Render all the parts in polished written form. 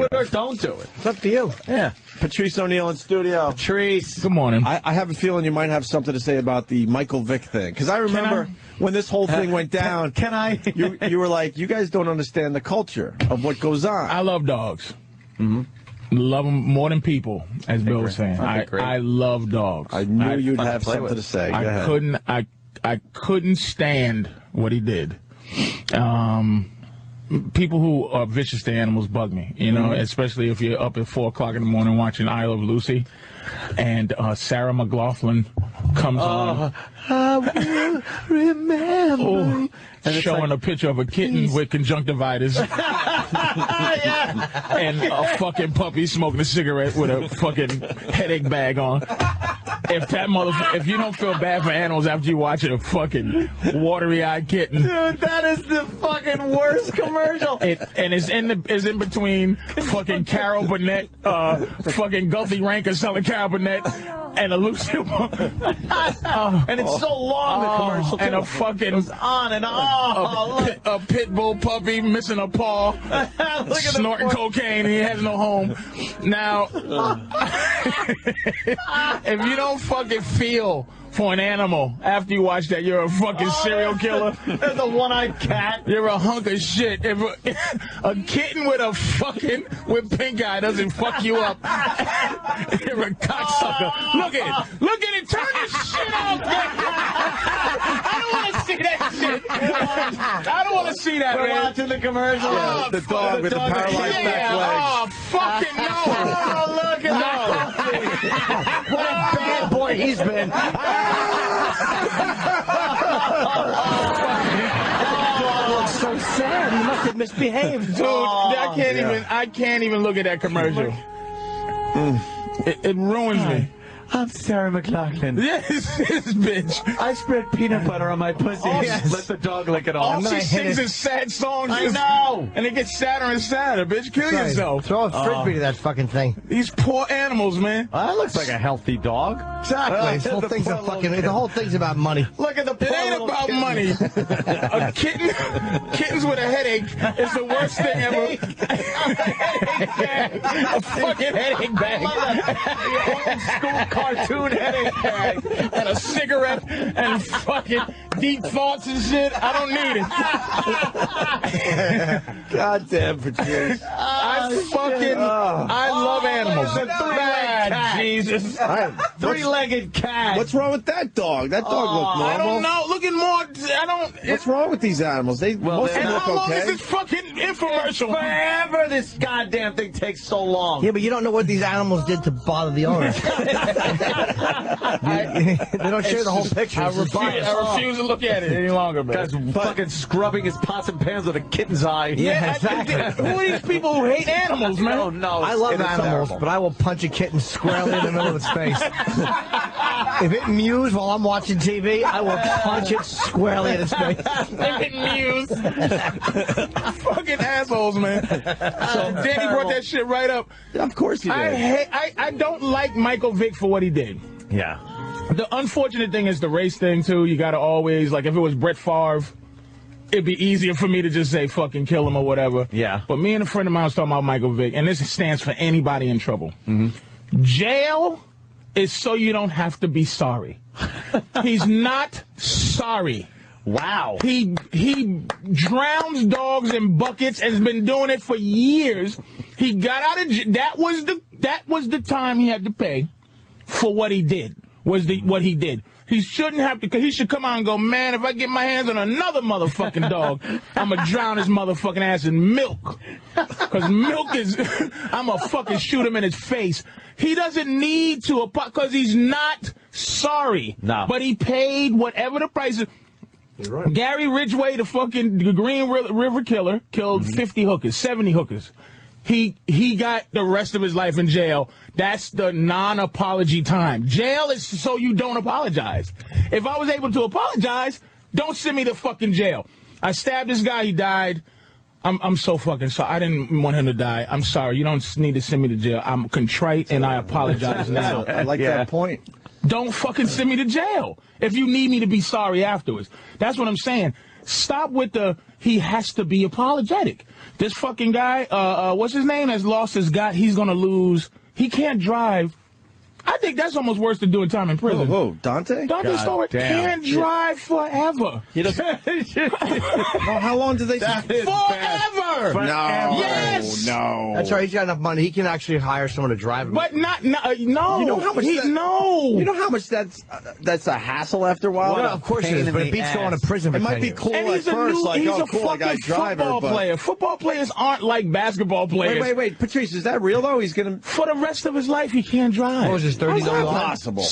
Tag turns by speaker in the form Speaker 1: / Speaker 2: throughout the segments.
Speaker 1: it or don't do it.
Speaker 2: It's up to you.
Speaker 1: Yeah.
Speaker 3: Patrice O'Neill in studio.
Speaker 1: Patrice.
Speaker 4: Good morning.
Speaker 3: I have a feeling you might have something to say about the Michael Vick thing. Because I remember when this whole thing went down.
Speaker 1: Can I?
Speaker 3: You were like, you guys don't understand the culture of what goes on.
Speaker 4: I love dogs. Love them more than people, as Bill was saying. I love dogs.
Speaker 3: I knew you'd have something to say. Go ahead.
Speaker 4: I couldn't stand what he did. People who are vicious to animals bug me, you know, especially if you're up at 4 o'clock in the morning watching I Love Lucy, and Sarah McLachlan comes on.
Speaker 1: I will remember.
Speaker 4: Showing a picture of a kitten with conjunctivitis. And a fucking puppy smoking a cigarette with a fucking headache bag on. If you don't feel bad for animals after you watch a fucking watery-eyed kitten,
Speaker 1: Dude, that is the fucking worst commercial.
Speaker 4: And it's in between fucking Carol Burnett, fucking Gulfy Ranker selling Carol Burnett, and a Lucy.
Speaker 1: And it's so long, the commercial, too.
Speaker 4: And a fucking...
Speaker 1: It goes on and on.
Speaker 4: A pit bull puppy missing a paw, snorting cocaine, and he has no home. Now, if you don't fucking feel for an animal after you watch that, you're a fucking serial killer.
Speaker 1: There's a one-eyed cat.
Speaker 4: You're a hunk of shit. If a kitten with pink eye doesn't fuck you up, you're a cocksucker. Look at it. Turn this shit off. I don't want to see that shit. I don't want to see that,
Speaker 1: We're
Speaker 4: man.
Speaker 1: watching the commercial.
Speaker 3: Yeah, the dog with the paralyzed back legs.
Speaker 4: Oh, fucking no.
Speaker 1: Oh, look at that. What a bad boy he's been. That dog looks so sad. He must have misbehaved.
Speaker 4: Dude, I can't even look at that commercial. It ruins me.
Speaker 1: I'm Sarah McLachlan.
Speaker 4: Yes, this bitch.
Speaker 1: I spread peanut butter on my pussy.
Speaker 4: Yes.
Speaker 1: Let the dog lick it
Speaker 4: All
Speaker 1: off.
Speaker 4: she sings is sad songs.
Speaker 1: I know.
Speaker 4: And it gets sadder and sadder, bitch. Kill yourself.
Speaker 2: Throw a frisbee to that fucking thing.
Speaker 4: These poor animals, man.
Speaker 1: That looks like a healthy dog.
Speaker 2: Exactly. The whole thing's about money.
Speaker 1: Look at the poor
Speaker 4: It ain't
Speaker 1: little
Speaker 4: about
Speaker 1: kitten.
Speaker 4: money. A kittens with a headache is the worst thing ever. A fucking headache bag.
Speaker 1: Old school cartoon headache bag.
Speaker 4: And a cigarette and fucking deep thoughts and shit. I don't need it.
Speaker 3: Goddamn, Patrice.
Speaker 4: I love animals.
Speaker 1: It's a three-legged cat.
Speaker 4: Jesus.
Speaker 1: Three-legged cat.
Speaker 3: What's wrong with that dog? That dog looked normal.
Speaker 4: I don't know. Look at more.
Speaker 3: What's wrong with these animals? Most of them
Speaker 4: And
Speaker 3: look
Speaker 4: how long is
Speaker 3: okay.
Speaker 4: this fucking infomercial?
Speaker 1: Forever this goddamn thing takes so long.
Speaker 2: Yeah, but you don't know what these animals did to bother the owner. They don't share the whole picture.
Speaker 4: I refuse to look at it any longer, man.
Speaker 1: Guy's fucking scrubbing his pots and pans with a kitten's eye.
Speaker 2: Yeah, exactly.
Speaker 4: Who are these people who hate animals, man?
Speaker 1: Oh, no.
Speaker 2: I love
Speaker 1: It's
Speaker 2: animals,
Speaker 1: terrible.
Speaker 2: but I will punch a kitten squarely in the middle of its face. If it mews while I'm watching TV, I will punch it squarely in its face.
Speaker 4: Fucking assholes, man. So Danny brought that shit right up.
Speaker 3: Of course he did.
Speaker 4: I don't like Michael Vick for what he did.
Speaker 1: Yeah.
Speaker 4: The unfortunate thing is the race thing, too. You got to always, like, if it was Brett Favre, it'd be easier for me to just say fucking kill him or whatever.
Speaker 1: Yeah.
Speaker 4: But me and a friend of mine was talking about Michael Vick, and this stands for anybody in trouble. Jail is so you don't have to be sorry. He's not sorry.
Speaker 1: Wow.
Speaker 4: He drowns dogs in buckets and has been doing it for years. He got out of jail. That was the time he had to pay for what he did. What he did. He shouldn't have to, because he should come out and go, man, if I get my hands on another motherfucking dog, I'm going to drown his motherfucking ass in milk. Because milk is, I'm going to fucking shoot him in his face. He doesn't need to, because he's not sorry.
Speaker 1: No.
Speaker 4: But he paid whatever the price is.
Speaker 3: You're right.
Speaker 4: Gary Ridgway, the fucking Green River killer, killed 50 hookers, 70 hookers. He got the rest of his life in jail. That's the non-apology time. Jail is so you don't apologize. If I was able to apologize, don't send me to fucking jail. I stabbed this guy, he died. I'm so fucking sorry. I didn't want him to die. I'm sorry. You don't need to send me to jail. I'm contrite and I apologize now.
Speaker 3: I like that point.
Speaker 4: Don't fucking send me to jail if you need me to be sorry afterwards. That's what I'm saying. stop with the he has to be apologetic. This fucking guy, what's his name, has lost his guy. He's going to lose. He can't drive. I think that's almost worse than doing time in prison.
Speaker 3: Whoa, Dante?
Speaker 4: Dante Stewart can't drive forever.
Speaker 3: He doesn't. No, how long did they say?
Speaker 4: Forever!
Speaker 3: No.
Speaker 4: Yes!
Speaker 3: No.
Speaker 2: That's right. He's got enough money. He can actually hire someone to drive him.
Speaker 4: But no.
Speaker 3: You know how much
Speaker 4: no.
Speaker 3: You know how much that's a hassle after a while?
Speaker 2: Well, of course it is, but it beats going to prison for
Speaker 3: It
Speaker 2: 10
Speaker 3: might be
Speaker 2: years.
Speaker 3: cool
Speaker 4: And
Speaker 3: at
Speaker 4: he's a
Speaker 3: first,
Speaker 4: new,
Speaker 3: like,
Speaker 4: he's
Speaker 3: oh,
Speaker 4: a
Speaker 3: cool, I got a
Speaker 4: fucking
Speaker 3: driver.
Speaker 4: football player. Football players aren't like basketball players.
Speaker 3: Wait. Patrice, is that real, though? He's going to...
Speaker 4: For the rest of his life, he can't drive.
Speaker 2: What was his 30
Speaker 3: How's that possible?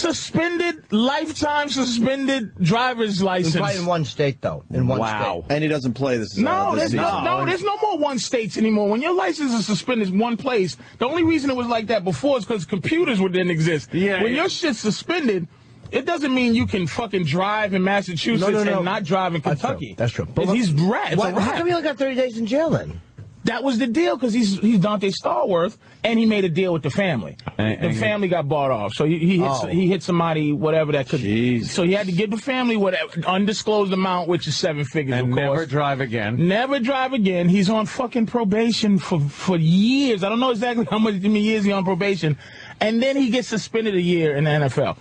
Speaker 4: Lifetime suspended driver's license.
Speaker 2: He's probably in one state, though. In one state.
Speaker 3: And he doesn't play this.
Speaker 4: No,
Speaker 3: this
Speaker 4: there's
Speaker 3: season.
Speaker 4: there's no more one states anymore. When your license is suspended one place, the only reason it was like that before is because computers didn't exist. When your shit's suspended, it doesn't mean you can fucking drive in Massachusetts and not drive in Kentucky.
Speaker 2: That's true.
Speaker 4: But he's rat.
Speaker 2: How come he only got 30 days in jail then?
Speaker 4: That was the deal because he's Dante Stallworth, and he made a deal with the family. The family got bought off, so he hit somebody, whatever that could.
Speaker 3: Jeez.
Speaker 4: So he had to give the family whatever undisclosed amount, which is 7 figures.
Speaker 1: And
Speaker 4: of course.
Speaker 1: never drive again.
Speaker 4: Never drive again. He's on fucking probation for years. I don't know exactly how many years he's on probation, and then he gets suspended a year in the NFL.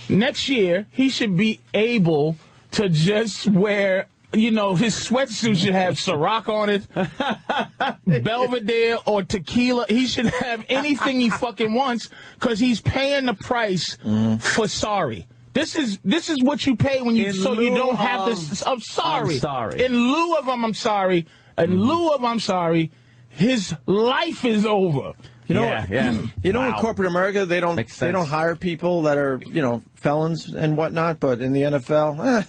Speaker 4: Next year, he should be able to just wear. You know, his sweatsuit should have Ciroc on it, Belvedere or tequila. He should have anything he fucking wants because he's paying the price for sorry. This is what you pay when you you don't have this. I'm sorry.
Speaker 1: I'm sorry.
Speaker 4: In lieu of I'm sorry. In lieu of I'm sorry. His life is over.
Speaker 3: You know, You know, in corporate America, they don't hire people that are felons and whatnot. But in the NFL,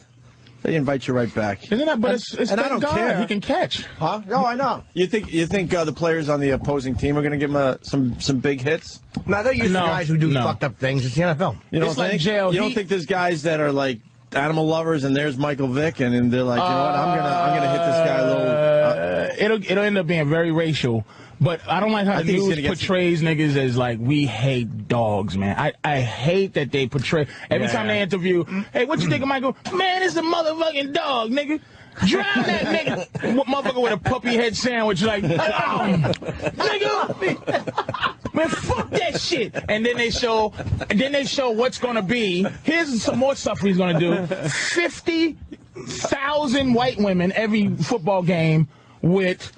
Speaker 3: they invite you right back.
Speaker 4: Isn't that? But it's
Speaker 3: and I don't care.
Speaker 4: He can catch.
Speaker 3: Huh? No, I know. You think the players on the opposing team are going to give him some big hits?
Speaker 2: No, they're used to guys who do fucked up things. It's the NFL.
Speaker 3: You don't
Speaker 4: It's
Speaker 3: think?
Speaker 4: like jail.
Speaker 3: You don't think there's guys that are like animal lovers and there's Michael Vick and they're like, you know what? I'm gonna hit this guy a little.
Speaker 4: It'll end up being very racial. But I don't like how the news portrays niggas as like, we hate dogs, man. I hate that they portray, every time they interview, hey, what you think of Michael? Man, it's a motherfucking dog, nigga. Drown that nigga. Motherfucker with a puppy head sandwich, like, nigga. Man, fuck that shit. And then they show what's going to be. Here's some more stuff he's going to do. 50,000 white women every football game with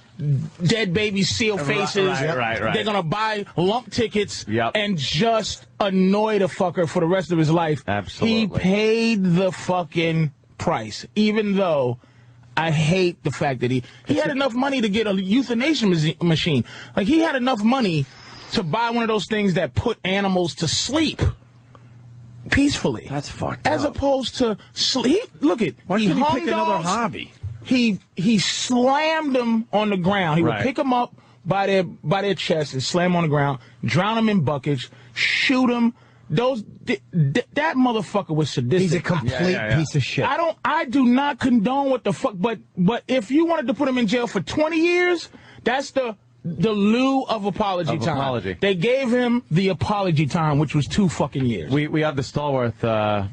Speaker 4: dead baby seal faces.
Speaker 1: Right.
Speaker 4: They're gonna buy lump tickets
Speaker 1: Yep.
Speaker 4: and just annoy the fucker for the rest of his life.
Speaker 1: Absolutely.
Speaker 4: He paid the fucking price, even though I hate the fact that he had enough money to get a euthanasia machine. Like, he had enough money to buy one of those things that put animals to sleep peacefully.
Speaker 3: That's fucked
Speaker 4: As
Speaker 3: up.
Speaker 4: opposed to sleep. Look at
Speaker 3: Why can't he
Speaker 4: hung
Speaker 3: pick another
Speaker 4: dogs.
Speaker 3: hobby?
Speaker 4: He slammed them on the ground. He would pick them up by their chest and slam them on the ground, drown them in buckets, shoot them. That motherfucker was sadistic.
Speaker 2: He's a complete piece of shit.
Speaker 4: I do not condone what the fuck. But if you wanted to put him in jail for 20 years, that's the lieu of apology time. They gave him the apology time, which was 2 fucking years.
Speaker 1: We have the Stallworth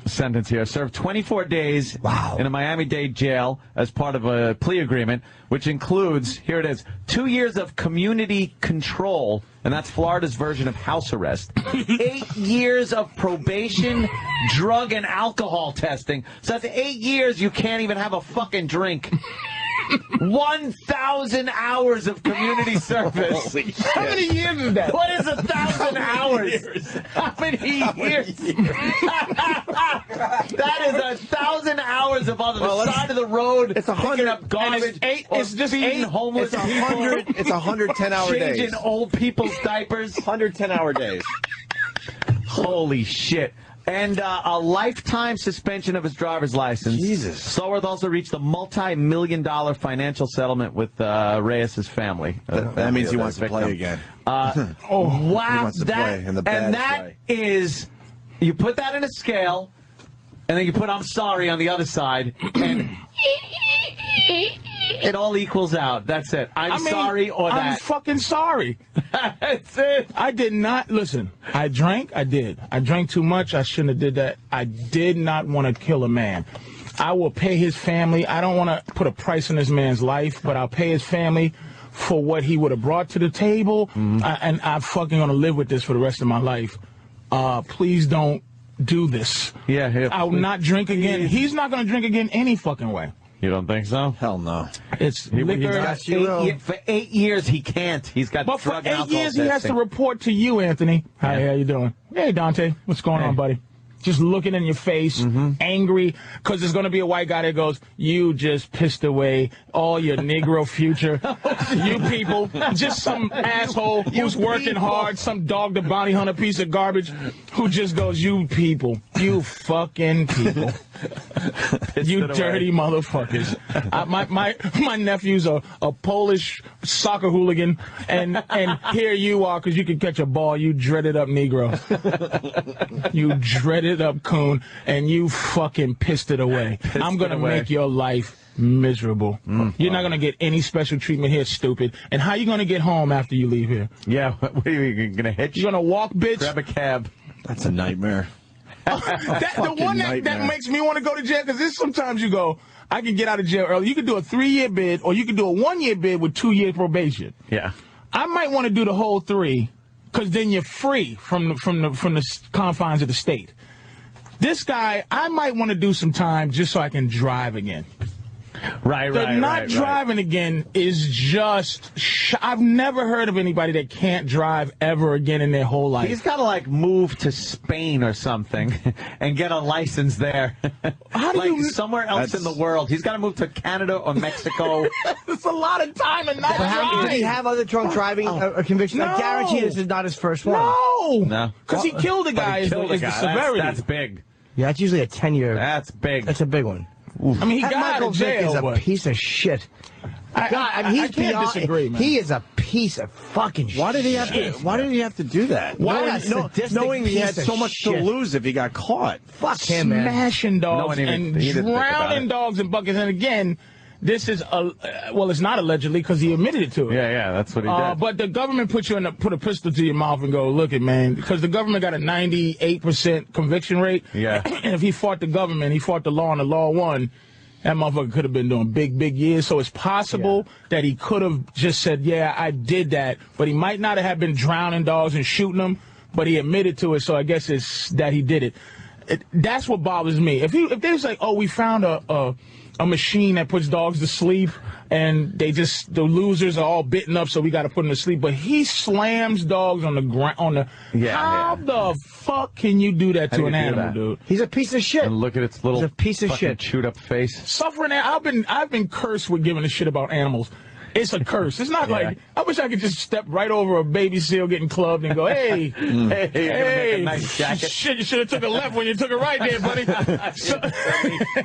Speaker 1: sentence here. Served 24 days in a Miami-Dade jail as part of a plea agreement, which includes, here it is, 2 years of community control, and that's Florida's version of house arrest. 8 years of probation, drug and alcohol testing. So that's 8 years you can't even have a fucking drink. 1,000 hours of community service.
Speaker 4: How many years is that?
Speaker 1: What is 1,000 hours? How many years? That is 1,000 hours of on the side of the road.
Speaker 3: It's
Speaker 1: picking up garbage.
Speaker 4: It's just
Speaker 1: feeding homeless
Speaker 3: It's
Speaker 1: people.
Speaker 3: It's 110-hour days.
Speaker 1: Changing old people's diapers.
Speaker 3: 110-hour days.
Speaker 1: Holy shit. And a lifetime suspension of his driver's license.
Speaker 3: Jesus.
Speaker 1: Stallworth also reached a multi-million-dollar financial settlement with Reyes' family.
Speaker 3: That means he wants to play again.
Speaker 1: Wow.
Speaker 3: He wants to play in the bad
Speaker 1: and that
Speaker 3: way.
Speaker 1: is, you put that in a scale, and then you put I'm sorry on the other side, and it all equals out. That's it. I'm sorry or that.
Speaker 4: I'm fucking sorry.
Speaker 1: That's it.
Speaker 4: I did not, listen, I drank, I did. I drank too much, I shouldn't have did that. I did not want to kill a man. I will pay his family. I don't want to put a price on this man's life, but I'll pay his family for what he would have brought to the table, and I'm fucking going to live with this for the rest of my life. Please don't do this.
Speaker 1: Yeah,
Speaker 4: I will not drink again. He's not going to drink again any fucking way.
Speaker 1: You don't think so?
Speaker 3: Hell no.
Speaker 4: It's liquor.
Speaker 1: For 8 years, he can't. He's got
Speaker 4: But for
Speaker 1: drug and
Speaker 4: 8
Speaker 1: alcohol
Speaker 4: years, he has
Speaker 1: testing.
Speaker 4: to report to you, Anthony. Hi, how you doing? Hey, Dante. What's going on, buddy? Just looking in your face, angry, because there's going to be a white guy that goes, you just pissed away all your Negro future. You people, just some asshole who's working hard, some dog the bounty hunter piece of garbage who just goes, you people, you fucking people. You dirty motherfuckers. My nephew's a Polish soccer hooligan, and here you are because you can catch a ball, you dreaded up Negro. You dreaded up coon, and you fucking pissed it away. I'm going to make your life miserable. You're not going to get any special treatment here, stupid. And how you going to get home after you leave here?
Speaker 1: Yeah, what are you going to hitch?
Speaker 4: You going to walk, bitch?
Speaker 1: Grab a cab.
Speaker 3: That's a nightmare.
Speaker 4: The one that makes me want to go to jail, because sometimes you go, I can get out of jail early. You can do a 3-year bid, or you can do a 1-year bid with 2 years probation.
Speaker 1: Yeah.
Speaker 4: I might want to do the whole 3, because then you're free from the confines of the state. This guy, I might want to do some time just so I can drive again.
Speaker 1: Right.
Speaker 4: Not driving again is just... I've never heard of anybody that can't drive ever again in their whole life.
Speaker 1: He's got to, like, move to Spain or something and get a license there.
Speaker 4: How do you...
Speaker 1: Somewhere else in the world. He's got to move to Canada or Mexico.
Speaker 4: It's a lot of time and not driving.
Speaker 2: Did he have other drunk driving convictions?
Speaker 4: No.
Speaker 2: I guarantee this is not his first one.
Speaker 1: No.
Speaker 4: Because he killed a guy is the severity.
Speaker 1: That's big.
Speaker 2: Yeah, it's usually a 10-year.
Speaker 1: That's big.
Speaker 2: That's a big one.
Speaker 4: I mean, he got out
Speaker 2: Michael
Speaker 4: of jail.
Speaker 2: Vick is a piece of shit.
Speaker 4: I can't disagree, man.
Speaker 2: He is a piece of fucking shit.
Speaker 3: Why did he have to do that? Knowing he had so much to lose if he got caught.
Speaker 2: Fuck him, man.
Speaker 4: Smashing dogs and drowning dogs in buckets. And again, this is well, it's not allegedly because he admitted it to it.
Speaker 1: Yeah, that's what he did.
Speaker 4: But the government put a pistol to your mouth and go, look it, man, because the government got a 98% conviction rate.
Speaker 1: Yeah.
Speaker 4: And if he fought the government, he fought the law, and the law won. That motherfucker could have been doing big years. So it's possible that he could have just said, yeah, I did that. But he might not have been drowning dogs and shooting them, but he admitted to it. So I guess it's that he did it. That's what bothers me. If they was like, oh, we found a machine that puts dogs to sleep, and the losers are all bitten up, so we got to put them to sleep. But he slams dogs on the ground. How the fuck can you do that to an animal, dude?
Speaker 2: He's a piece of shit.
Speaker 1: And look at its little
Speaker 2: He's a piece of shit.
Speaker 1: chewed up face.
Speaker 4: Suffering. I've been cursed with giving a shit about animals. It's a curse. It's not like I wish I could just step right over a baby seal getting clubbed and go, hey,
Speaker 1: hey, nice jacket.
Speaker 4: Shit, you should have took a left when you took a right there, buddy.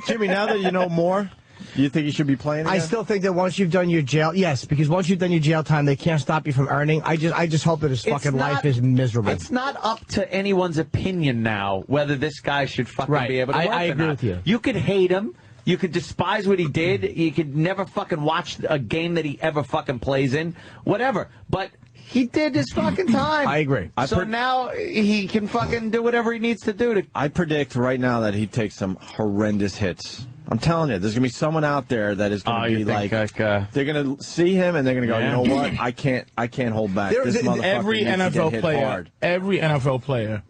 Speaker 3: Jimmy, now that you know more, do you think you should be playing again?
Speaker 2: I still think that once you've done your jail, yes, because once you've done your jail time, they can't stop you from earning. I just hope that his fucking life is miserable.
Speaker 1: It's not up to anyone's opinion now whether this guy should fucking be able to work
Speaker 2: I agree with you.
Speaker 1: You could hate him. You could despise what he did. You could never fucking watch a game that he ever fucking plays in. Whatever. But he did his fucking time.
Speaker 2: I agree.
Speaker 1: So now he can fucking do whatever he needs to do.
Speaker 3: I predict right now that he takes some horrendous hits. I'm telling you, there's going to be someone out there that is going to be like they're going to see him and they're going to go, you know what? I can't hold back. This motherfucker
Speaker 4: every
Speaker 3: needs to get hit hard.
Speaker 4: Every NFL player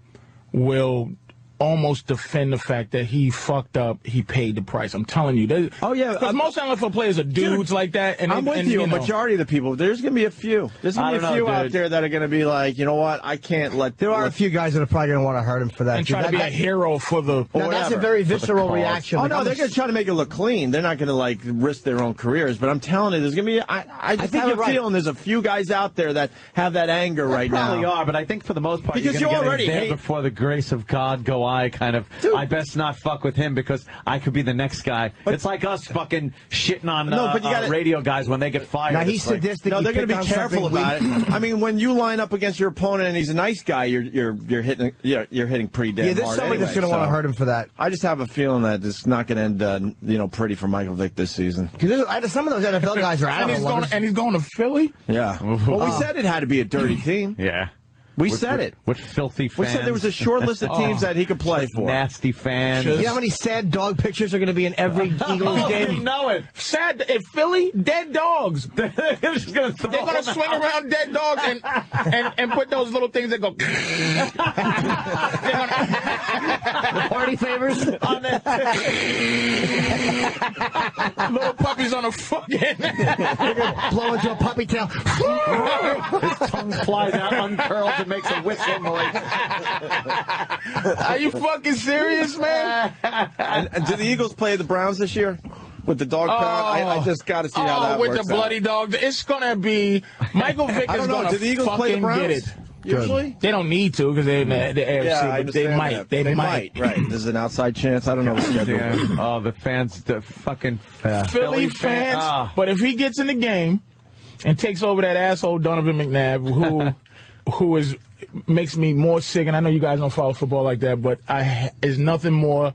Speaker 4: will almost defend the fact that he fucked up, he paid the price. I'm telling you. Because most NFL players are dudes like that. And
Speaker 3: I'm with you. A majority of the people, there's going to be a few. There's going to be a few out there that are going to be like, you know what, I can't let...
Speaker 2: There are a few guys that are probably going to want to hurt him for that.
Speaker 4: And try to be a hero for the...
Speaker 2: Now, that's a very visceral reaction.
Speaker 3: Oh, no, they're going to try to make it look clean. They're not going to, like, risk their own careers. But I'm telling you, there's going to be... I just have a feeling there's a few guys out there that have that anger right now.
Speaker 1: Probably are, but I think for the most part,
Speaker 3: because
Speaker 1: you're
Speaker 3: you
Speaker 1: going to
Speaker 3: already
Speaker 1: get before the grace of God go I kind of... Dude. I best not fuck with him because I could be the next guy. But it's like us fucking shitting on radio guys when they get fired.
Speaker 2: Now he's sadistic.
Speaker 3: No, they're going to be careful about it. I mean, when you line up against your opponent and he's a nice guy, you're hitting pretty damn hard.
Speaker 2: There's somebody that's going to want to hurt him for that.
Speaker 3: I just have a feeling that it's not going to end pretty for Michael Vick this season.
Speaker 2: Because some of those NFL guys are out
Speaker 4: and he's going to Philly.
Speaker 3: Yeah. Well, we said it had to be a dirty team.
Speaker 1: Yeah.
Speaker 3: We said it.
Speaker 1: What filthy fans?
Speaker 3: We said there was a short list of teams that he could play for.
Speaker 1: Nasty fans.
Speaker 2: You know how many sad dog pictures are going to be in every Eagles game?
Speaker 1: You know it.
Speaker 4: Sad in Philly, dead dogs. They're going to swing around dead dogs and put those little things that go.
Speaker 2: The party favors on it.
Speaker 4: Little puppies on a fucking.
Speaker 2: They're going to blow into a puppy tail.
Speaker 1: His tongue flies out, uncurls, and makes a whistle noise.
Speaker 4: Are you fucking serious, man?
Speaker 3: And do the Eagles play the Browns this year? With the dog pound? I just got to see how that works
Speaker 4: with the bloody dog. It's going to be... Michael Vick is going to fucking get it.
Speaker 3: Usually?
Speaker 4: They don't need to because they're in the AFC, but they might. They might.
Speaker 3: Right. This is an outside chance. I don't know the schedule.
Speaker 1: Yeah. Oh, the fans, the fucking
Speaker 4: Philly fans. But if he gets in the game and takes over that asshole Donovan McNabb, who makes me more sick, and I know you guys don't follow football like that, but there's nothing more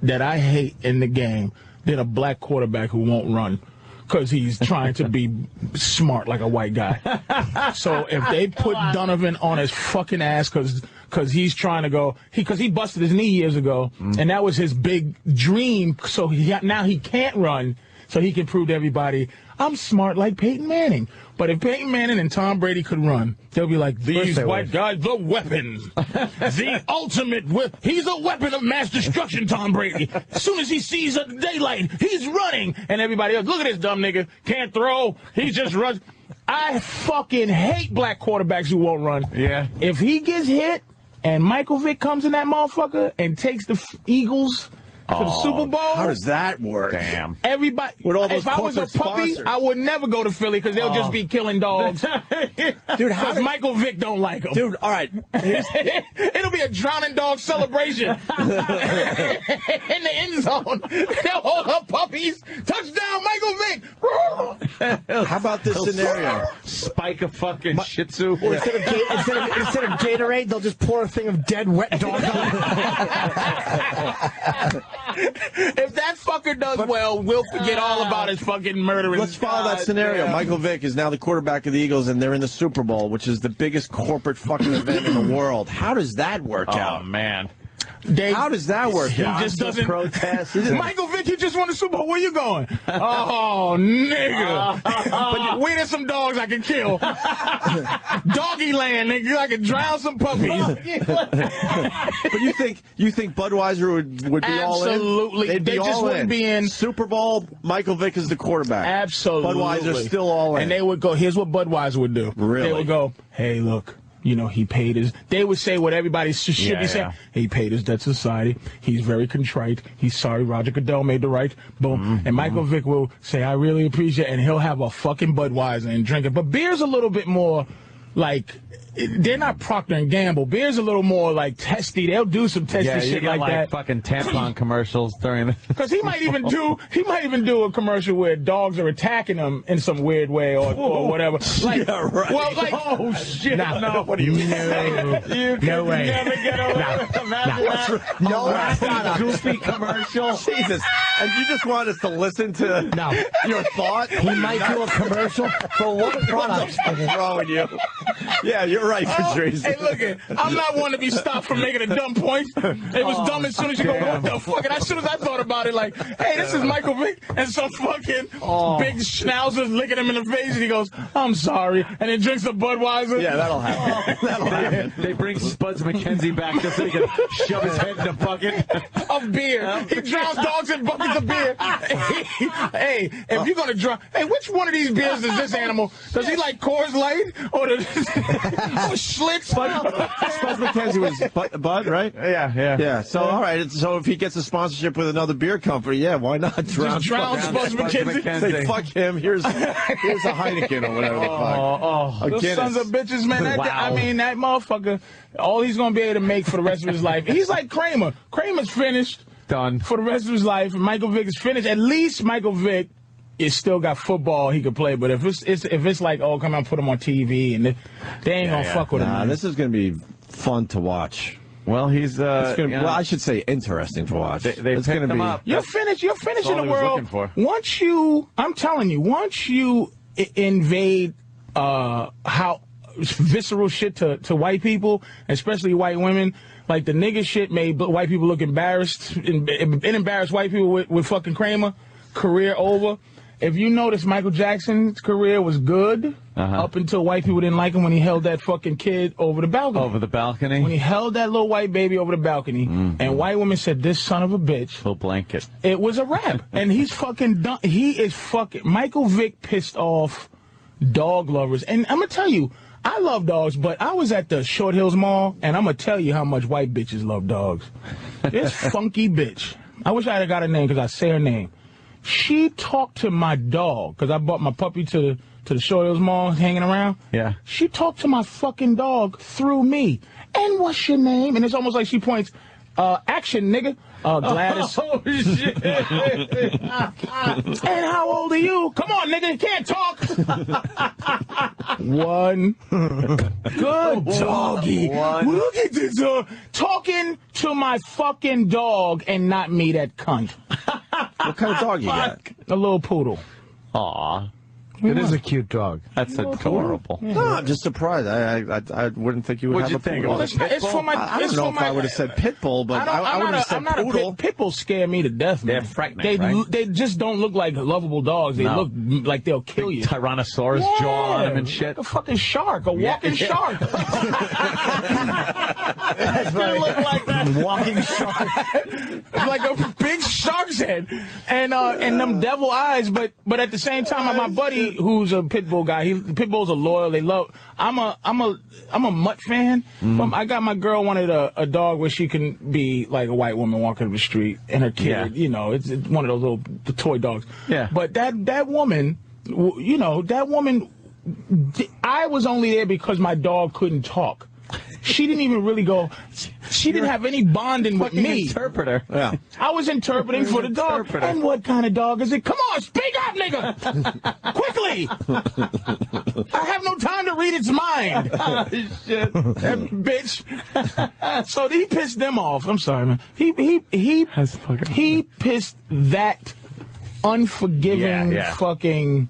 Speaker 4: that I hate in the game than a black quarterback who won't run. Because he's trying to be smart like a white guy. So if they put Donovan on his fucking ass because he's trying to go, because he busted his knee years ago, and that was his big dream. So now he can't run, so he can prove to everybody, I'm smart like Peyton Manning. But if Peyton Manning and Tom Brady could run, they'll be like, these white guys, the weapons. The ultimate he's a weapon of mass destruction, Tom Brady. As soon as he sees the daylight, he's running. And everybody else, look at this dumb nigga. Can't throw. He just runs. I fucking hate black quarterbacks who won't run.
Speaker 1: Yeah.
Speaker 4: If he gets hit and Michael Vick comes in that motherfucker and takes the Eagles to the Super Bowl.
Speaker 3: How does that work?
Speaker 1: Damn.
Speaker 4: Everybody.
Speaker 3: With all those
Speaker 4: if I was a puppy,
Speaker 3: sponsors.
Speaker 4: I would never go to Philly because they'll just be killing dogs.
Speaker 3: Dude, how
Speaker 4: Because Michael Vick don't like them.
Speaker 3: Dude, all right.
Speaker 4: It'll be a drowning dog celebration in the end zone. They'll hold up puppies. Touchdown, Michael Vick.
Speaker 3: How about this scenario?
Speaker 1: Spike a fucking Shih Tzu.
Speaker 2: Or instead of Gatorade, they'll just pour a thing of dead, wet dog on it.
Speaker 4: If that fucker does well, we'll forget all about his fucking murdering.
Speaker 3: Let's follow that scenario.
Speaker 4: Yeah.
Speaker 3: Michael Vick is now the quarterback of the Eagles, and they're in the Super Bowl, which is the biggest corporate fucking event in the world. How does that work out?
Speaker 1: Oh, man.
Speaker 3: How does that work out?
Speaker 4: He just doesn't
Speaker 2: protest.
Speaker 4: Michael Vick, you just won the Super Bowl. Where you going? Oh, nigga. But where there's some dogs I can kill. Doggy land, nigga. I can drown some puppies.
Speaker 3: But you think Budweiser would be all in?
Speaker 4: Absolutely.
Speaker 3: They'd be
Speaker 4: They just
Speaker 3: all
Speaker 4: wouldn't
Speaker 3: in.
Speaker 4: be in.
Speaker 3: Super Bowl, Michael Vick is the quarterback.
Speaker 4: Absolutely.
Speaker 3: Budweiser's still all in.
Speaker 4: And they would go, here's what Budweiser would do.
Speaker 3: Really?
Speaker 4: They would go, hey, look. He paid his... They would say what everybody should be saying. He paid his debt to society. He's very contrite. He's sorry Roger Goodell made the right. Boom. And Michael Vick will say, I really appreciate it. And he'll have a fucking Budweiser and drink it. But beer's a little bit more like... They're not Procter & Gamble. Beer's a little more like testy. They'll do some testy shit like that.
Speaker 1: Fucking tampon commercials during the...
Speaker 4: Because he might even do a commercial where dogs are attacking him in some weird way or whatever. Like,
Speaker 3: yeah, right.
Speaker 4: Well, like, oh shit!
Speaker 2: No.
Speaker 3: What do you mean?
Speaker 2: No way.
Speaker 4: Never get over that.
Speaker 2: No, that's not a
Speaker 1: goofy commercial.
Speaker 3: Jesus. And you just want us to listen to your thought?
Speaker 2: He might do a commercial for what product?
Speaker 3: What's wrong with you? Yeah, you're right, Patrice.
Speaker 4: Hey, look, I'm not one to be stopped from making a dumb point. It was dumb as soon as you go, what the fuck? And as soon as I thought about it, like, hey, this is Michael Vick, and some fucking big schnauzers licking him in the face, and he goes, I'm sorry, and then drinks a Budweiser.
Speaker 3: Yeah, that'll happen. That'll happen.
Speaker 1: They bring Spuds McKenzie back just so he can shove his head in a bucket
Speaker 4: Of beer. He drowns dogs in buckets of beer. Hey, if you're going to drown, hey, which one of these beers is this animal? Does he like Coors Light or Schlitz?
Speaker 3: Spuds McKenzie was Bud, right?
Speaker 1: Yeah.
Speaker 3: So, all right. So, if he gets a sponsorship with another beer company, yeah, why not?
Speaker 4: Just drown Spuds McKenzie.
Speaker 3: Say, fuck him. Here's a Heineken or whatever the fuck.
Speaker 4: Those sons of bitches, man.
Speaker 1: Wow.
Speaker 4: I mean, that motherfucker, all he's going to be able to make for the rest of his life. He's like Kramer. Kramer's finished.
Speaker 1: Done.
Speaker 4: For the rest of his life. And Michael Vick is finished. At least Michael Vick is still got football he could play. But if it's like, oh, come on, put him on TV, and they ain't going to fuck with him. Man.
Speaker 3: This is going to be fun to watch.
Speaker 1: Well, he's
Speaker 3: well, I should say interesting to watch.
Speaker 1: They picked him up.
Speaker 4: You're finished in the world.
Speaker 1: For.
Speaker 4: I'm telling you, once you invade how visceral shit to white people, especially white women. Like the nigga shit made white people look embarrassed and embarrass white people with fucking Kramer. Career over. If you notice, Michael Jackson's career was good up until white people didn't like him when he held that fucking kid over the balcony.
Speaker 1: Over the balcony?
Speaker 4: When he held that little white baby over the balcony, and white women said, "This son of a bitch."
Speaker 1: Little blanket.
Speaker 4: It was a rap, and he's fucking done. He is fucking. Michael Vick pissed off dog lovers, and I'm gonna tell you, I love dogs, but I was at the Short Hills Mall, and I'm gonna tell you how much white bitches love dogs. This funky bitch. I wish I had got her name because I say her name. She talked to my dog, because I bought my puppy to the Short Hills Mall hanging around.
Speaker 1: Yeah.
Speaker 4: She talked to my fucking dog through me. And what's your name? And it's almost like she points, action, nigga. Gladys. Oh, shit. And how old are you? Come on, nigga, you can't talk. One. Good doggy. Look at this. Talking to my fucking dog and not me, that cunt.
Speaker 3: What kind of dog you got?
Speaker 4: A little poodle.
Speaker 1: Aw.
Speaker 2: It is a cute dog.
Speaker 1: That's adorable.
Speaker 3: No, I'm just surprised. I wouldn't think you would
Speaker 1: What'd
Speaker 3: have
Speaker 1: you
Speaker 3: a
Speaker 1: think?
Speaker 3: poodle.
Speaker 1: Well,
Speaker 4: It's for my.
Speaker 3: I don't know if I would have said pit bull, but I would have said poodle.
Speaker 4: Pit bulls scare me to death, man.
Speaker 1: They're frightening, right?
Speaker 4: They just don't look like lovable dogs. They look like they'll kill you.
Speaker 1: Tyrannosaurus jaw on them and shit.
Speaker 4: Like a fucking shark, a walking shark.
Speaker 2: That's
Speaker 4: They look like that.
Speaker 2: Walking shark.
Speaker 4: Like a big shark's head, and them devil eyes. But at the same time, my buddy who's a pit bull guy, pit bulls are loyal. They love. I'm a mutt fan. I got my girl wanted a dog where she can be like a white woman walking up the street and her kid. You know, it's one of those little toy dogs.
Speaker 1: Yeah.
Speaker 4: But that woman, you know, that woman. I was only there because my dog couldn't talk. She didn't even really go. She didn't have any bonding with me.
Speaker 1: Interpreter.
Speaker 3: Yeah.
Speaker 4: I was interpreting for the dog. And what kind of dog is it? Come on, speak up, nigga! Quickly! I have no time to read its mind. Shit. That bitch. So he pissed them off. I'm sorry, man. He pissed that unforgiving fucking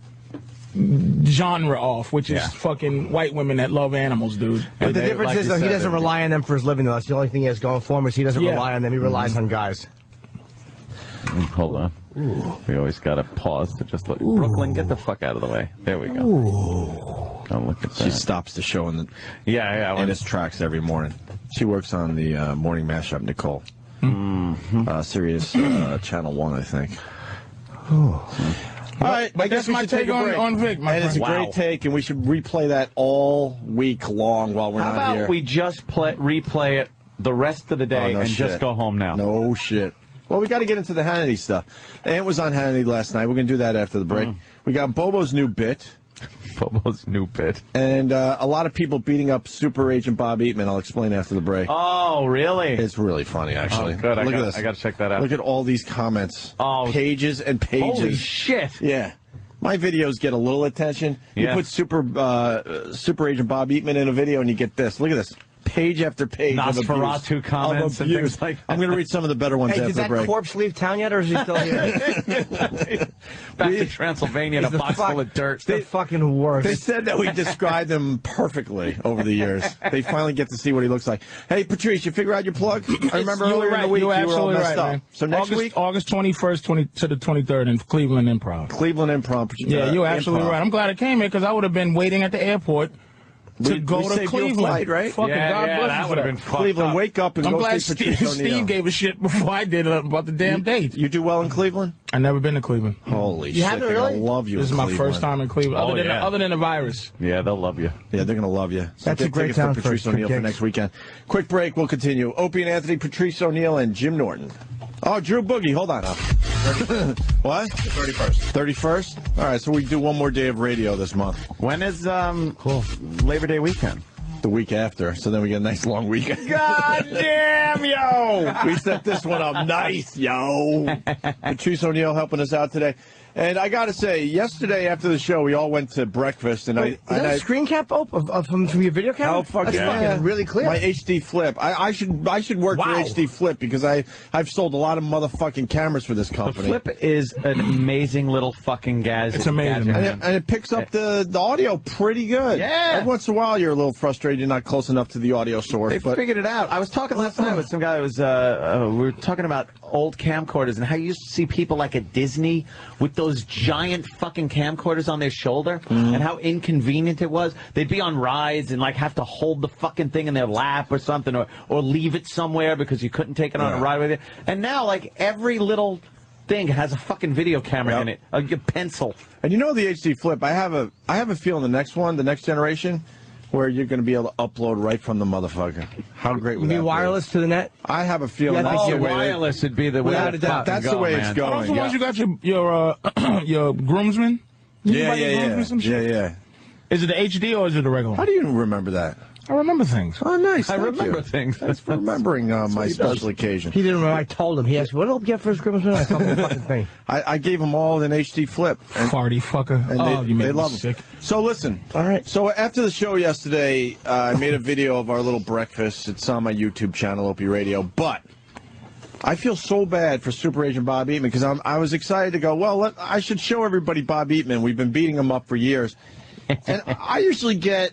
Speaker 4: genre off, which is fucking white women that love animals, dude.
Speaker 2: But the difference is, though, he doesn't rely on them for his living, though. That's the only thing he has going for him is he doesn't rely on them. He relies on guys.
Speaker 1: Hold on. We always got to pause to just look. Brooklyn, get the fuck out of the way. There we go. Don't look at that.
Speaker 3: She stops the show in its tracks every morning. She works on the morning mashup, Nicole. Sirius Channel 1, I think. All right,
Speaker 4: but that's my take on Vic, my friend.
Speaker 3: It's a great take, and we should replay that all week long while we're not here.
Speaker 1: How about we just replay it the rest of the day just go home now?
Speaker 3: No shit. Well, we got to get into the Hannity stuff. And it was on Hannity last night. We're going to do that after the break. We got Bobo's new bit.
Speaker 1: Bobo's new bit.
Speaker 3: And a lot of people beating up Super Agent Bob Eatman. I'll explain after the break.
Speaker 1: Oh, really?
Speaker 3: It's really funny, actually.
Speaker 1: Oh, good.
Speaker 3: Look at this.
Speaker 1: I got to check that out.
Speaker 3: Look at all these comments.
Speaker 1: Oh,
Speaker 3: pages and pages.
Speaker 1: Holy shit.
Speaker 3: Yeah. My videos get a little attention. You put Super Agent Bob Eatman in a video, and you get this. Look at this. Page after page
Speaker 1: Nosferatu comments and things like that.
Speaker 3: I'm going to read some of the better ones after the break.
Speaker 2: Did that corpse leave town yet, or is he still here?
Speaker 1: Back to Transylvania in a box full of dirt.
Speaker 2: They're fucking worst.
Speaker 3: They said that we described him perfectly over the years. They finally get to see what he looks like. Hey, Patrice, you figure out your plug? I remember earlier in the week you were all messed up. So next week?
Speaker 4: August 21st to the 23rd in Cleveland Improv.
Speaker 3: Cleveland Improv.
Speaker 4: Yeah, you're absolutely right. I'm glad I came here because I would have been waiting at the airport to go to Cleveland,
Speaker 3: flight, right?
Speaker 4: Fucking God bless
Speaker 1: that would have been fucked
Speaker 3: Cleveland,
Speaker 1: up.
Speaker 3: wake up and
Speaker 4: I'm
Speaker 3: go
Speaker 4: glad
Speaker 3: see Patrice O'Neal.
Speaker 4: Steve gave a shit before I did about the damn date.
Speaker 3: You do well in Cleveland?
Speaker 4: I never been to Cleveland.
Speaker 3: Holy shit!
Speaker 2: haven't
Speaker 3: They're
Speaker 2: really?
Speaker 3: gonna love you.
Speaker 4: This is my first time in Cleveland, other than the virus.
Speaker 1: Yeah, they'll love you.
Speaker 3: Yeah, they're gonna love you. So
Speaker 2: That's a great town
Speaker 3: for Patrice O'Neal for next weekend. Quick break. We'll continue. Opie and Anthony, Patrice O'Neal, and Jim Norton. Oh, Drew Boogie. Hold on. What?
Speaker 5: 31st.
Speaker 3: 31st? All right, so we do one more day of radio this month.
Speaker 1: When is Labor Day weekend?
Speaker 3: The week after, so then we get a nice long weekend.
Speaker 4: God damn, yo!
Speaker 3: We set this one up nice, yo. Patrice O'Neal helping us out today. And I got to say, yesterday after the show, we all went to breakfast, and
Speaker 2: Is that a screen cap from your video camera?
Speaker 3: Oh, fuck
Speaker 2: That's fucking really clear.
Speaker 3: My HD flip. I should work for HD flip because I've sold a lot of motherfucking cameras for this company.
Speaker 1: The flip is an amazing little fucking gadget.
Speaker 4: It's amazing,
Speaker 3: and it picks up the audio pretty good.
Speaker 1: Yeah.
Speaker 3: Every once in a while, you're a little frustrated you're not close enough to the audio source.
Speaker 1: They figured it out. I was talking last night with some guy who was, we were talking about old camcorders and how you used to see people like at Disney with those giant fucking camcorders on their shoulder and how inconvenient it was. They'd be on rides and like have to hold the fucking thing in their lap or something or leave it somewhere because you couldn't take it on a ride with you. And now like every little thing has a fucking video camera in it, a pencil.
Speaker 3: And you know the HD flip, I have a feeling the next generation, where you're going to be able to upload right from the motherfucker. How great would that be?
Speaker 2: Wireless to the net?
Speaker 3: I have a feeling
Speaker 2: that's the way.
Speaker 1: Wireless would be the way.
Speaker 2: Without a doubt.
Speaker 3: That's the way it's going.
Speaker 4: Also, once you got your groomsman?
Speaker 3: Yeah.
Speaker 4: Is it the HD or is it the regular?
Speaker 3: How do you remember that?
Speaker 4: I remember things.
Speaker 3: Oh, nice.
Speaker 1: I remember things.
Speaker 3: Thanks for remembering my special occasion.
Speaker 2: He didn't remember. I told him. He asked, what did I get for his Christmas? I told him the fucking thing.
Speaker 3: I gave them all an HD flip.
Speaker 4: Farty fucker.
Speaker 3: And
Speaker 4: you made
Speaker 3: they
Speaker 4: me
Speaker 3: love
Speaker 4: sick.
Speaker 3: them. So listen.
Speaker 2: All right.
Speaker 3: So after the show yesterday, I made a video of our little breakfast. It's on my YouTube channel, Opie Radio. But I feel so bad for Super Agent Bob Eatman because I was excited to go, well, I should show everybody Bob Eatman. We've been beating him up for years. And I usually get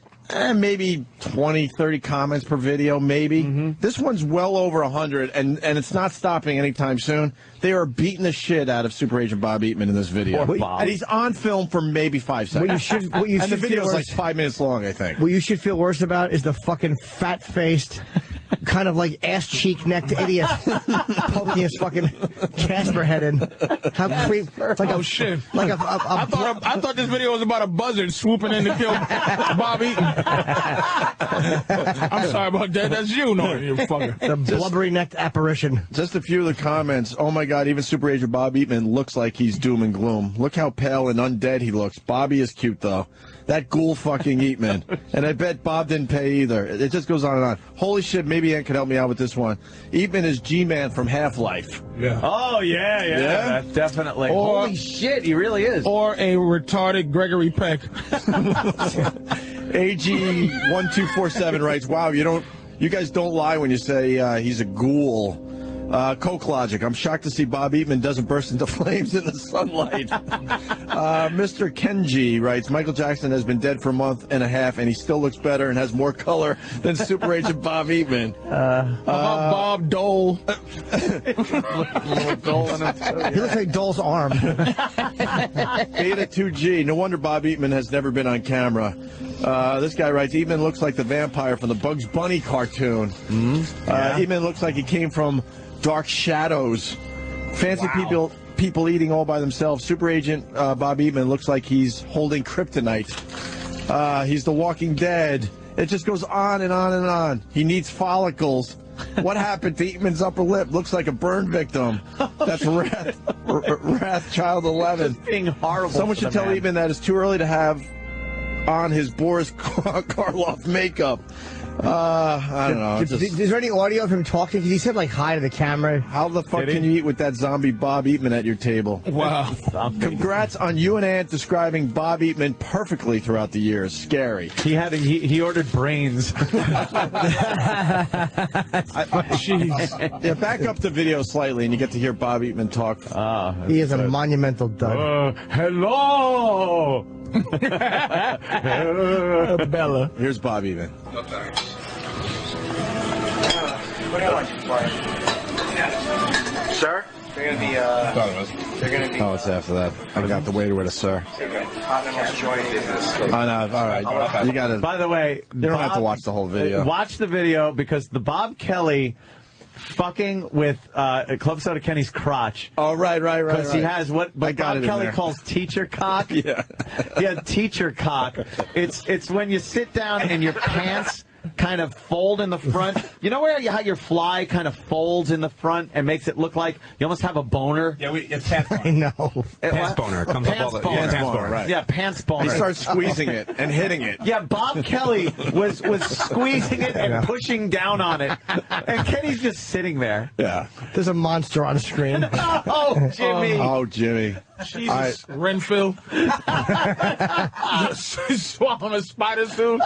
Speaker 3: maybe 20, 30 comments per video, maybe. This one's well over 100, and it's not stopping anytime soon. They are beating the shit out of Super Agent Bob Eatman in this video. And he's on film for maybe 5 seconds. And the video is like 5 minutes long, I think.
Speaker 2: What you should feel worse about is the fucking fat-faced, kind of like ass-cheek-necked idiot poking his fucking Casper head in. How creep! Like
Speaker 4: shit!
Speaker 2: Like
Speaker 4: I thought this video was about a buzzard swooping in to kill Bob Eaton. I'm sorry about that. That's you, no, you fucker.
Speaker 2: The blubbery-necked apparition.
Speaker 3: Just a few of the comments. Oh my God! Even Super Agent Bob Eatman looks like he's doom and gloom. Look how pale and undead he looks. Bobby is cute though. That ghoul fucking Eatman. And I bet Bob didn't pay either. It just goes on and on. Holy shit, maybe Ann could help me out with this one. Eatman is G-Man from Half-Life.
Speaker 4: Yeah.
Speaker 1: Oh, yeah? Definitely. Holy shit, he really is.
Speaker 4: Or a retarded Gregory Peck.
Speaker 3: AG1247 writes, wow, you guys don't lie when you say he's a ghoul. Coke Logic, I'm shocked to see Bob Eatman doesn't burst into flames in the sunlight. Mr. Kenji writes, Michael Jackson has been dead for a month and a half, and he still looks better and has more color than Super Agent Bob Eatman.
Speaker 4: How about Bob Dole?
Speaker 1: Little Dole in him.
Speaker 2: He looks like Dole's arm.
Speaker 3: Beta 2G, no wonder Bob Eatman has never been on camera. This guy writes, Eatman looks like the vampire from the Bugs Bunny cartoon. Eatman looks like he came from Dark Shadows. Fancy people eating all by themselves. Super Agent Bob Eatman looks like he's holding kryptonite. He's the Walking Dead. It just goes on and on and on. He needs follicles. What happened to Eatman's upper lip? Looks like a burn victim. That's Wrath Child 11.
Speaker 1: Just being horrible.
Speaker 3: Someone should tell Eatman that it's too early to have on his Boris Karloff makeup. I don't know.
Speaker 2: Is there any audio of him talking? Because he said, like, hi to the camera.
Speaker 3: How the fuck can you eat with that zombie Bob Eatman at your table?
Speaker 4: Wow.
Speaker 3: Congrats on you and Ant describing Bob Eatman perfectly throughout the years. Scary.
Speaker 1: He ordered brains.
Speaker 3: Jeez. Yeah, back up the video slightly and you get to hear Bob Eatman talk.
Speaker 2: He is a monumental dud.
Speaker 1: Hello!
Speaker 4: Bella.
Speaker 3: Here's Bob Eatman.
Speaker 5: What do you want for it?
Speaker 3: Sir?
Speaker 5: They're gonna be,
Speaker 3: Oh, it's after that. I got the waiter with us, sir.
Speaker 5: Continental joint business.
Speaker 3: Oh, no, all right. You got to.
Speaker 1: By the way,
Speaker 3: You don't have to watch the whole video.
Speaker 1: Watch the video because the Bob Kelly fucking with Club Soda Kenny's crotch.
Speaker 3: Oh, right.
Speaker 1: Because he has what Bob Kelly calls teacher cock.
Speaker 3: Yeah.
Speaker 1: He has teacher cock. It's when you sit down and your pants kind of fold in the front. You know how your fly kind of folds in the front and makes it look like you almost have a boner?
Speaker 6: Yeah, it's pants boner.
Speaker 2: I know.
Speaker 6: Pants boner. Comes up all the
Speaker 3: Pants boner, right.
Speaker 1: Yeah, pants boner.
Speaker 3: He starts squeezing it and hitting it.
Speaker 1: Yeah, Bob Kelly was squeezing it and pushing down on it. And Kenny's just sitting there.
Speaker 3: Yeah.
Speaker 2: There's a monster on screen.
Speaker 1: Oh, Jimmy.
Speaker 3: Oh, Jimmy.
Speaker 4: Jesus, Renfield. Swallowing a spider suit.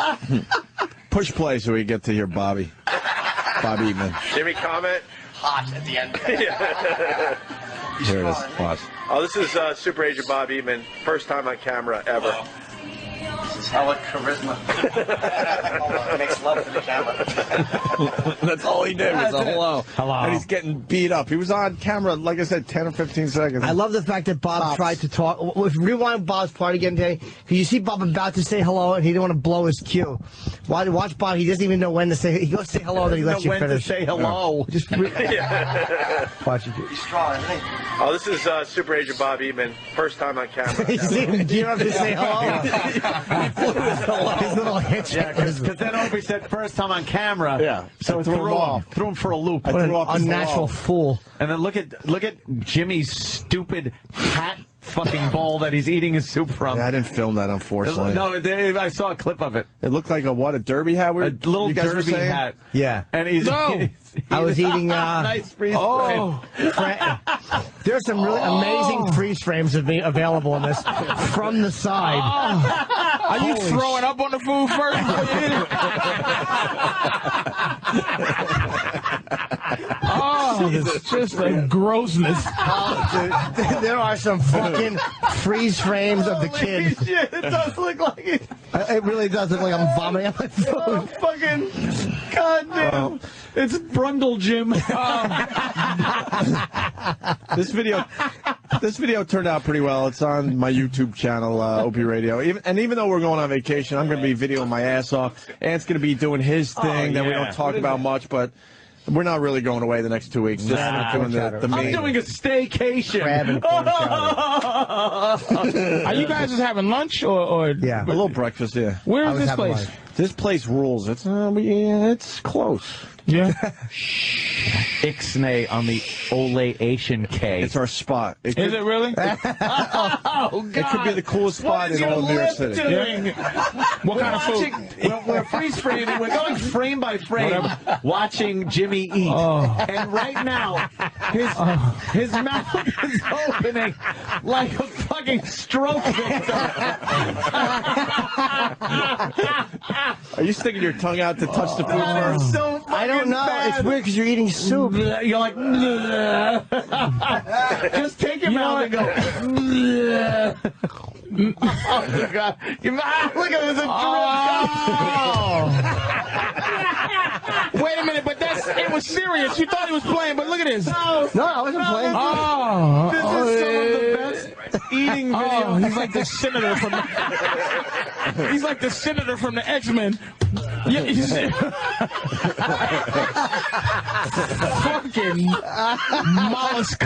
Speaker 3: Push play so we get to hear Bobby. Bob Eatman.
Speaker 5: Jimmy, comment.
Speaker 7: Hot at the end.
Speaker 3: Here it is. Watch.
Speaker 5: Oh, this is Super Agent Bob Eatman. First time on camera ever.
Speaker 7: This is hella charisma. Makes love to the camera.
Speaker 3: That's all he did was a hello.
Speaker 2: Hello.
Speaker 3: And he's getting beat up. He was on camera, like I said, 10 or 15 seconds.
Speaker 2: I love the fact that Bob tried to talk. If rewind Bob's part again today, because you see Bob about to say hello and he didn't want to blow his cue. Watch Bob. He doesn't even know when to say. He goes to say hello, then he lets you
Speaker 1: when
Speaker 2: finish.
Speaker 1: to say hello.
Speaker 2: Just watch it.
Speaker 7: He's strong, isn't he?
Speaker 5: Oh, this is Super Agent Bob Eatman. First time on camera.
Speaker 2: You see him gear up to say hello. His little hitch.
Speaker 1: Yeah, because then Opie said first time on camera.
Speaker 3: Yeah.
Speaker 1: So it
Speaker 3: threw him off.
Speaker 1: threw him for a loop.
Speaker 2: What an
Speaker 3: threw off his
Speaker 2: unnatural
Speaker 3: hello.
Speaker 2: fool.
Speaker 1: And then look at Jimmy's stupid hat fucking bowl that he's eating his soup from.
Speaker 3: Yeah, I didn't film that, unfortunately.
Speaker 1: No, I saw a clip of it.
Speaker 3: It looked like a derby hat?
Speaker 1: A little
Speaker 3: you guys were
Speaker 1: derby
Speaker 3: saying?
Speaker 1: hat.
Speaker 2: Yeah.
Speaker 1: And he's.
Speaker 4: No.
Speaker 2: I was eating.
Speaker 1: Nice freeze
Speaker 4: Oh.
Speaker 2: There's some really amazing freeze frames available in this from the side.
Speaker 4: Are you throwing up on the food first before you eat it? Oh, it's just a grossness.
Speaker 2: Dude, there are some fucking freeze frames of the
Speaker 1: Holy
Speaker 2: kid.
Speaker 1: shit, it does look like it.
Speaker 2: It really does look like I'm vomiting on my
Speaker 1: Oh,
Speaker 2: food.
Speaker 1: fucking goddamn. It's Brundle Jim.
Speaker 3: This video turned out pretty well. It's on my YouTube channel, Opie Radio. Even though we're going on vacation, I'm going to be videoing my ass off. Ant's going to be doing his thing that we don't talk about much, but we're not really going away the next 2 weeks. Just doing the
Speaker 1: I'm
Speaker 3: main.
Speaker 1: doing a staycation.
Speaker 2: Crab and corn
Speaker 4: Are you guys just having lunch or
Speaker 2: Yeah.
Speaker 3: A little breakfast, yeah.
Speaker 4: Where
Speaker 2: I
Speaker 4: is
Speaker 2: was
Speaker 4: this
Speaker 2: having
Speaker 4: place?
Speaker 2: lunch.
Speaker 3: This place rules. It's close.
Speaker 4: Yeah.
Speaker 1: Ixnay on the Ole-Asian K.
Speaker 3: It's our spot.
Speaker 4: Is it really?
Speaker 1: Oh, God.
Speaker 3: It could be the coolest spot in all of New York City.
Speaker 1: Doing?
Speaker 4: What kind of food?
Speaker 1: We're freeze framing. We're going frame by frame, watching Jimmy eat. And right now, his mouth is opening like a fucking stroke victim.
Speaker 3: Are you sticking your tongue out to touch the food first?
Speaker 1: So
Speaker 2: I don't know.
Speaker 1: bad.
Speaker 2: It's weird because you're eating soup.
Speaker 1: You're like, just take your mouth and go. Oh, God. Look at it, there's a drip.
Speaker 4: Wait a minute, but it was serious. You thought he was playing, but look at this.
Speaker 2: No, I wasn't playing.
Speaker 1: This is some of the best eating video.
Speaker 4: Oh, he's like the senator from the X-Men. Yeah, fucking mollusk.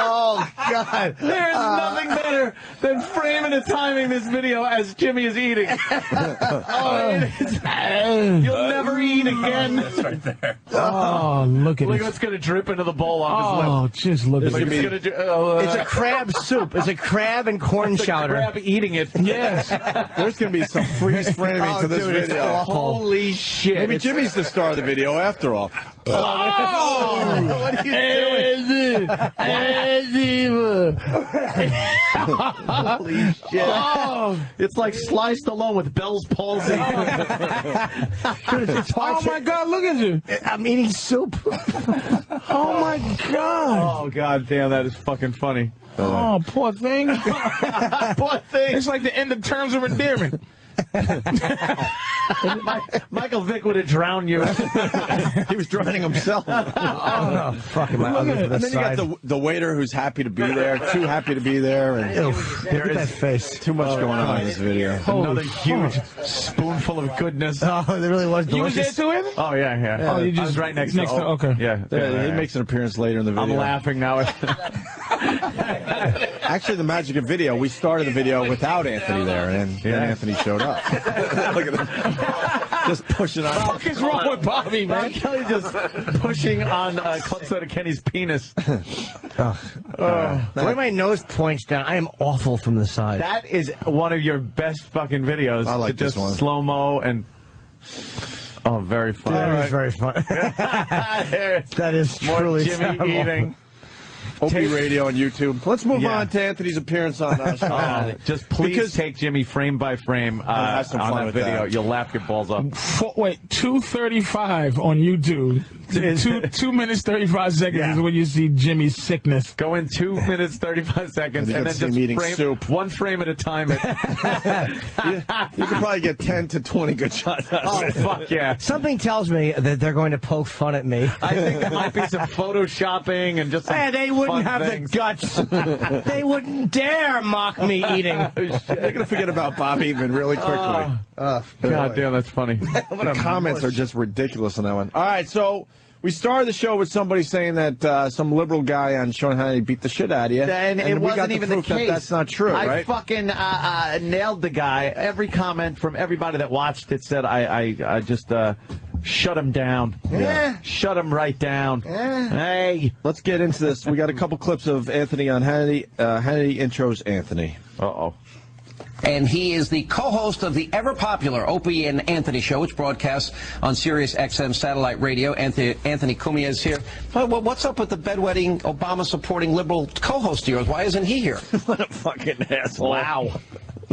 Speaker 2: Oh, God.
Speaker 1: There's nothing better than framing and timing this video as Jimmy is eating. You'll never eat again.
Speaker 4: Oh, look at
Speaker 1: Look
Speaker 4: this.
Speaker 1: what's going to drip into the bowl off his lip.
Speaker 4: Oh, just look at
Speaker 1: Like
Speaker 4: this.
Speaker 1: it's gonna
Speaker 2: It's a crab soup. It's a crab and corn chowder.
Speaker 1: crab eating it.
Speaker 4: Yes.
Speaker 3: There's going to be some freeze framing to this
Speaker 2: dude, it's
Speaker 3: video.
Speaker 2: awful.
Speaker 1: Holy shit.
Speaker 3: Maybe Jimmy's the star of the video after all.
Speaker 4: Oh!
Speaker 1: What are you doing? Holy shit.
Speaker 4: Oh,
Speaker 1: It's like sliced alone with Bell's palsy.
Speaker 2: It's hard
Speaker 4: oh my God, look at you.
Speaker 2: I'm eating soup.
Speaker 4: Oh my God.
Speaker 1: Oh, God damn, that is fucking funny.
Speaker 4: Oh, poor thing.
Speaker 1: Poor thing.
Speaker 4: It's like the end of terms of endearment.
Speaker 1: Michael Vick would have drowned you.
Speaker 3: He was drowning himself.
Speaker 2: Oh, fucking my other
Speaker 3: And then you got the waiter who's happy to be there, too happy to be there, and
Speaker 2: Look at that face.
Speaker 3: too much going on in this video.
Speaker 1: Another huge spoonful of goodness.
Speaker 2: Oh, it really was
Speaker 4: You was
Speaker 2: delicious.
Speaker 4: there too, Evan?
Speaker 1: Oh, yeah.
Speaker 4: Oh, you
Speaker 1: I
Speaker 4: just
Speaker 1: was right next
Speaker 4: to. Okay.
Speaker 1: Yeah.
Speaker 3: Yeah, he makes an appearance later in the video.
Speaker 1: I'm laughing now.
Speaker 3: Actually, the magic of video, we started the video without Anthony there, and then Anthony showed up. Look at that. Just pushing on.
Speaker 4: What is wrong with Bobby, man?
Speaker 1: Kelly just pushing on Club Soda Kenny's penis.
Speaker 2: The way my nose points down, I am awful from the side.
Speaker 1: That is one of your best fucking videos.
Speaker 3: I like this one.
Speaker 1: Slow-mo and... Oh, very funny.
Speaker 2: That is very fun. That is
Speaker 1: More
Speaker 2: truly
Speaker 1: Jimmy
Speaker 2: terrible.
Speaker 1: eating.
Speaker 3: Opie Radio on YouTube. Let's move on to Anthony's appearance on us.
Speaker 1: Just please take Jimmy frame by frame
Speaker 3: have some
Speaker 1: on
Speaker 3: fun
Speaker 1: that
Speaker 3: with
Speaker 1: video.
Speaker 3: that.
Speaker 1: You'll laugh your balls off.
Speaker 4: Wait, 2:35 on YouTube. 2 minutes 35 seconds is when you see Jimmy's sickness.
Speaker 1: Go in 2 minutes 35 seconds
Speaker 3: You
Speaker 1: and
Speaker 3: can
Speaker 1: then
Speaker 3: see him
Speaker 1: just
Speaker 3: eating
Speaker 1: frame
Speaker 3: soup.
Speaker 1: one frame at a time.
Speaker 3: You could probably get 10 to 20 good shots.
Speaker 1: Oh fuck yeah!
Speaker 2: Something tells me that they're going to poke fun at me.
Speaker 1: I think there might be some photoshopping and just some
Speaker 2: They wouldn't
Speaker 1: fun
Speaker 2: have
Speaker 1: things.
Speaker 2: the guts. They wouldn't dare mock me eating.
Speaker 3: They're going to forget about Bob Eatman really quickly.
Speaker 1: God damn, that's funny.
Speaker 3: The comments are just ridiculous on that one. All right, so we started the show with somebody saying that some liberal guy on Sean Hannity beat the shit out of you.
Speaker 1: And it
Speaker 3: we got
Speaker 1: wasn't
Speaker 3: the
Speaker 1: even the
Speaker 3: proof that
Speaker 1: case.
Speaker 3: that's not true,
Speaker 1: I
Speaker 3: right?
Speaker 1: fucking nailed the guy. Every comment from everybody that watched it said I just shut him down.
Speaker 3: Yeah.
Speaker 1: Shut him right down. Hey.
Speaker 3: Let's get into this. We got a couple clips of Anthony on Hannity. Hannity intros Anthony.
Speaker 1: Uh-oh.
Speaker 8: And he is the co-host of the ever-popular Opie and Anthony show, which broadcasts on Sirius XM satellite radio. Anthony Cumia is here. What's up with the bedwetting, Obama-supporting liberal co-host of yours? Why isn't he here?
Speaker 3: What a fucking asshole.
Speaker 1: Wow.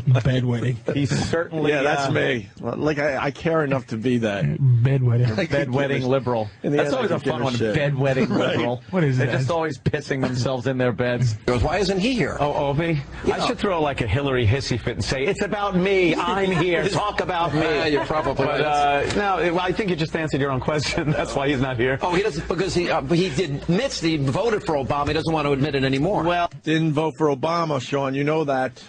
Speaker 4: Bedwetting.
Speaker 1: He's certainly...
Speaker 3: Yeah, that's me. Like, I care enough to be that.
Speaker 4: Bedwetting.
Speaker 1: Bedwetting liberal.
Speaker 3: In the
Speaker 1: That's
Speaker 3: end,
Speaker 1: always
Speaker 3: I
Speaker 1: a
Speaker 3: can
Speaker 1: fun
Speaker 3: give a
Speaker 1: one.
Speaker 3: shit.
Speaker 1: Bedwetting liberal.
Speaker 4: What is
Speaker 1: They're
Speaker 4: that?
Speaker 1: just always pissing themselves in their beds.
Speaker 8: Why isn't he here?
Speaker 6: Oh, Opie, I should throw like a Hillary hissy fit and say, it's about me, I'm here, talk about me.
Speaker 8: Yeah, you're probably
Speaker 6: But, no, I think you just answered your own question. That's why he's not here.
Speaker 8: Oh, he doesn't, because he admits that he voted for Obama. He doesn't want to admit it anymore.
Speaker 1: Well,
Speaker 3: Didn't vote for Obama, Sean. You know that.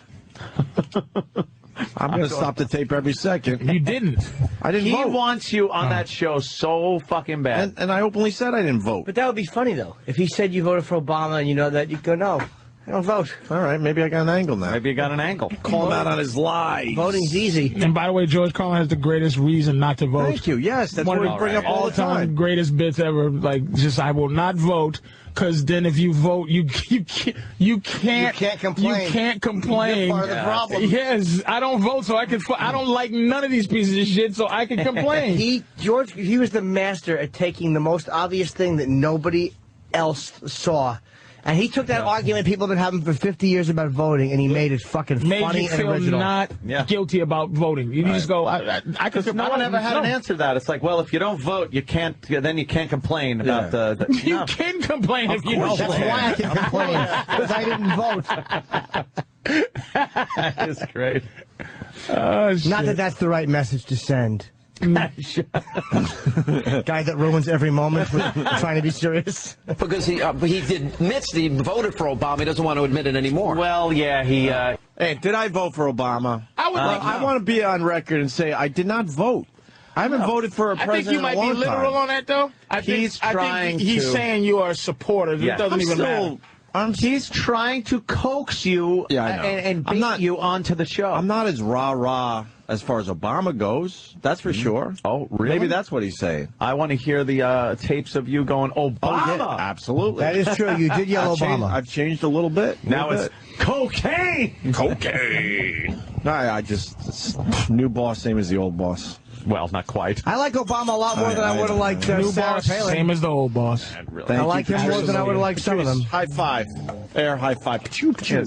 Speaker 3: I'm going to stop the tape every second.
Speaker 4: You didn't.
Speaker 3: I didn't
Speaker 1: he
Speaker 3: vote.
Speaker 1: wants you on that show so fucking bad.
Speaker 3: And I openly said I didn't vote.
Speaker 2: But that would be funny, though. If he said you voted for Obama and you know that, you'd go, no, I don't vote.
Speaker 3: All right, maybe I got an angle now.
Speaker 1: Maybe you got an angle.
Speaker 3: Call him out on his lies.
Speaker 2: Voting's easy.
Speaker 4: And by the way, George Carlin has the greatest reason not to vote.
Speaker 3: Thank you. Yes, that's
Speaker 4: One
Speaker 3: what
Speaker 4: of
Speaker 3: we bring up all the
Speaker 4: all-time
Speaker 3: time.
Speaker 4: greatest bits ever. Like, just I will not vote. Because then, if you vote, you can't
Speaker 2: You can't complain.
Speaker 4: You can't complain.
Speaker 2: You're part of the problem.
Speaker 4: Yes, I don't vote, so I can. I don't like none of these pieces of shit, so I can complain.
Speaker 2: George, he was the master at taking the most obvious thing that nobody else saw. And he took that argument people have been having for 50 years about voting, and he made it fucking
Speaker 4: Made
Speaker 2: funny
Speaker 4: you
Speaker 2: and
Speaker 4: feel
Speaker 2: original.
Speaker 4: not guilty about voting. You just go. I
Speaker 1: Because no one ever had an answer to that. It's like, well, if you don't vote, you can't. Then you can't complain about the.
Speaker 4: You can complain if you don't
Speaker 2: That's
Speaker 4: vote.
Speaker 2: why I can complain, because I didn't vote.
Speaker 1: That is great.
Speaker 2: Not that that's the right message to send. Guy that ruins every moment with trying to be serious.
Speaker 8: Because he admits that he voted for Obama. He doesn't want to admit it anymore.
Speaker 1: Well, yeah, he.
Speaker 3: Hey, did I vote for Obama?
Speaker 4: I would think
Speaker 3: I
Speaker 4: no.
Speaker 3: want to be on record and say I did not vote. I haven't voted for a
Speaker 4: I
Speaker 3: president
Speaker 4: think you might
Speaker 3: in a
Speaker 4: be
Speaker 3: long
Speaker 4: literal
Speaker 3: time.
Speaker 4: on that, though. I
Speaker 1: He's
Speaker 4: think
Speaker 1: trying
Speaker 4: he's
Speaker 1: to-
Speaker 4: saying you are a supporter.
Speaker 1: Yeah.
Speaker 4: It doesn't
Speaker 3: I'm
Speaker 4: even
Speaker 3: still,
Speaker 4: matter.
Speaker 3: He's
Speaker 1: trying to coax you
Speaker 3: Yeah, I know.
Speaker 1: and
Speaker 3: I'm
Speaker 1: beat
Speaker 3: not-
Speaker 1: you onto the show.
Speaker 3: I'm not as rah-rah as far as Obama goes. That's for sure.
Speaker 1: Oh, really?
Speaker 3: Maybe that's what he's saying.
Speaker 1: I want to hear the tapes of you going, Obama.
Speaker 3: Absolutely.
Speaker 2: That is true. You did yell Obama.
Speaker 3: I've changed a little bit.
Speaker 1: Now it's cocaine.
Speaker 3: cocaine. No, I just new boss, same as the old boss.
Speaker 1: Well, not quite.
Speaker 2: I like Obama a lot more than I would have liked
Speaker 4: New
Speaker 2: Sarah
Speaker 4: boss,
Speaker 2: Palin.
Speaker 4: same as the old boss.
Speaker 3: Thank
Speaker 2: I
Speaker 3: you,
Speaker 2: like him more
Speaker 3: Patrice.
Speaker 2: than I would have liked some of them.
Speaker 3: High five. Air high five. Pew, pew.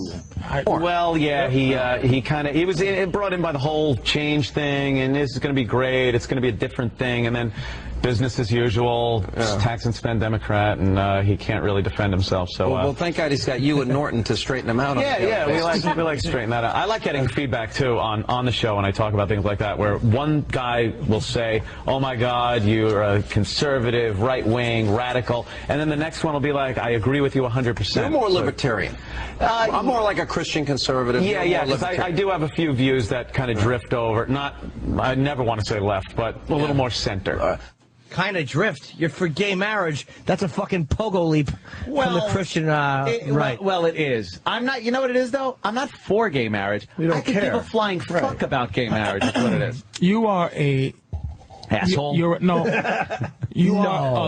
Speaker 6: Well, yeah, he was brought in by the whole change thing, and this is going to be great. It's going to be a different thing, and then business as usual, tax and spend Democrat, and he can't really defend himself. So,
Speaker 8: Well, thank God he's got you and Norton to straighten him out.
Speaker 6: yeah, we like to straighten that out. I like getting feedback too on the show when I talk about things like that, where one guy will say, "Oh my God, you're a conservative, right wing, radical," and then the next one will be like, "I agree with you 100%."
Speaker 8: You're more libertarian. I'm more like a Christian conservative.
Speaker 6: Yeah,
Speaker 8: You're more
Speaker 6: because I
Speaker 8: libertarian.
Speaker 6: do have a few views that kind of drift over. I never want to say left, but a little more center.
Speaker 2: kind of drift. You're for gay marriage. That's a fucking pogo leap from the Christian right.
Speaker 1: Well, it is. I'm not. You know what it is, though? I'm not for gay marriage.
Speaker 3: You don't
Speaker 1: I think
Speaker 3: care.
Speaker 1: people flying fuck about gay marriage is what it is.
Speaker 4: You are a
Speaker 1: asshole.
Speaker 4: You are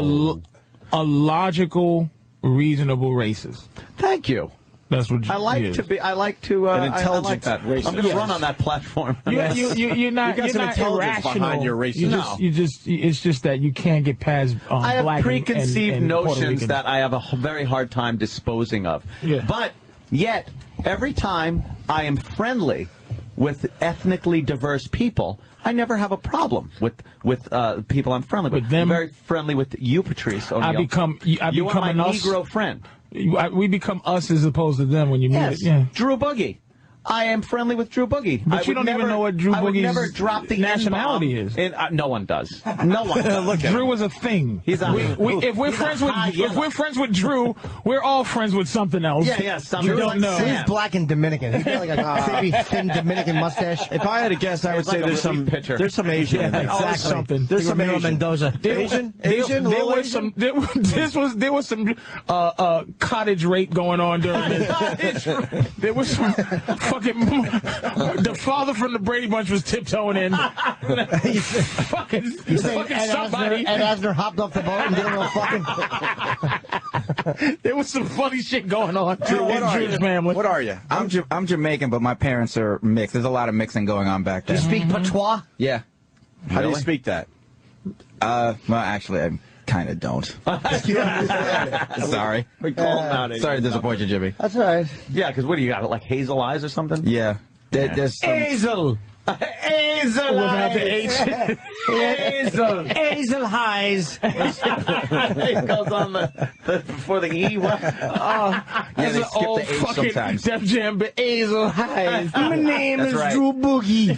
Speaker 4: a logical, reasonable racist.
Speaker 1: Thank you.
Speaker 4: That's what
Speaker 1: I like to be. I like to.
Speaker 3: An intelligent
Speaker 1: I like that.
Speaker 3: racist.
Speaker 1: I'm going to run on that platform.
Speaker 4: You're not.
Speaker 3: You got some intelligence
Speaker 4: irrational.
Speaker 3: behind your racism.
Speaker 4: It's just that you can't get past.
Speaker 1: I have
Speaker 4: black
Speaker 1: preconceived
Speaker 4: and Puerto
Speaker 1: notions
Speaker 4: Ricans.
Speaker 1: that I have a very hard time disposing of.
Speaker 4: Yeah.
Speaker 1: But yet, every time I am friendly with ethnically diverse people, I never have a problem with people I'm friendly with.
Speaker 4: them,
Speaker 1: I'm very friendly with you, Patrice O'Neill.
Speaker 4: I become
Speaker 1: you are my
Speaker 4: us.
Speaker 1: Negro friend.
Speaker 4: We become us as opposed to them when you meet
Speaker 1: Yes.
Speaker 4: it. Yeah.
Speaker 1: Drew Boogie. I am friendly with Drew Boogie.
Speaker 4: But you don't even know what Drew
Speaker 1: I would
Speaker 4: Boogie's
Speaker 1: never drop the
Speaker 4: nationality
Speaker 1: N-bomb.
Speaker 4: is.
Speaker 1: No one does. No one does.
Speaker 3: Look at
Speaker 4: Drew
Speaker 3: him.
Speaker 4: was a thing.
Speaker 1: He's a-
Speaker 4: if we're
Speaker 1: he's a
Speaker 4: friends with
Speaker 1: high
Speaker 4: if
Speaker 1: yellow.
Speaker 4: we're friends with Drew, we're all friends with something else.
Speaker 1: Yeah, something
Speaker 4: You don't know.
Speaker 2: He's black and Dominican. He's got like a creepy, thin Dominican mustache.
Speaker 3: If I had to guess, I would
Speaker 1: It's
Speaker 3: say
Speaker 1: like a
Speaker 3: there's
Speaker 1: relief pitcher.
Speaker 3: some Asian in there.
Speaker 4: Always something.
Speaker 3: There's some
Speaker 2: Ramiro
Speaker 3: Asian.
Speaker 2: Mendoza.
Speaker 3: Asian?
Speaker 4: There
Speaker 3: Little
Speaker 4: was
Speaker 3: Asian?
Speaker 4: some. There was some cottage rape going on during this. There was some fucking. The father from the Brady Bunch was tiptoeing in. fucking somebody.
Speaker 2: Ed Asner hopped off the boat and did a little fucking.
Speaker 4: There was some funny shit going on.
Speaker 3: Drew, what
Speaker 4: in
Speaker 3: are
Speaker 4: Drew's
Speaker 3: you?
Speaker 4: family.
Speaker 3: What are you?
Speaker 9: I'm Jamaican, but my parents are mixed. There's a lot of mixing going on back
Speaker 2: Do
Speaker 9: there.
Speaker 2: you speak patois?
Speaker 9: Yeah.
Speaker 3: How do you speak that?
Speaker 9: Well, actually, I kind of don't. Sorry.
Speaker 1: We call him out.
Speaker 9: Sorry to disappoint you, Jimmy.
Speaker 2: That's all right.
Speaker 1: Yeah, because what do you got? Like hazel eyes or something?
Speaker 9: Yeah. There's some,
Speaker 1: Hazel. Hazel
Speaker 4: Without the H.
Speaker 1: Hazel.
Speaker 2: Hazel highs.
Speaker 1: It goes on the before the E. What?
Speaker 9: yeah, they
Speaker 4: That's an
Speaker 9: skip
Speaker 4: old
Speaker 9: the H
Speaker 4: fucking
Speaker 9: sometimes.
Speaker 4: Def Jam, but Hazel Highs.
Speaker 2: My name
Speaker 9: That's
Speaker 2: is
Speaker 9: right.
Speaker 2: Drew Boogie.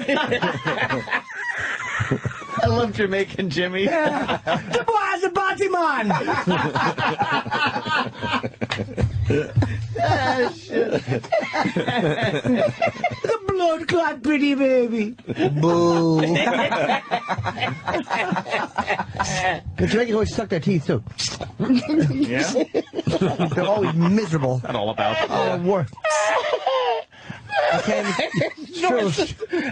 Speaker 1: I love Jamaican Jimmy.
Speaker 2: The boy's a body man. The blood clot pretty baby. Boo. The Jamaicans always suck their teeth too.
Speaker 1: Yeah?
Speaker 2: They're always miserable.
Speaker 1: Not all about.
Speaker 2: Oh, worse. Okay, it's true.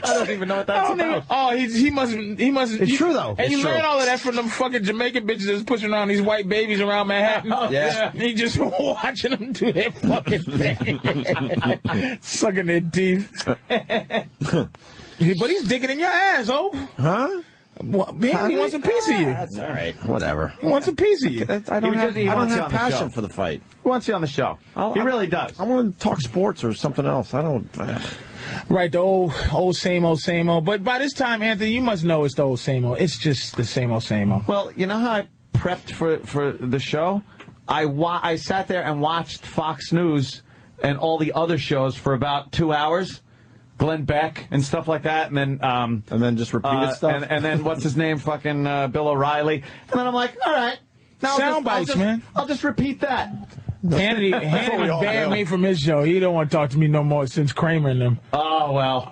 Speaker 1: I don't even know what that's about.
Speaker 4: Oh, he must.
Speaker 2: It's true, though.
Speaker 4: And
Speaker 2: It's
Speaker 4: you
Speaker 2: true.
Speaker 4: learn all of that from them fucking Jamaican bitches that's pushing around these white babies around Manhattan.
Speaker 9: Yeah.
Speaker 4: He just watching them do their fucking thing, sucking their teeth. But he's digging in your ass, oh.
Speaker 3: Huh?
Speaker 4: Well, man, he wants a piece of you.
Speaker 3: That's all right. Whatever.
Speaker 4: He wants a piece of you.
Speaker 3: I don't have
Speaker 1: wants you on the
Speaker 3: passion
Speaker 1: show.
Speaker 3: for the fight.
Speaker 1: He wants you on the show. He really does.
Speaker 3: I want to talk sports or something else. I don't.
Speaker 4: Right, the old same old same old. But by this time, Anthony, you must know it's the old same old. It's just the same old same old.
Speaker 1: Well, you know how I prepped for the show? I sat there and watched Fox News and all the other shows for about 2 hours. Glenn Beck and stuff like that, and then
Speaker 3: just repeated stuff.
Speaker 1: and then what's his name, fucking Bill O'Reilly, and then I'm like, all right, now
Speaker 4: Sound bites, man.
Speaker 1: I'll just repeat that.
Speaker 4: Hannity banned me from his show. He don't want to talk to me no more since Kramer and them.
Speaker 1: Oh well.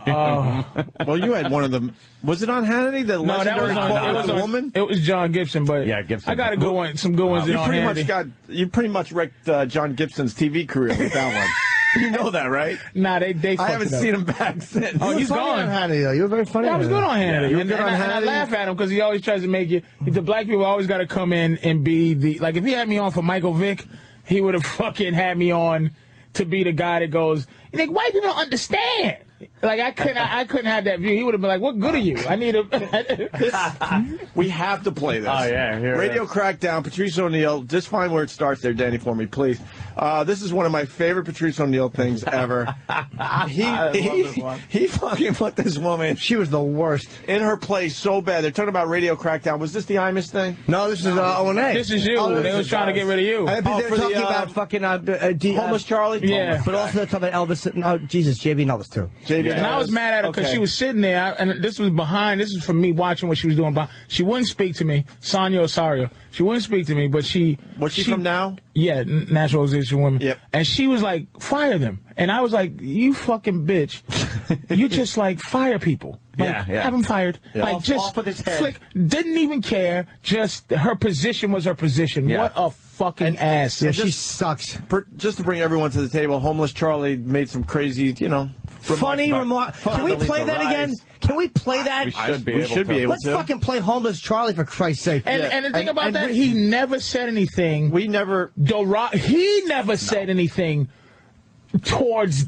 Speaker 3: Well, you had one of them. Was it on Hannity? The
Speaker 4: No, that was
Speaker 3: legendary
Speaker 4: on.
Speaker 3: quote
Speaker 4: It
Speaker 3: of
Speaker 4: was
Speaker 3: the
Speaker 4: on,
Speaker 3: woman.
Speaker 4: It was John Gibson, but
Speaker 1: Yeah, Gibson.
Speaker 4: I got a good one. Some good ones in on Hannity.
Speaker 3: You pretty much wrecked John Gibson's TV career with that one. You know that, right?
Speaker 4: Nah, they
Speaker 3: I
Speaker 4: fucked
Speaker 3: haven't
Speaker 4: it up.
Speaker 3: seen him back since.
Speaker 4: Oh, he's
Speaker 2: Funny
Speaker 4: gone.
Speaker 2: on Hannity, though. You were very funny.
Speaker 4: Yeah, I was
Speaker 2: on
Speaker 4: good on Hannity.
Speaker 3: you were
Speaker 4: And,
Speaker 3: good on
Speaker 4: and I
Speaker 3: Hannity?
Speaker 4: laugh at him because he always tries to make you. The black people always got to come in and be the. Like, if he had me on for Michael Vick, he would have fucking had me on to be the guy that goes, you think white people don't understand? Like, I couldn't have that view. He would have been like, what good are you? I need a.
Speaker 3: We have to play this.
Speaker 1: Oh, yeah, here it
Speaker 3: Radio
Speaker 1: is.
Speaker 3: Crackdown, Patrice O'Neill. Just find where it starts there, Danny, for me, please. This is one of my favorite Patrice O'Neill things ever. He fucking put this woman
Speaker 2: She was the worst.
Speaker 3: in her place so bad. They're talking about Radio Crackdown. Was this the Imus thing?
Speaker 2: No, this is O&A.
Speaker 4: This is you. They was trying to get rid of you.
Speaker 2: They're
Speaker 3: for the,
Speaker 2: talking about fucking
Speaker 3: Homeless Charlie?
Speaker 4: Yeah.
Speaker 2: But also they're talking about Elvis. No, Jesus, JB and Elvis too.
Speaker 3: JV
Speaker 4: And I was mad at her because
Speaker 3: Okay.
Speaker 4: she was sitting there, and this was from me watching what she was doing. She wouldn't speak to me, Sonia Osorio. She wouldn't speak to me, but she...
Speaker 3: What's she from now?
Speaker 4: Yeah, National Organization of Women.
Speaker 3: Yep.
Speaker 4: And she was like, fire them. And I was like, you fucking bitch. You just, like, fire people. Like, have them fired.
Speaker 3: Yeah.
Speaker 4: Like, just
Speaker 1: with his head.
Speaker 4: flick. Didn't even care. Just her position was her position.
Speaker 1: Yeah.
Speaker 4: What a fucking ass.
Speaker 2: Yeah, she sucks.
Speaker 3: Just to bring everyone to the table, Homeless Charlie made some crazy,
Speaker 2: Funny remark. Can we play that again? Can we play that?
Speaker 1: We should be able
Speaker 2: Let's
Speaker 1: to.
Speaker 2: fucking play Homeless Charlie for Christ's sake.
Speaker 4: And the thing about that, he never said anything.
Speaker 3: We never.
Speaker 4: He never said anything towards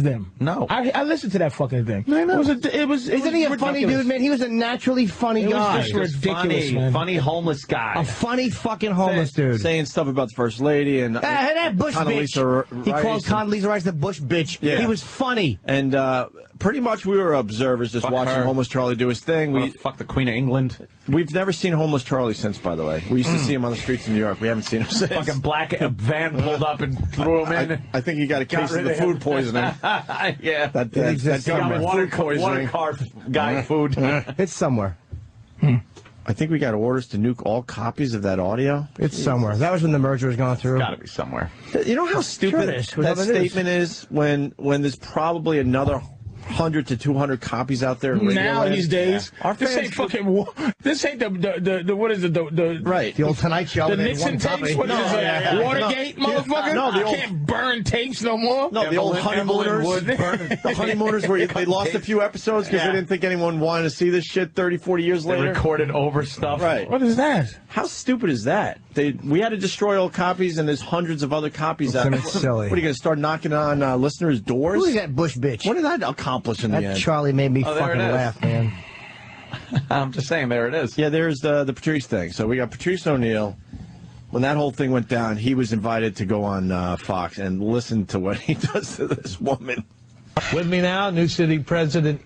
Speaker 4: them.
Speaker 1: No.
Speaker 4: I listened to that fucking thing.
Speaker 2: I know.
Speaker 4: It was
Speaker 2: Isn't he a funny dude, man? He was a naturally funny guy.
Speaker 4: was just ridiculous, man.
Speaker 1: Funny homeless guy.
Speaker 2: A funny fucking homeless dude.
Speaker 3: Saying stuff about the First Lady and
Speaker 2: That Bush
Speaker 3: Condoleezza
Speaker 2: bitch. He called Condoleezza Rice the Bush bitch.
Speaker 3: Yeah.
Speaker 2: He was funny.
Speaker 3: And pretty much we were observers just
Speaker 1: Fuck
Speaker 3: watching
Speaker 1: her.
Speaker 3: Homeless Charlie do his thing.
Speaker 1: Fuck the Queen of England.
Speaker 3: We've never seen Homeless Charlie since, by the way. We used to see him on the streets in New York. We haven't seen him since.
Speaker 1: Fucking black van pulled up and threw him in.
Speaker 3: I think he got a case of the food poisoning.
Speaker 1: Yeah.
Speaker 3: That
Speaker 2: exists
Speaker 3: government
Speaker 1: water,
Speaker 3: food poisoning.
Speaker 1: water car guy food.
Speaker 2: It's somewhere.
Speaker 3: I think we got orders to nuke all copies of that audio.
Speaker 2: It's somewhere. That was when the merger was going through.
Speaker 1: Gotta be somewhere.
Speaker 3: You know how stupid
Speaker 2: it is.
Speaker 3: that
Speaker 2: Whoever it is.
Speaker 3: statement is when there's probably another 100 to 200 copies out there in radio
Speaker 4: Now
Speaker 3: land?
Speaker 4: these days,
Speaker 3: Our
Speaker 4: this
Speaker 3: fans
Speaker 4: ain't fucking. This ain't the what is it? The
Speaker 3: right.
Speaker 2: The old Tonight Show.
Speaker 4: The
Speaker 2: they had
Speaker 4: Nixon
Speaker 2: one
Speaker 4: tapes.
Speaker 2: copy.
Speaker 4: What is it? Watergate, motherfucker.
Speaker 3: No, the
Speaker 4: You
Speaker 3: old-
Speaker 4: can't burn tapes no more.
Speaker 3: No, the old honeymooners.
Speaker 1: Wood burn-
Speaker 3: The honeymooners where they lost a few episodes because they didn't think anyone wanted to see this shit 30, 40 years
Speaker 1: They
Speaker 3: later.
Speaker 1: recorded over stuff.
Speaker 3: Right.
Speaker 4: What is that?
Speaker 3: How stupid is that? We had to destroy all copies, and there's hundreds of other copies out there.
Speaker 2: It's silly.
Speaker 3: What are you going to start knocking on listeners' doors?
Speaker 2: Who is that Bush bitch?
Speaker 3: What did that accomplish in the
Speaker 2: That
Speaker 3: end?
Speaker 2: Charlie made me
Speaker 1: Oh, there
Speaker 2: fucking
Speaker 1: it is.
Speaker 2: laugh, man.
Speaker 1: I'm just saying, there it is.
Speaker 3: Yeah, there's the Patrice thing. So we got Patrice O'Neill. When that whole thing went down, he was invited to go on Fox and listen to what he does to this woman.
Speaker 10: With me now, New City President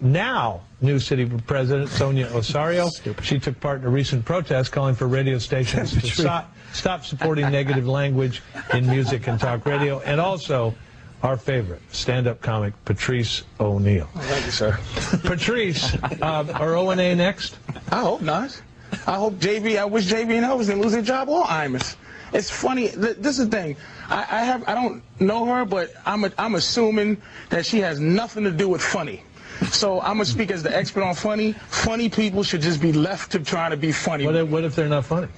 Speaker 10: Sonia Osorio. She took part in a recent protest calling for radio stations to stop supporting negative language in music and talk radio, and also our favorite stand-up comic, Patrice O'Neill.
Speaker 4: Thank you, sir.
Speaker 10: Patrice, are O&A next?
Speaker 4: I hope not. I wish JV and Elvis didn't lose their job or Imus. It's funny. This is the thing. I don't know her, but I'm assuming that she has nothing to do with funny. So I'm gonna speak as the expert on funny. Funny people should just be left to trying to be funny.
Speaker 10: What if they're not funny?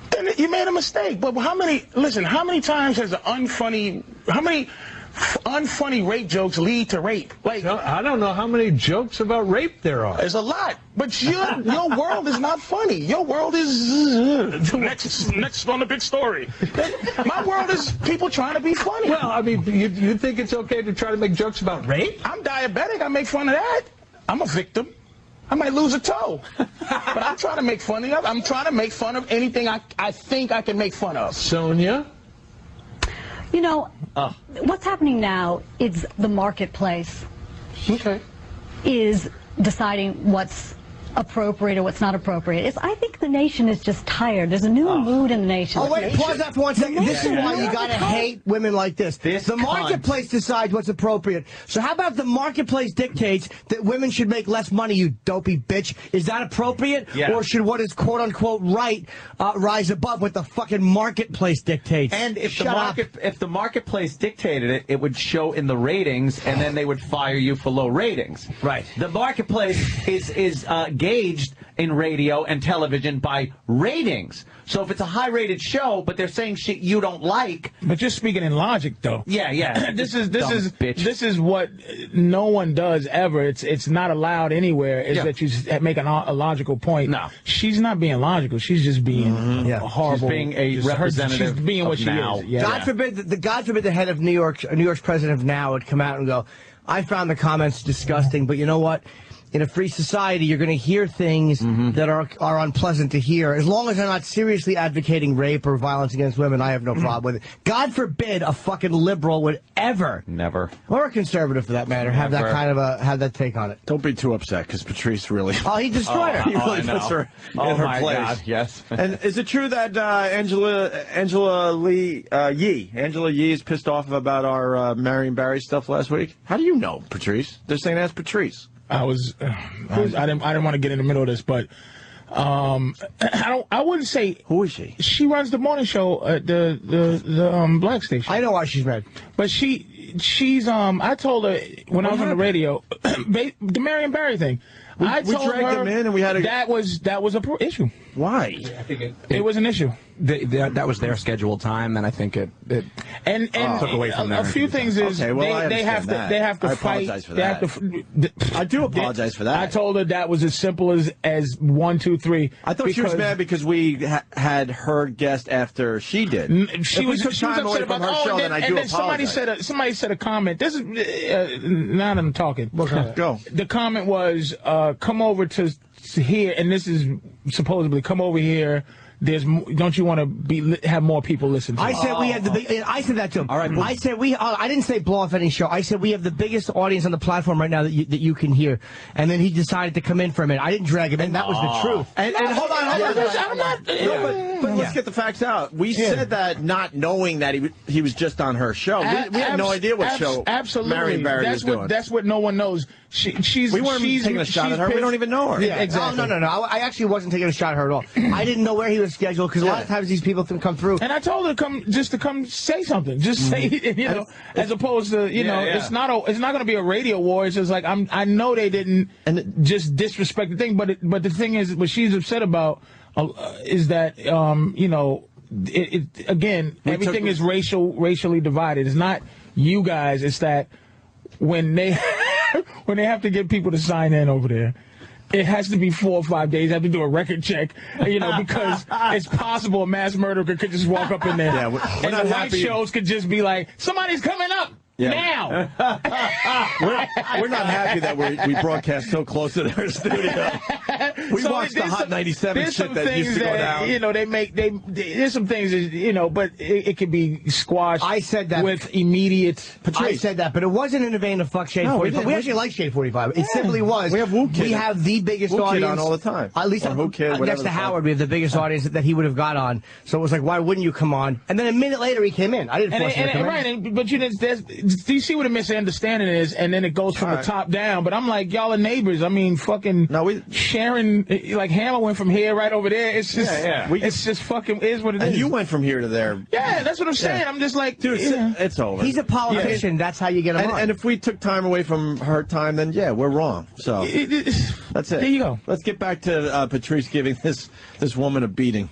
Speaker 4: Then you made a mistake. But how many times has how many unfunny rape jokes lead to rape? Like,
Speaker 10: I don't know how many jokes about rape there are.
Speaker 4: there's a lot, but your world is not funny. Your world is next on the big story. My world is people trying to be funny.
Speaker 10: Well, I mean, you think it's okay to try to make jokes about rape?
Speaker 4: I'm diabetic. I make fun of that. I'm a victim. I might lose a toe, but I'm trying to make fun of. I'm trying to make fun of anything I think I can make fun of.
Speaker 10: Sonia?
Speaker 11: You know, what's happening now is the marketplace is deciding what's appropriate or what's not appropriate. I think the nation is just tired. There's a new mood in the nation.
Speaker 2: Oh, wait, pause that for 1 second. This is why you gotta hate women like this. The marketplace decides what's appropriate. So how about the marketplace dictates that women should make less money, you dopey bitch? Is that appropriate?
Speaker 1: Yeah.
Speaker 2: Or should what is quote-unquote right rise above what the fucking marketplace dictates?
Speaker 1: And if
Speaker 2: Shut up.
Speaker 1: if the marketplace dictated it, it would show in the ratings, and then they would fire you for low ratings.
Speaker 2: Right.
Speaker 1: The marketplace is gauged in radio and television by ratings. So if it's a high-rated show, but they're saying shit you don't like,
Speaker 4: But you're speaking in logic, though.
Speaker 1: yeah.
Speaker 4: This is
Speaker 1: bitch.
Speaker 4: this is what no one does ever. It's not allowed anywhere. Is
Speaker 1: Yeah.
Speaker 4: that you make a logical point?
Speaker 1: No.
Speaker 4: She's not being logical. She's just being horrible.
Speaker 1: She's being a
Speaker 4: Just
Speaker 1: representative
Speaker 4: She's being what
Speaker 1: of
Speaker 4: she
Speaker 1: now.
Speaker 4: is. Yeah.
Speaker 2: God forbid the head of New York's president of now would come out and go, I found the comments disgusting, but you know what? in a free society, you're going to hear things that are unpleasant to hear. As long as they're not seriously advocating rape or violence against women, I have no problem with it. God forbid a fucking liberal would ever, or a conservative for that matter, have that kind of have that take on it.
Speaker 3: Don't be too upset, because Patrice really...
Speaker 2: Oh, he destroyed her.
Speaker 3: He really puts her in her place.
Speaker 1: God, yes.
Speaker 3: And is it true that Angela Yee is pissed off about our Marion Barry stuff last week? How do you know, Patrice? They're saying that's Patrice.
Speaker 4: I didn't want to get in the middle of this, but I wouldn't say.
Speaker 3: Who is she?
Speaker 4: She runs the morning show at the black station.
Speaker 2: I know why she's mad,
Speaker 4: but she's I told her when I was on the radio, the Marion Barry thing. I told
Speaker 3: dragged
Speaker 4: her
Speaker 3: them in and we had
Speaker 4: that was a issue.
Speaker 3: Why?
Speaker 12: I think
Speaker 4: it was an issue.
Speaker 12: That was their scheduled time, and I think it took away from
Speaker 4: a few things. Is they have to fight.
Speaker 3: I apologize for that. I do apologize for that.
Speaker 4: I told her that was as simple as 1, 2, 3.
Speaker 3: I thought she was mad because we had her guest after she did.
Speaker 4: She was upset about
Speaker 3: her show, then I do apologize.
Speaker 4: Somebody said a comment. This is now that I'm talking.
Speaker 3: Go.
Speaker 4: The comment was come over to here, and this is supposedly come over here. Don't you want to have more people listen to?
Speaker 2: I said we have the big. I said that to him.
Speaker 3: All right.
Speaker 2: I said we. I didn't say blow off any show. I said we have the biggest audience on the platform right now that you can hear. And then he decided to come in for a minute. I didn't drag him in. That was the truth.
Speaker 3: And hold on. But let's get the facts out. We said that not knowing that he was just on her show. We had no idea what show Marion Barry was doing.
Speaker 4: That's what no one knows.
Speaker 3: We weren't taking a shot at her. We don't even know her.
Speaker 2: Yeah, exactly. No. I actually wasn't taking a shot at her at all. I didn't know where he was scheduled because a lot of times these people come through.
Speaker 4: And I told her to come say something. Just say, as opposed to, it's not going to be a radio war. It's just like I know they didn't just disrespect the thing, but the thing is, what she's upset about is that again, everything is racially divided. It's not you guys. It's that when they have to get people to sign in over there, it has to be 4 or 5 days. They have to do a record check, because it's possible a mass murderer could just walk up in there.
Speaker 3: Yeah,
Speaker 4: and the white shows could just be like, somebody's coming up. Yeah. Now,
Speaker 3: we're not happy that we broadcast so close to their studio. We watched the Hot 97 shit that used to go down.
Speaker 4: There's some things, but it can be squashed.
Speaker 2: I said that
Speaker 4: with immediate.
Speaker 2: I said that, but it wasn't in the vein of fuck Shade 45. We actually like Shade 45. It simply was.
Speaker 3: We have Woo Kid.
Speaker 2: We have the biggest audience
Speaker 3: on all the time.
Speaker 2: At least next to Howard, we have the biggest audience that he would have got on. So it was like, why wouldn't you come on? And then a minute later, he came in. I didn't force him to come in.
Speaker 4: But do you see what a misunderstanding is? And then it goes from the top down. But I'm like, y'all are neighbors. I mean, fucking sharing, like Hammer went from here right over there. It's just, it's just fucking is what it is.
Speaker 3: And you went from here to there.
Speaker 4: Yeah, that's what I'm saying. I'm just like,
Speaker 3: dude, it's over.
Speaker 2: He's a politician. That's how you get him on.
Speaker 3: And if we took time away from her time, then we're wrong. So that's it.
Speaker 4: There you go.
Speaker 3: Let's get back to Patrice giving this woman a beating.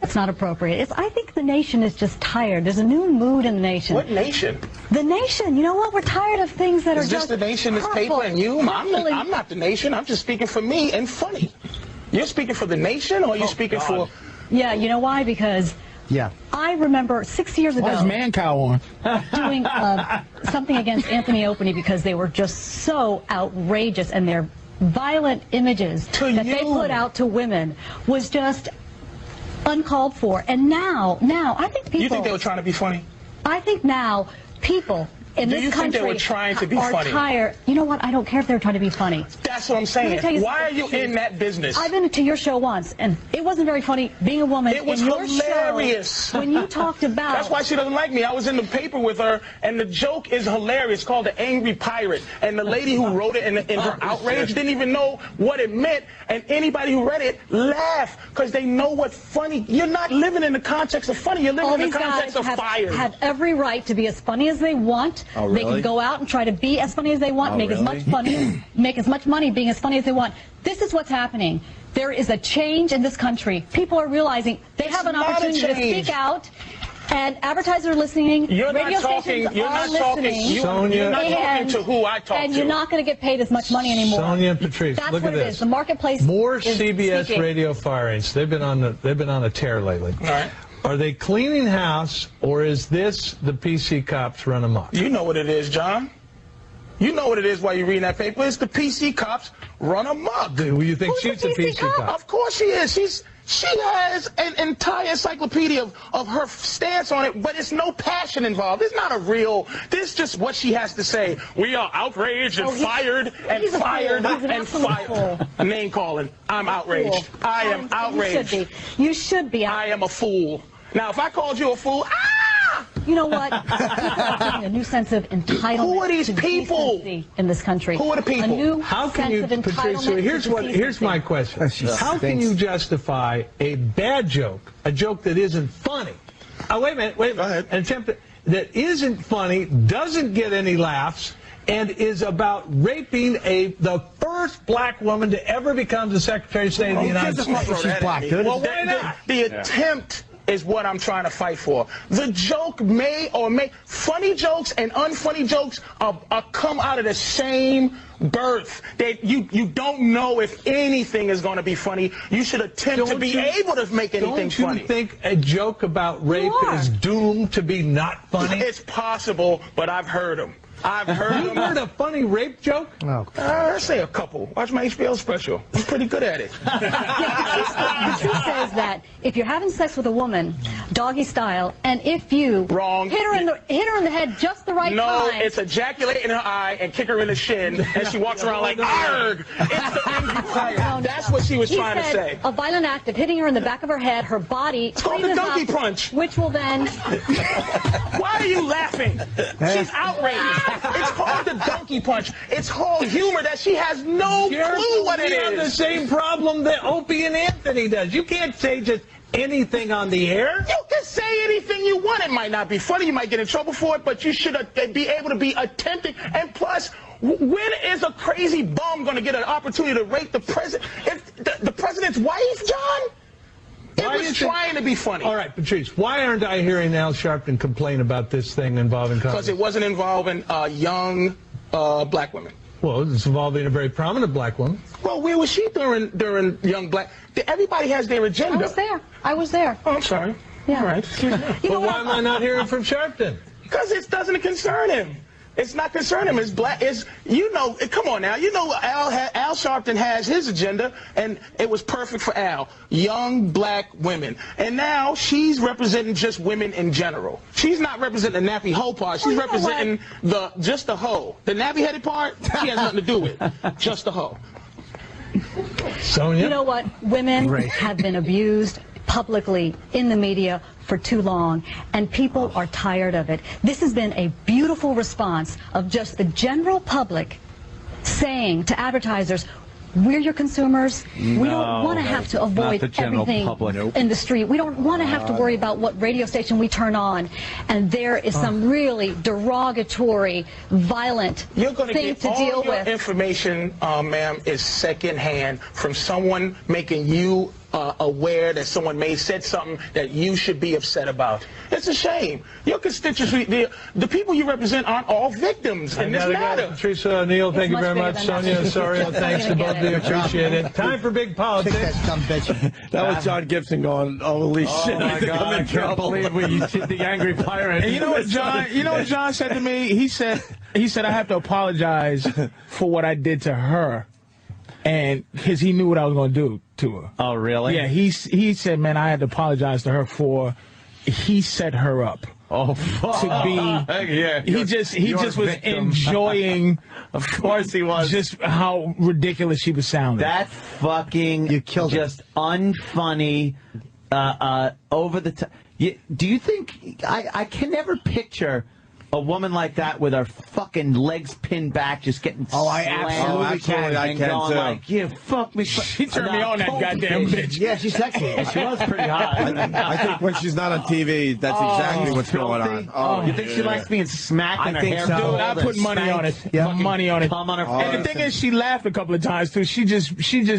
Speaker 11: It's not appropriate. I think the nation is just tired. There's a new mood in the nation.
Speaker 4: What nation?
Speaker 11: The nation. You know what? We're tired of things that are just
Speaker 4: the nation is paper and you? I'm not the nation. I'm just speaking for me and funny. You're speaking for the nation, or you're speaking for...
Speaker 11: Yeah, you know why? Because I remember 6 years ago...
Speaker 4: Why is Man Cow on?
Speaker 11: Doing something against Anthony Opie because they were just so outrageous, and their violent images that they put out to women was just... uncalled for. And now I think people...
Speaker 4: You think they were trying to be funny?
Speaker 11: I think now people in this country
Speaker 4: think they were trying to be
Speaker 11: are
Speaker 4: funny?
Speaker 11: Tired. You know what? I don't care if they're trying to be funny.
Speaker 4: That's what I'm saying. Why are you in that business?
Speaker 11: I've been to your show once, and it wasn't very funny being a woman.
Speaker 4: It was
Speaker 11: in your
Speaker 4: hilarious.
Speaker 11: Show, when you talked about...
Speaker 4: That's why she doesn't like me. I was in the paper with her, and the joke is hilarious. It's called The Angry Pirate. And the lady who wrote it in her outrage didn't even know what it meant. And anybody who read it laughed because they know what funny... You're not living in the context of funny. You're living in the context of fire.
Speaker 11: Have every right to be as funny as they want.
Speaker 3: Oh, really?
Speaker 11: They can go out and try to be as funny as they want, make as much money being as funny as they want. This is what's happening. There is a change in this country. People are realizing they have an opportunity to speak out, and advertisers are listening. Radio stations are listening.
Speaker 4: You're not talking to who I talk to.
Speaker 11: And you're not going to get paid as much money anymore.
Speaker 10: Sonia and Patrice,
Speaker 11: That's
Speaker 10: look
Speaker 11: what
Speaker 10: at
Speaker 11: it
Speaker 10: this.
Speaker 11: is. The marketplace.
Speaker 10: More
Speaker 11: is
Speaker 10: CBS
Speaker 11: speaking.
Speaker 10: radio firings. They've been on a tear lately.
Speaker 4: All right.
Speaker 10: Are they cleaning house, or is this the PC cops run amok?
Speaker 4: You know what it is, John. You know what it is while you're reading that paper. It's the PC cops run amok.
Speaker 10: Do you think she's a PC cop?
Speaker 4: Of course she is. She has an entire encyclopedia of her stance on it, but it's no passion involved. It's not a real. This is just what she has to say. We are outraged and fired and fired and fired. Name calling. I'm outraged. I am outraged.
Speaker 11: You should be.
Speaker 4: I am a fool. Now, if I called you a fool,
Speaker 11: you know what? People are getting a new sense of entitlement.
Speaker 4: Who are these people
Speaker 11: in this country?
Speaker 4: Who are the people?
Speaker 11: A new
Speaker 10: How can you,
Speaker 11: sense of
Speaker 10: Patrice?
Speaker 11: entitlement.
Speaker 10: Here's my question. How can you justify a bad joke, a joke that isn't funny? Wait a minute. Go ahead. An attempt that isn't funny, doesn't get any laughs, and is about raping the first black woman to ever become the Secretary of State of the United States.
Speaker 2: She's black, dude.
Speaker 4: Well, why not? The attempt is what I'm trying to fight for. The joke funny jokes and unfunny jokes are come out of the same birth. You don't know if anything is going to be funny. You should attempt to be able to make anything funny.
Speaker 10: Don't you think a joke about rape is doomed to be not funny?
Speaker 4: It's possible, but I've heard them. I've heard them.
Speaker 10: You heard a funny rape joke?
Speaker 2: No.
Speaker 4: I say a couple. Watch my HBO special. I'm pretty good at it.
Speaker 11: The truth says that if you're having sex with a woman, doggy style, and if you hit her in the head just the right time.
Speaker 4: No, it's ejaculate in her eye and kick her in the shin, and she walks around like, arg! It's the angry fire. That's what she was trying to say.
Speaker 11: A violent act of hitting her in the back of her head, her body.
Speaker 4: It's called the donkey punch.
Speaker 11: Which will then.
Speaker 4: Why are you laughing? She's outraged. It's called the donkey punch. It's called humor that she has no clue what it is.
Speaker 10: You have the same problem that Opie and Anthony does. You can't say just anything on the air.
Speaker 4: You can say anything you want. It might not be funny. You might get in trouble for it, but you should be able to be attempting. And plus, when is a crazy bum going to get an opportunity to rape the president? If the president's wife, John? It was trying to be funny.
Speaker 10: All right, Patrice, why aren't I hearing Al Sharpton complain about this thing involving Congress?
Speaker 4: Because it wasn't involving young black women.
Speaker 10: Well, it's involving a very prominent black woman.
Speaker 4: Well, where was she during young black? Everybody has their agenda.
Speaker 11: I was there.
Speaker 4: Oh, I'm sorry.
Speaker 11: Yeah.
Speaker 4: All right. Excuse me.
Speaker 10: But why am I not hearing from Sharpton?
Speaker 4: Because it doesn't concern him. It's not concerning him. It's black. Come on now. You know Al Sharpton has his agenda, and it was perfect for Al. Young black women. And now she's representing just women in general. She's not representing the nappy hoe part. She's representing just the hoe. The nappy-headed part, she has nothing to do with. Just the hoe.
Speaker 10: Sonia?
Speaker 11: You know what? Women have been abused publicly in the media for too long, and people are tired of it. This has been a beautiful response of just the general public saying to advertisers, we're your consumers. We don't want to have to avoid everything in the street. We don't want to have to worry about what radio station we turn on. And there is some really derogatory, violent thing to deal with.
Speaker 4: All your information, ma'am, is secondhand from someone making you aware that someone may have said something that you should be upset about. It's a shame. Your constituency, the people you represent aren't all victims in this matter.
Speaker 10: Patrice O'Neill, thank you very much. Sonia, sorry, thanks to both of you. Appreciate it. Time for big politics.
Speaker 3: That was John Gibson going, holy shit.
Speaker 1: Oh my God, I can't believe you hit the angry pirate.
Speaker 4: And you know what John said to me? He said I have to apologize for what I did to her. And because he knew what I was going to do to her.
Speaker 1: Oh, really?
Speaker 4: Yeah, he said, man, I had to apologize to her for he set her up.
Speaker 1: Oh, fuck.
Speaker 4: To be,
Speaker 1: yeah,
Speaker 4: he just was enjoying,
Speaker 1: of course he was,
Speaker 4: just how ridiculous she was sounding.
Speaker 1: That fucking,
Speaker 2: you killed
Speaker 1: just unfunny, over the top. Do you think, I can never picture a woman like that with her fucking legs pinned back, just getting
Speaker 2: I absolutely can.
Speaker 3: I can
Speaker 1: going
Speaker 3: too.
Speaker 1: like, yeah, fuck me.
Speaker 4: She turned me on, that goddamn bitch.
Speaker 2: Yeah, she's sexy.
Speaker 1: She was pretty hot.
Speaker 3: I think when she's not on TV, that's exactly what's going on.
Speaker 1: Oh, you think she likes being smacked in her hair?
Speaker 4: Dude, I put money on it.
Speaker 2: Yeah.
Speaker 4: Money on it.
Speaker 1: Come on her
Speaker 4: And the thing is, she laughed a couple of times too. She just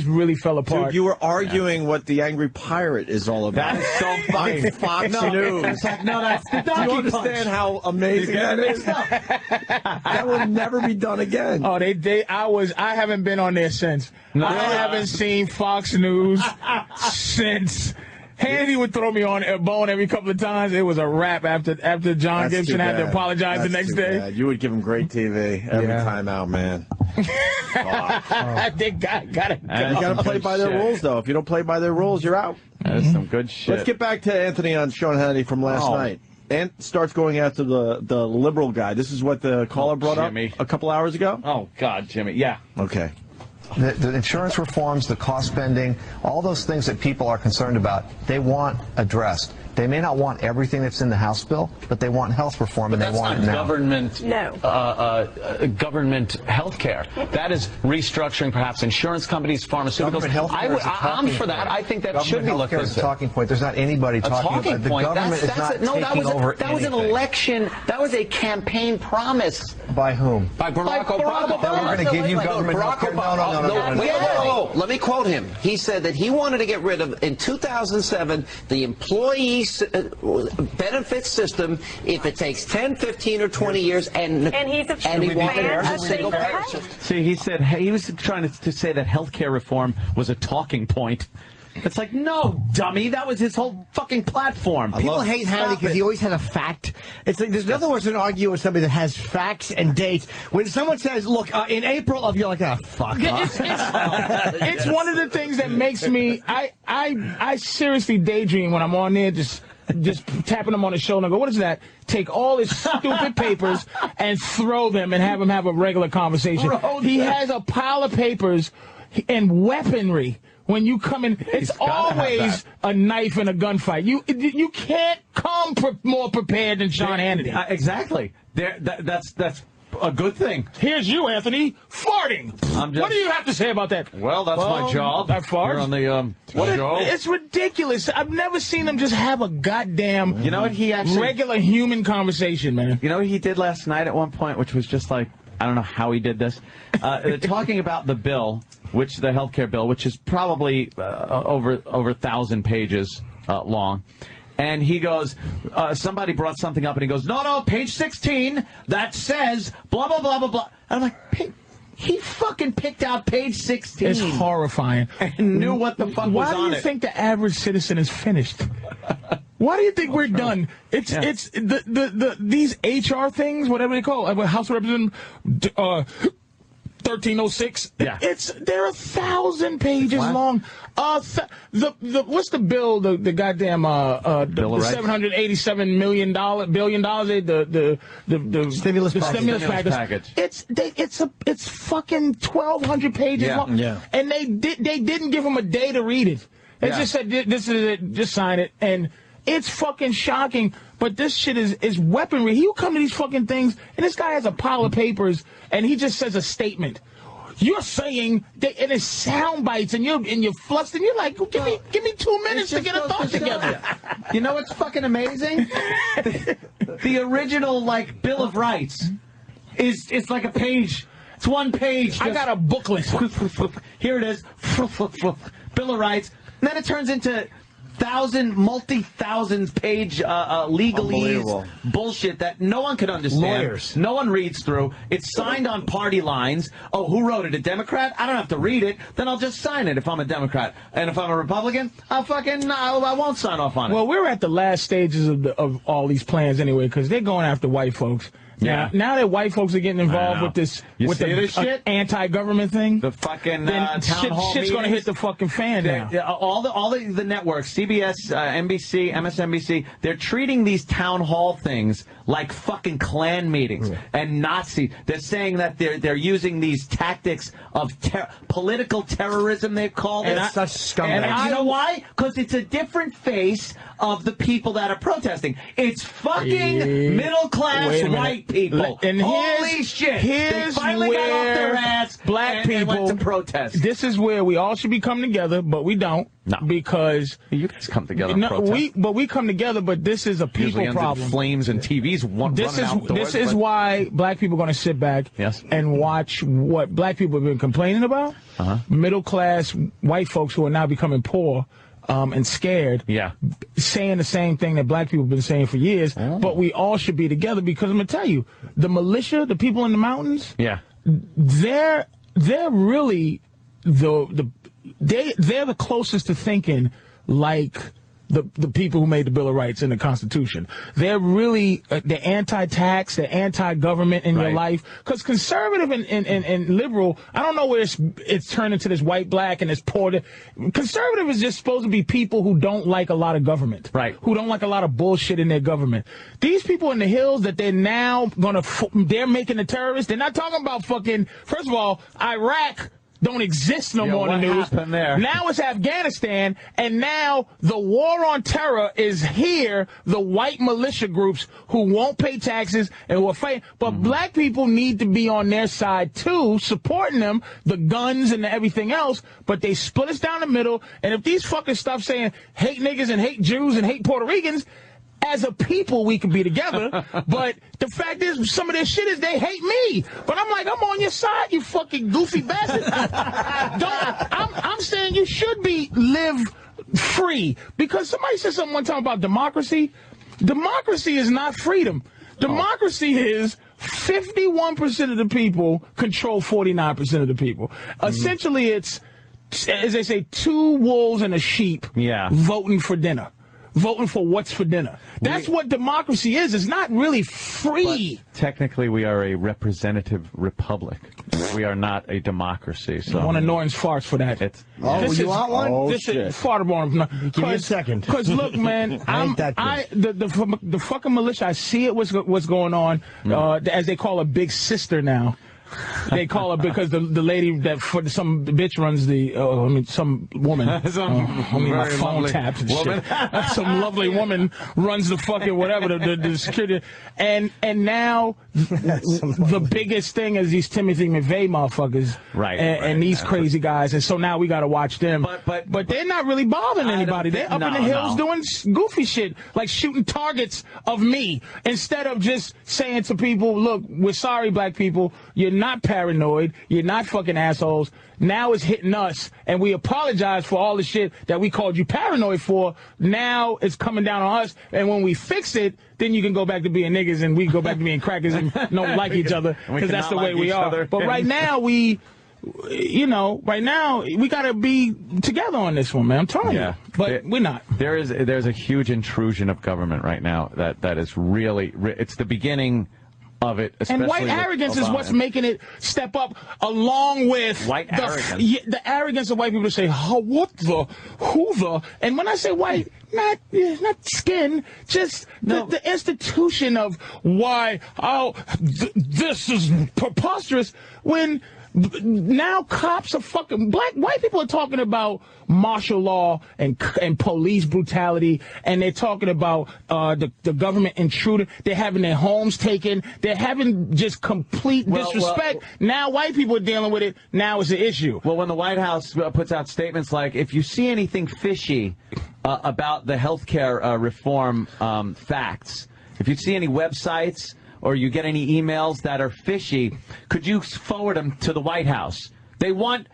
Speaker 4: really fell apart.
Speaker 3: Dude, you were arguing what the angry pirate is all about.
Speaker 1: That is so funny.
Speaker 3: Fox News.
Speaker 1: It's like, no, that's the
Speaker 3: Do you understand how amazing that is? That will never be done again.
Speaker 4: Oh, I haven't been on there since.
Speaker 1: No.
Speaker 4: I haven't seen Fox News since Hannity would throw me on a bone every couple of times. It was a wrap after John
Speaker 3: That's
Speaker 4: Gibson
Speaker 3: too
Speaker 4: had to
Speaker 3: bad.
Speaker 4: apologize
Speaker 3: That's
Speaker 4: the next
Speaker 3: too
Speaker 4: day.
Speaker 3: bad. You would give him great TV every time out, man.
Speaker 4: They gotta
Speaker 3: You got to play by their rules, though. If you don't play by their rules, you're out.
Speaker 1: That's some good shit.
Speaker 3: Let's get back to Anthony on Sean Hannity from last night. Ant starts going after the liberal guy. This is what the caller brought up a couple hours ago?
Speaker 1: Oh, God, Jimmy. Yeah.
Speaker 3: Okay.
Speaker 13: The insurance reforms, the cost spending, all those things that people are concerned about, they want addressed. They may not want everything that's in the House bill, but they want health reform, and they want it now.
Speaker 6: Government health care. That is restructuring perhaps insurance companies, pharmaceuticals. I'm for that. I think that should be looked into.
Speaker 13: Is a talking point. There's not anybody talking about it. The government is not taking over
Speaker 6: that was an election. That was a campaign promise.
Speaker 13: By whom?
Speaker 6: By Barack Obama.
Speaker 13: That we're going to give you government health care? No.
Speaker 8: Let me quote him. He said that he wanted to get rid of, in 2007, the employee benefit system if it takes 10, 15, or 20 years, and he wanted a single payer system.
Speaker 1: See, he said he was trying to say that healthcare reform was a talking point. It's like, no, dummy, that was his whole fucking platform.
Speaker 2: People hate Hannity because he always had a fact. It's like there's nothing worse than arguing with somebody that has facts and dates. When someone says, look, in April of, you're like, ah, fuck off.
Speaker 4: It's one of the things that makes me, I seriously daydream when I'm on there just tapping him on the shoulder and go, what is that? Take all his stupid papers and throw them and have him have a regular conversation. He has a pile of papers and weaponry. When you come in, it's always a knife and a gunfight. You can't come more prepared than Sean Hannity.
Speaker 1: Exactly. That's a good thing.
Speaker 4: Here's you, Anthony, farting. What do you have to say about that?
Speaker 1: Well, that's my job.
Speaker 4: I fart.
Speaker 1: You're on the show.
Speaker 4: It's ridiculous. I've never seen him just have a goddamn
Speaker 1: you know what he actually,
Speaker 4: regular human conversation, man.
Speaker 1: You know what he did last night at one point, which was just like, I don't know how he did this. Talking about the bill, the healthcare bill, which is probably over 1,000 pages long. And he goes, somebody brought something up, and he goes, no, page 16, that says blah, blah, blah, blah, blah. And I'm like, he fucking picked out page 16.
Speaker 4: It's horrifying.
Speaker 1: And knew what the fuck was on it.
Speaker 4: Why do you think the average citizen is finished? Why do you think we're done? It's these HR things, whatever they call it, House of Representatives 1306.
Speaker 1: Yeah.
Speaker 4: They're 1,000 pages long. What's the bill? The goddamn the $787 billion, the stimulus package. It's fucking 1,200 pages long. Yeah. And they didn't give him a day to read it. They just said, this is it, just sign it. And it's fucking shocking, but this shit is weaponry. He'll come to these fucking things, and this guy has a pile of papers, and he just says a statement. You're saying that, and it's sound bites, and you're flustered, and you're like, give me 2 minutes to get a thought together.
Speaker 1: You know what's fucking amazing? The original Bill of Rights it's like a page. It's one page.
Speaker 4: I got a booklet.
Speaker 1: Here it is. Bill of Rights. And then it turns into multi-thousands page legalese bullshit that no one can understand.
Speaker 2: Lawyers.
Speaker 1: No one reads through. It's signed on party lines. Oh, who wrote it? A Democrat? I don't have to read it. Then I'll just sign it if I'm a Democrat. And if I'm a Republican, I won't sign off on it.
Speaker 4: Well, we're at the last stages of all these plans anyway, because they're going after white folks.
Speaker 1: Yeah.
Speaker 4: Now that white folks are getting involved with this,
Speaker 1: shit?
Speaker 4: Anti-government thing,
Speaker 1: the fucking town hall
Speaker 4: shit's going to hit the fucking fan now.
Speaker 1: All the networks, CBS, NBC, MSNBC, they're treating these town hall things like fucking Klan meetings and Nazi. They're saying that they're using these tactics of political terrorism. They call it.
Speaker 2: Such scumbags.
Speaker 1: And you know why? Because it's a different face of the people that are protesting. It's fucking middle class white people.
Speaker 4: And
Speaker 1: holy shit! They finally got off their ass.
Speaker 4: Black people
Speaker 1: went to protest.
Speaker 4: This is where we all should be coming together, but we don't.
Speaker 1: No.
Speaker 4: Because
Speaker 1: you guys come together. And protest.
Speaker 4: we come together, but this is a people problem.
Speaker 1: Flames and TVs.
Speaker 4: This is why black people are going to sit back and watch what black people have been complaining about. Middle class white folks who are now becoming poor. And scared, saying the same thing that black people have been saying for years, but we all should be together because I'm going to tell you, the militia, the people in the mountains, they're really they're the closest to thinking like the people who made the Bill of Rights and the Constitution. They're really they're anti-tax, they're anti-government in your life. Because conservative and liberal, I don't know where it's turned into this white-black and it's poor. Conservative is just supposed to be people who don't like a lot of government, who don't like a lot of bullshit in their government. These people in the hills that they're now they're making the terrorists. They're not talking about fucking. First of all, Iraq don't exist no more in the news.
Speaker 1: There?
Speaker 4: Now it's Afghanistan, and now the war on terror is here. The white militia groups who won't pay taxes and who are fighting. But black people need to be on their side too, supporting them, the guns and everything else. But they split us down the middle. And if these fuckers stop saying hate niggas and hate Jews and hate Puerto Ricans, as a people, we can be together, but the fact is, some of this shit is they hate me. But I'm like, I'm on your side, you fucking goofy bastard. I'm saying you should live free. Because somebody said something one time about democracy. Democracy is not freedom. Democracy is 51% of the people control 49% of the people. Essentially, it's, as they say, 2 wolves and a sheep voting for dinner. Voting for what's for dinner. That's what democracy is. It's not really free.
Speaker 1: But technically, we are a representative republic. We are not a democracy. So
Speaker 4: one of Norton's farts for that.
Speaker 2: You want one?
Speaker 4: Oh, this is fart born.
Speaker 2: Give me a second.
Speaker 4: Because look, man, the fucking militia. I see it. What's going on? As they call a big sister now. They call her because the lady that for some bitch runs the some woman my phone taps and shit. Some lovely woman runs the fucking whatever the security and now the biggest thing is these Timothy McVeigh motherfuckers and these crazy guys, and so now we got to watch them. But they're not really bothering anybody. They're up in the hills doing goofy shit like shooting targets of me instead of just saying to people, look, we're sorry, black people, you're not paranoid. You're not fucking assholes. Now it's hitting us, and we apologize for all the shit that we called you paranoid for. Now it's coming down on us, and when we fix it, then you can go back to being niggas, and we go back to being crackers and don't like each other, because that's the way we are. But right now, we got to be together on this one, man. I'm telling you. But we're not.
Speaker 1: There's a huge intrusion of government right now that is really, it's the beginning of it,
Speaker 4: and white arrogance is what's making it step up, along with the arrogance of white people to say, who the, and when I say white, not skin, just the institution of why, this is preposterous, when now cops are fucking white people are talking about martial law and police brutality, and they're talking about the government intruding. They're having their homes taken. They're having just complete disrespect. Now white people are dealing with it. Now it's an issue.
Speaker 1: Well, when the White House puts out statements like, if you see anything fishy about the healthcare reform facts, if you see any websites or you get any emails that are fishy, could you forward them to the White House? They want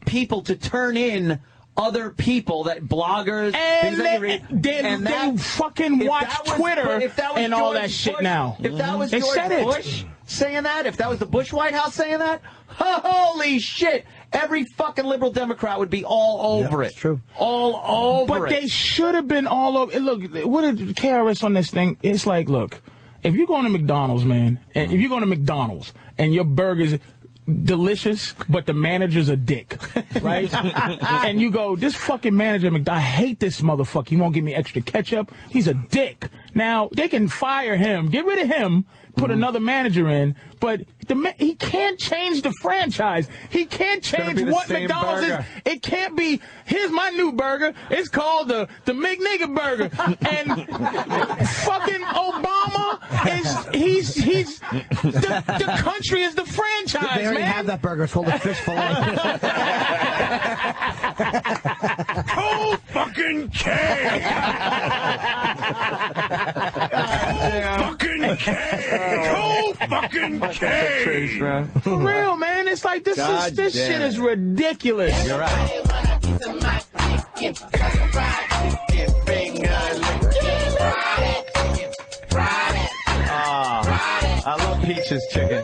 Speaker 1: people to turn in other people, that bloggers,
Speaker 4: and they fucking watch Twitter and all that shit now.
Speaker 1: If that was George Bush saying that, if that was the Bush White House saying that, holy shit, every fucking liberal Democrat would be all over it. That's
Speaker 2: true.
Speaker 1: All over it.
Speaker 4: But they should have been all over. Look, what did KRS on this thing? It's like, look, if you're going to McDonald's, man, and if you're going to McDonald's and your burger's delicious, but the manager's a dick, right? And you go, this fucking manager at McDonald's, I hate this motherfucker. He won't give me extra ketchup. He's a dick. Now, they can fire him, get rid of him, put another manager in, but he can't change the franchise. He can't change what McDonald's is. It can't be, here's my new burger. It's called the McNigga burger. And fucking Obama he's the country is the franchise,
Speaker 2: They already have that burger. It's called a fish fillet.
Speaker 3: Oh, fucking K! Oh, fucking K! Oh, fucking K!
Speaker 4: For real, man. It's like this shit is ridiculous.
Speaker 1: You're right. I love Peach's chicken.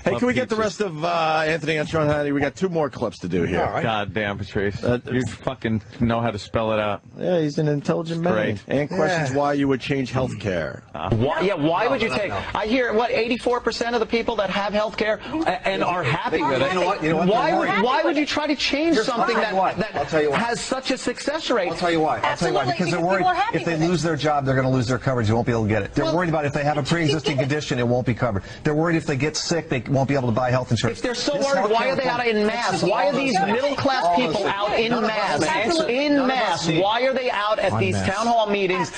Speaker 3: Hey, Can we get the rest of Anthony and Sean Hannity? We got 2 more clips to do here.
Speaker 1: Right. God damn, Patrice. You fucking know how to spell it out.
Speaker 3: Yeah, he's an intelligent man.
Speaker 1: Great.
Speaker 3: And questions why you would change health care.
Speaker 8: Why would you take? I hear, 84% of the people that have health care and are happy with it.
Speaker 13: You know what?
Speaker 8: Why would you try to change something that
Speaker 13: I'll tell you why.
Speaker 8: has such a success rate?
Speaker 13: I'll tell you why. Because they're worried if they lose their job, they're going to lose their coverage. They won't be able to get it. They're worried about if they have a pre-existing condition, it won't be covered. They're worried if they get sick, they won't be able to buy health insurance.
Speaker 8: If they're so worried, why are they out in mass? Why are these middle-class people out in mass? In mass. Why are they out at these town hall meetings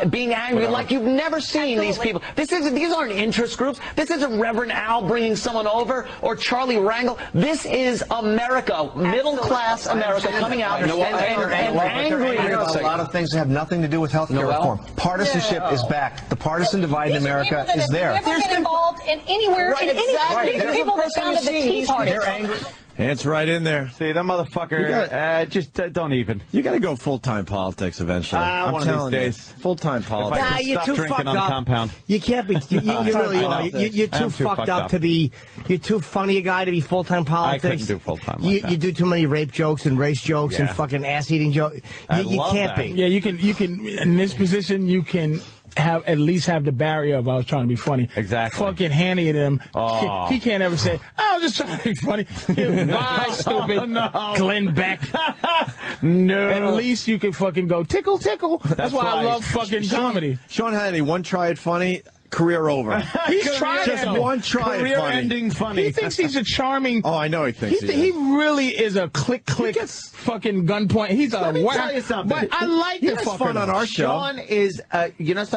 Speaker 8: being angry like you've never seen these people? These aren't interest groups. This isn't Reverend Al bringing someone over or Charlie Rangel. This is America, middle-class America coming out and angry.
Speaker 13: A lot of things that have nothing to do with health care reform. Partisanship is back. The partisan divide in America is there.
Speaker 11: Never get involved in anywhere, in any people that founded the Tea Party.
Speaker 3: They're angry. It's right in there.
Speaker 1: See, that motherfucker, just don't even.
Speaker 3: You got to go full-time politics eventually.
Speaker 1: One of these days.
Speaker 3: Full-time politics.
Speaker 1: Nah,
Speaker 2: you're too fucked
Speaker 1: on the
Speaker 2: up.
Speaker 1: Compound.
Speaker 2: You can't be. You really are. You're too fucked up to be. You're too funny a guy to be full-time politics.
Speaker 1: I couldn't do full-time.
Speaker 2: You do too many rape jokes and race jokes and fucking ass-eating jokes. You can't be.
Speaker 4: Yeah, you can. In this position, you can at least have the barrier of I was trying to be funny.
Speaker 1: Exactly.
Speaker 4: Fucking Hannity to him. He can't ever say, I was just trying to be funny. Bye, stupid.
Speaker 1: No.
Speaker 4: Glenn Beck.
Speaker 1: No.
Speaker 4: At least you can fucking go tickle, tickle. That's why I love fucking comedy.
Speaker 3: Sean Hannity, one try at funny, career over.
Speaker 4: He's trying
Speaker 3: just one try at funny.
Speaker 1: Career-ending funny.
Speaker 4: He thinks he's a charming.
Speaker 3: Oh, I know he thinks
Speaker 4: he really is a click fucking gunpoint. He's a
Speaker 1: Let me tell you something.
Speaker 4: But I like the fucker.
Speaker 3: fun on our show.
Speaker 1: Sean is,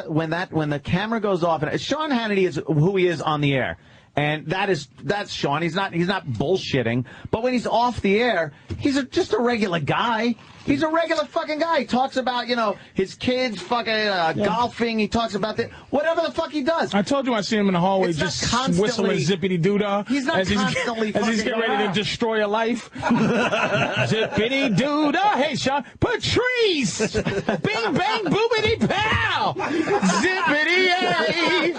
Speaker 1: when the camera goes off, and Sean Hannity is who he is on the air. And that's Sean. He's not bullshitting. But when he's off the air, he's just a regular guy. He's a regular fucking guy. He talks about, his kids fucking golfing. He talks about whatever the fuck he does.
Speaker 4: I told you I see him in the hallway
Speaker 1: It's
Speaker 4: just
Speaker 1: not
Speaker 4: whistling zippity doo-dah.
Speaker 1: He's not constantly
Speaker 4: as he's getting ready to destroy a life. Zippity doo-dah. Hey, Sean. Patrice! Bing, bang, boobity, pow! Zippity, yay!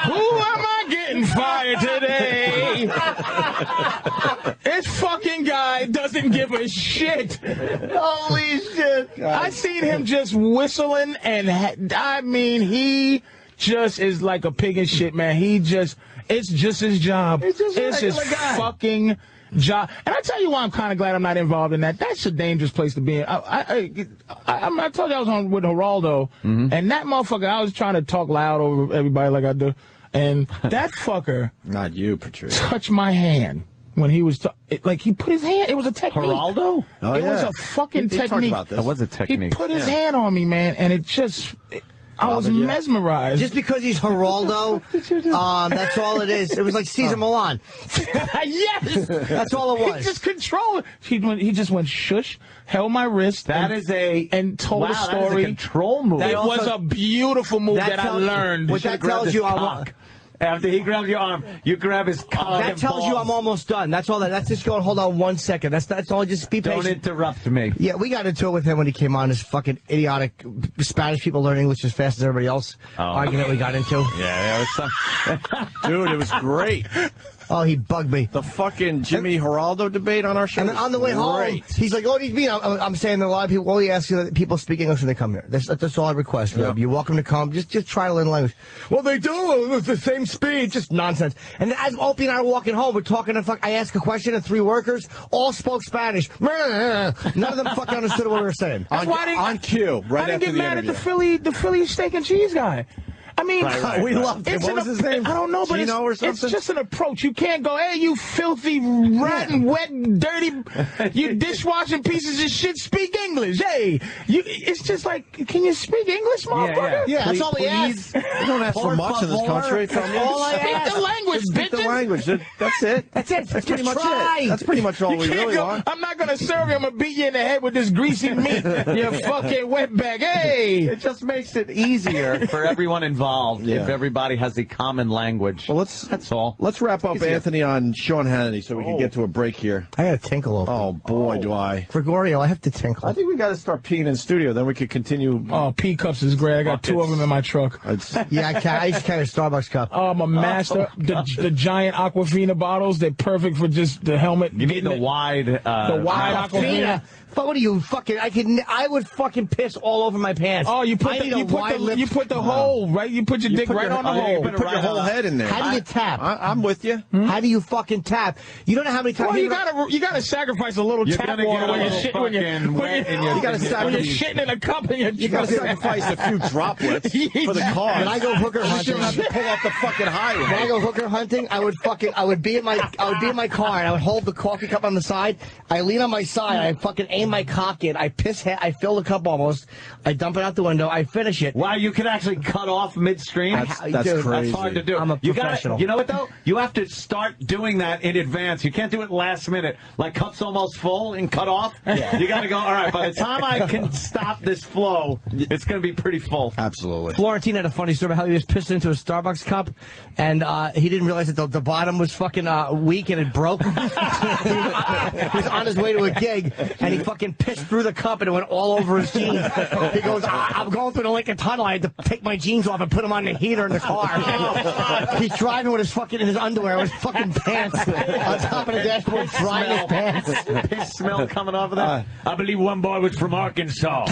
Speaker 4: Who am I getting fired today? This fucking guy doesn't give a shit.
Speaker 1: Holy shit.
Speaker 4: I seen him just whistling, and he just is like a pig in shit, man. It's just his job. It's his fucking job. And I tell you why I'm kind of glad I'm not involved in that. That's a dangerous place to be in. I told you I was on with Geraldo, and that motherfucker, I was trying to talk loud over everybody like I do, and that fucker.
Speaker 3: Not you, Patrice.
Speaker 4: Touched my hand. When he was, he put his hand, it was a technique.
Speaker 1: Geraldo?
Speaker 3: Oh,
Speaker 4: it was a fucking technique.
Speaker 3: About this.
Speaker 1: It was a technique.
Speaker 4: He put his hand on me, man, and I was mesmerized.
Speaker 2: Just because he's Geraldo, that's all it is. It was like Cesar Millan.
Speaker 4: Yes!
Speaker 2: That's all it was.
Speaker 4: He just controlled it. He just went shush, held my wrist, and told a story.
Speaker 1: That is a control move.
Speaker 4: It was a beautiful move that I learned.
Speaker 2: What that tells you,
Speaker 1: after he grabs your arm, you grab his cock.
Speaker 2: That tells you I'm almost done. That's all. That's just going. Hold on 1 second. That's all. Just be patient.
Speaker 1: Don't interrupt me.
Speaker 2: Yeah, we got into it with him when he came on. This fucking idiotic Spanish people learn English as fast as everybody else. Argument we got into.
Speaker 1: Yeah, it was
Speaker 3: Dude, it was great.
Speaker 2: Oh, he bugged me.
Speaker 3: The fucking Jimmy Geraldo debate on our show.
Speaker 2: And then on the way home, he's like, "Oh, do you mean?" I'm saying that a lot of people. All he asks is that people speak English when they come here. That's all I request. Yeah. You're welcome to come. Just try to learn language. Well, they do. It's the same speed. Just nonsense. And then as Opie and I are walking home, we're talking. I ask a question, and 3 workers all spoke Spanish. None of them fucking understood what we were saying.
Speaker 3: On cue, right after the interview.
Speaker 4: I didn't get mad at the Philly steak and cheese guy. I mean,
Speaker 3: we loved him. What was his name?
Speaker 4: I don't know, but it's just an approach. You can't go, hey, you filthy, rotten, wet, dirty, you dishwashing pieces of shit, speak English. Hey, it's just like, can you speak English, motherfucker?
Speaker 2: Yeah, that's all we ask.
Speaker 3: We don't ask for much in this country.
Speaker 2: That's all I ask.
Speaker 4: Speak the language,
Speaker 3: Speak the language. That's it.
Speaker 2: That's it. That's
Speaker 3: pretty much it. That's pretty much all we really want.
Speaker 4: I'm not going to serve you. I'm going to beat you in the head with this greasy meat, you fucking wetback. Hey!
Speaker 1: It just makes it easier for everyone involved. solved if everybody has a common language.
Speaker 3: Well,
Speaker 1: that's all.
Speaker 3: Let's wrap up Anthony on Sean Hannity so we can get to a break here.
Speaker 2: I got to tinkle over.
Speaker 3: Oh, boy, do I.
Speaker 2: Gregorio, I have to tinkle.
Speaker 3: I think we got to start peeing in studio, then we could continue.
Speaker 4: Oh, pee cups is great. I got 2 of them in my truck.
Speaker 2: Yeah, I just carry a Starbucks cup.
Speaker 4: Oh, I'm a master. The giant Aquafina bottles, they're perfect for just the helmet.
Speaker 1: You need the wide
Speaker 4: Aquafina.
Speaker 2: But what are you fucking? I would fucking piss all over my pants.
Speaker 4: Oh, you put the hole right. You put your dick right on the hole.
Speaker 3: You put your whole head in there.
Speaker 2: How do you tap?
Speaker 3: I'm with you.
Speaker 2: How do you fucking tap? You don't know how many times.
Speaker 4: Well, you gotta sacrifice a little tap water when you're shitting in a cup and
Speaker 3: you gotta sacrifice a few droplets for the car.
Speaker 2: When I go hooker hunting,
Speaker 3: you don't have to pull off the fucking highway.
Speaker 2: When I go hooker hunting, I would be in my car and I would hold the coffee cup on the side. I lean on my side. I fucking aim my cock in. I fill the cup almost. I dump it out the window. I finish it.
Speaker 1: Wow, you can actually cut off midstream.
Speaker 3: That's crazy.
Speaker 1: That's hard to do.
Speaker 2: I'm a professional.
Speaker 1: You know what though? You have to start doing that in advance. You can't do it last minute. Like cup's almost full and cut off. Yeah. You got to go. All right. By the time I can stop this flow, it's going to be pretty full.
Speaker 3: Absolutely.
Speaker 2: Florentine had a funny story about how he was pissed into a Starbucks cup, and he didn't realize that the bottom was fucking weak and it broke. He was on his way to a gig, and he fucking pissed through the cup and it went all over his jeans. He goes, I'm going through the Lincoln Tunnel. I had to take my jeans off and put them on the heater in the car. He's driving with his fucking in his underwear, with his fucking pants on top of the dashboard, drying his pants.
Speaker 1: Piss smell coming off of that. I believe one boy was from Arkansas.